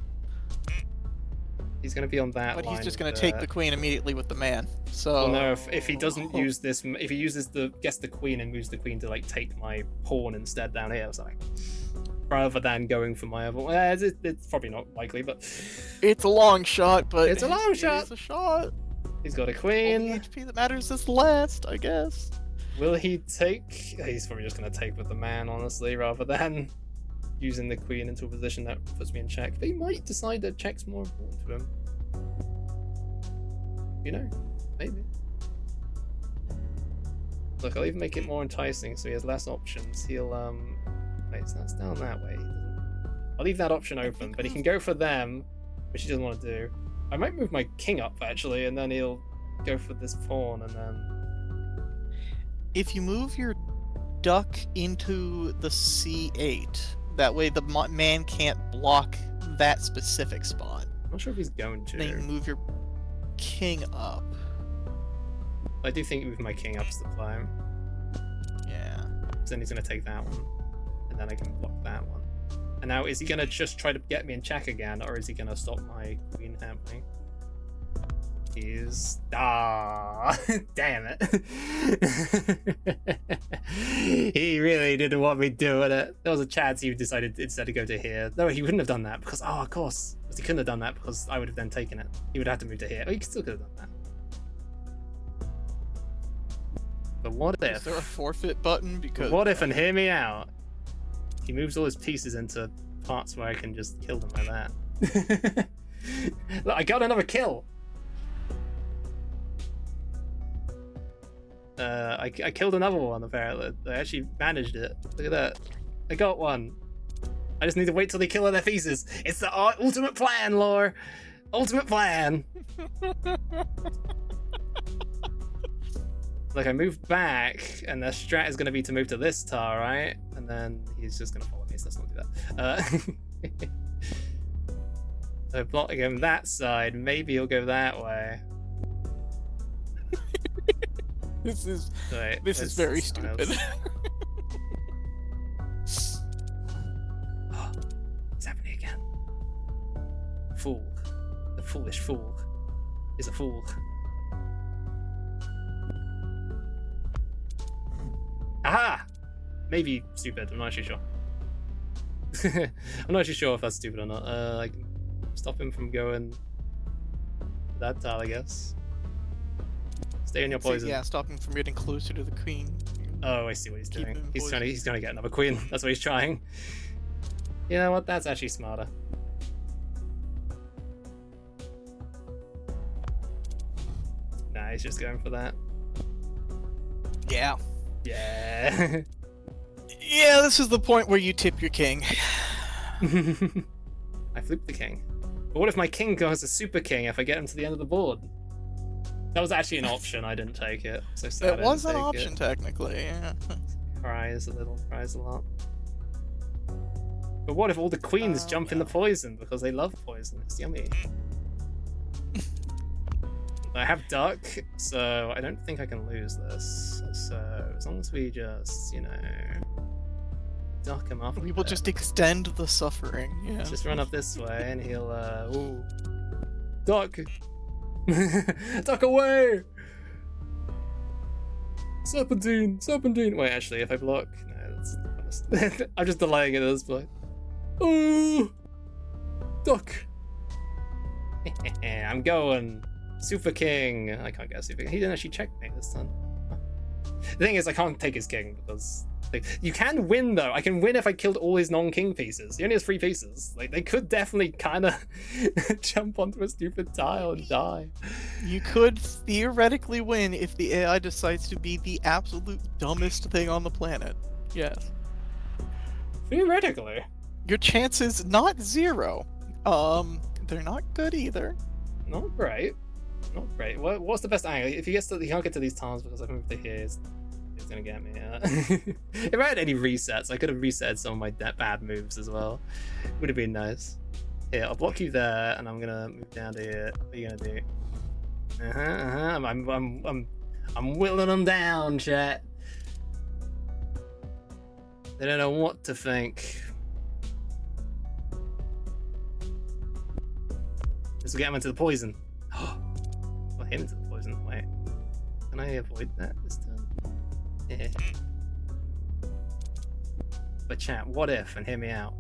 He's going to be on that But line. he's just going to take the queen immediately with the man. So. Well, no, if he doesn't use this, if he uses gets the queen and moves the queen to like take my pawn instead down here, so like, rather than going for my other, it's probably not likely, but it's a long shot, but it's a long shot. It's a shot. He's got a All queen. the HP that matters is last, I guess. Will he take? He's probably just going to take with the man, honestly, rather than using the queen into a position that puts me in check. But he might decide that check's more important to him. You know, maybe. Look, I'll even make it more enticing so he has less options. He'll, wait, so that's down that way. I'll leave that option open, but he can go for them, which he doesn't want to do. I might move my king up, actually, and then he'll go for this pawn, and then... If you move your duck into the C8, that way the man can't block that specific spot. I'm not sure if he's going to. Then you move your king up. I do think moving my king up's the plan. Yeah. Then he's going to take that one, and then I can block that one. And now, is he going to just try to get me in check again, or is he going to stop my queen happening? He's... Ah, damn it. He really didn't want me doing it. There was a chance he decided instead to go to here. No, he wouldn't have done that because, oh, of course. Because he couldn't have done that because I would have then taken it. He would have to move to here. Oh, he still could have done that. But what if... Is there a forfeit button? Because what if, and hear me out, he moves all his pieces into parts where I can just kill them like that. Look, I got another kill. I killed another one, apparently. I actually managed it. Look at that. I got one. I just need to wait till they kill all their pieces. It's the ultimate plan, lore. Ultimate plan. Like, I moved back, and the strat is going to be to move to this tower, right? And then he's just going to follow me, so let's not do that. So blocking him that side, maybe he'll go that way. This is Right, this is very stupid. Oh, it's happening again. Fool. The foolish fool is a fool. Aha! Maybe stupid, I'm not actually sure. I'm not actually sure if that's stupid or not. I can stop him from going to that tile, I guess. Stay in your poison. Yeah, stop him from getting closer to the queen. Oh, I see what he's Keep doing. him He's poisoned. trying to get another queen. That's what he's trying. You know what? That's actually smarter. Nah, he's just going for that. Yeah. Yeah. Yeah, this is the point where you tip your king. I flipped the king. But what if my king goes a super king if I get him to the end of the board? That was actually an option. I didn't take it. So sad. It was I an didn't take option, it. technically, yeah. Cries a little, cries a lot. But what if all the queens jump in the poison because they love poison? It's yummy. I have duck, so I don't think I can lose this. So as long as we just, you know, duck him off. We will just extend the suffering. Yeah. Just run up this way, and he'll. Ooh, duck, duck away. Serpentine, serpentine. Wait, actually, if I block, no, that's. I'm just delaying it at this point. Oh, duck. I'm going. Super King. I can't get a Super King. He didn't actually checkmate this time. The thing is, I can't take his king because like, you can win though. I can win if I killed all his non-king pieces. He only has 3 pieces. Like they could definitely kind of jump onto a stupid tile and die. You could theoretically win if the AI decides to be the absolute dumbest thing on the planet. Yes. Theoretically. Your chances not 0. They're not good either. Not great. Not great. What's the best angle? If he gets to, he can't get to these tiles because I've moved to here. He's gonna get me. If I had any resets, I could have reset some of my bad moves as well. Would have been nice. Here, I'll block you there, and I'm gonna move down to here. What are you gonna do? I'm whittling them down, chat. They don't know what to think. This will get him into the poison. Well, him into the poison. Wait, can I avoid that this time? Yeah. But chat, what if, and hear me out,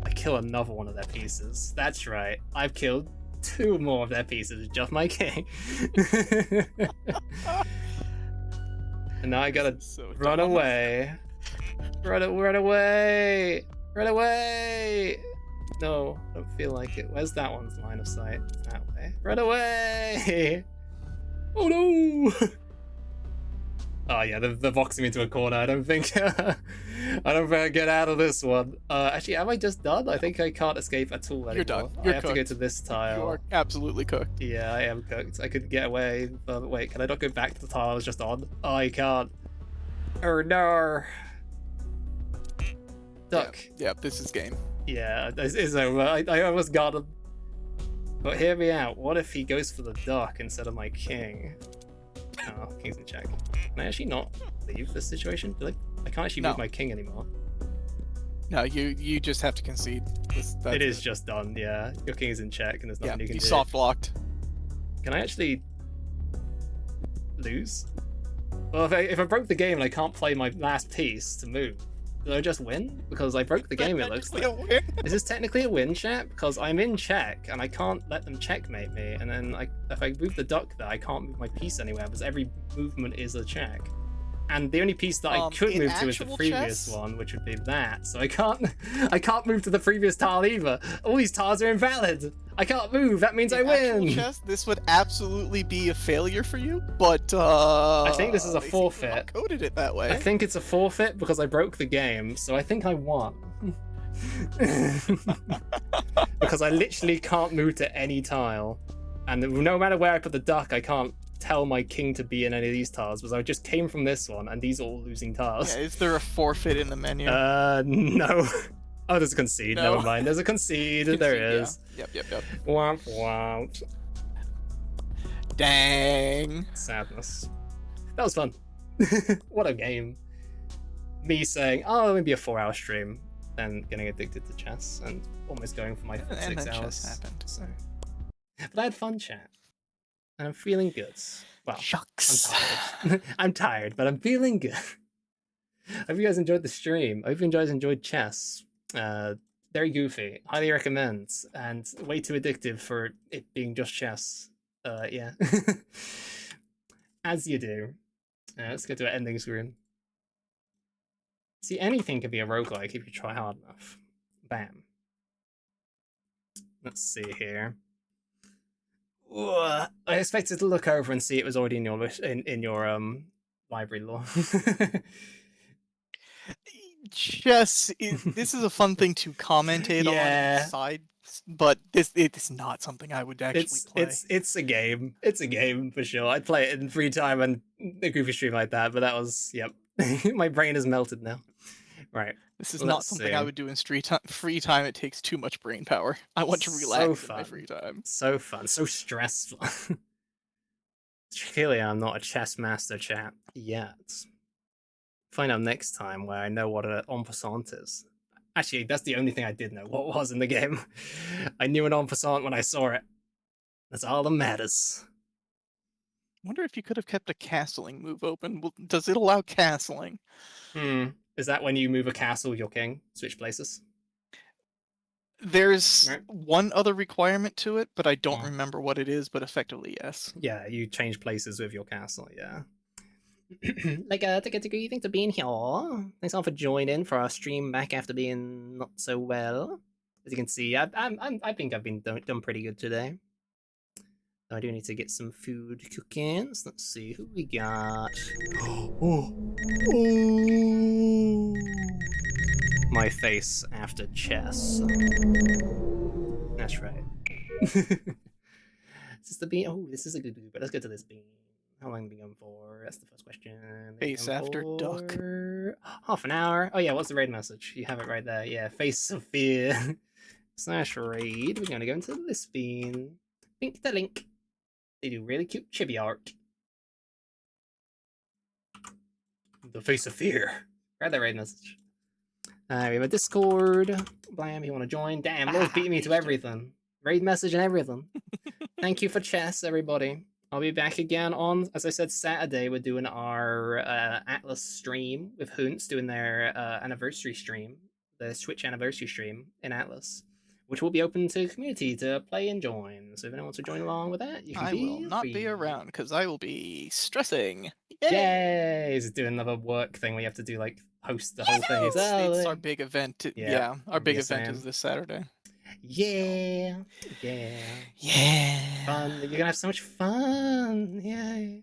I kill another one of their pieces? That's right, I've killed 2 more of their pieces with just my king. And now I gotta run away. Run away! Run away! No, I don't feel like it. Where's that one's line of sight? That way. Run away! Oh no! Oh yeah, they're boxing me into a corner. I don't think I get out of this one. Actually, am I just done? I think I can't escape at all anymore. You're done. You're I have cooked. to go to this tile. You are absolutely cooked. Yeah, I am cooked. I could get away, but wait, can I not go back to the tile I was just on? Oh, I can't. Oh no. Duck. Yeah, this is game. Yeah, this is over. I almost got him. But hear me out. What if he goes for the duck instead of my king? Oh, king's in check. Can I actually not leave this situation? I can't actually move my king anymore. No, you just have to concede. It is just done, yeah. Your king is in check and there's nothing you can do. Soft locked. Can I actually lose? Well, if I broke the game and I can't play my last piece to move, did I just win? Because I broke the game, it looks like. Is this technically a win, chat? Because I'm in check and I can't let them checkmate me. And then if I move the duck there, I can't move my piece anywhere because every movement is a check. And the only piece that I could move to is the previous one, which would be that. So I can't move to the previous tile either. All these tiles are invalid. I can't move. That means I win. Chess, this would absolutely be a failure for you, but I think this is a forfeit. Coded it that way. I think it's a forfeit because I broke the game, so I think I won. Because I literally can't move to any tile, and no matter where I put the duck, I can't tell my king to be in any of these tiles because I just came from this one, and these are all losing tiles. Yeah, is there a forfeit in the menu? No. Oh, there's a concede. No. Never mind. There's a concede. There is. Yeah. Yep. Womp womp. Dang. Sadness. That was fun. What a game. Me saying, oh, maybe a 4-hour stream, then getting addicted to chess and almost going for my 6 hours. Chess happened. So. But I had fun, chat. And I'm feeling good. Well, shucks. I'm tired. I'm tired, but I'm feeling good. I hope you guys enjoyed the stream. I hope you guys enjoyed chess. Very goofy. Highly recommend. And way too addictive for it being just chess. Yeah. As you do. Let's go to an ending screen. See, anything can be a roguelike if you try hard enough. Bam. Let's see here. I expected to look over and see it was already in your library lore. Chess. This is a fun thing to commentate on Yeah. side, but it's not something I would actually play. It's a game. It's a game for sure. I'd play it in free time and a goofy stream like that, but that was yep. My brain is melted now. Right. This is not Let's something see. I would do in free time. It takes too much brain power. I want to relax in my free time. So fun. So stressful. Clearly, I'm not a chess master, chat, yet. Find out next time where I know what an en passant is. Actually, that's the only thing I did know what was in the game. I knew an en passant when I saw it. That's all that matters. Wonder if you could have kept a castling move open. Does it allow castling? Is that when you move a castle with your king? Switch places? There's Right. one other requirement to it, but I don't remember what it is, but effectively, yes. Yeah, you change places with your castle, yeah. Like, Tickety, thanks for being here. Thanks all for joining for our stream back after being not so well. As you can see, I think I've been done pretty good today. I do need to get some food cooking. So let's see who we got. Oh. My face after chess. That's right. Is this the bean? Oh, this is a good bean, but let's get to this bean. How long have we been going for? That's the first question. Face after duck. Half an hour. Oh yeah, what's the raid message? You have it right there. Yeah, face of fear. / raid. We're gonna go into this bean. Link the link. They do really cute chibi art. The face of fear. Grab that raid message. We have a Discord. Blam, you want to join? Damn, Lord's beating me to everything. Raid message and everything. Thank you for chess, everybody. I'll be back again on, as I said, Saturday. We're doing our Atlas stream with Hunts doing their anniversary stream, the Switch anniversary stream in Atlas, which will be open to the community to play and join. So if anyone wants to join along with that, you can I will not be around because I will be stressing. Yay! He's doing another work thing where you have to do like host the whole thing. It's our big event. Yeah, our big event is this Saturday. Yeah. Fun. You're gonna have so much fun. Yay.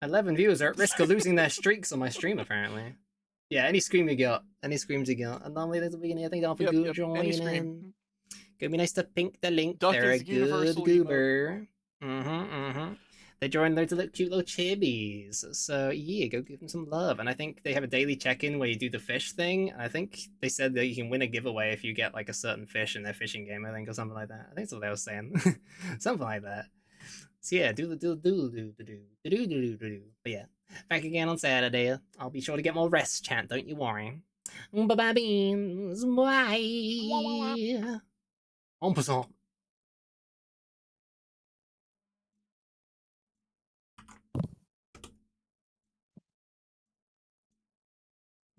11 viewers are at risk of losing their streaks on my stream, apparently. Yeah, any screams you got. And normally there's a beginning. I think I'll for joining. Gonna be nice to pink the link. Duck They're a is good goober. They joined loads of cute little chibis. So yeah, go give them some love. And I think they have a daily check-in where you do the fish thing. I think they said that you can win a giveaway if you get like a certain fish in their fishing game, I think, or something like that. I think that's what they were saying. Something like that. So yeah, do. But yeah, back again on Saturday. I'll be sure to get more rest, chat. Don't you worry. Bye beans. Bye. En passant.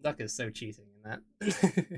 Duck is so cheating in that.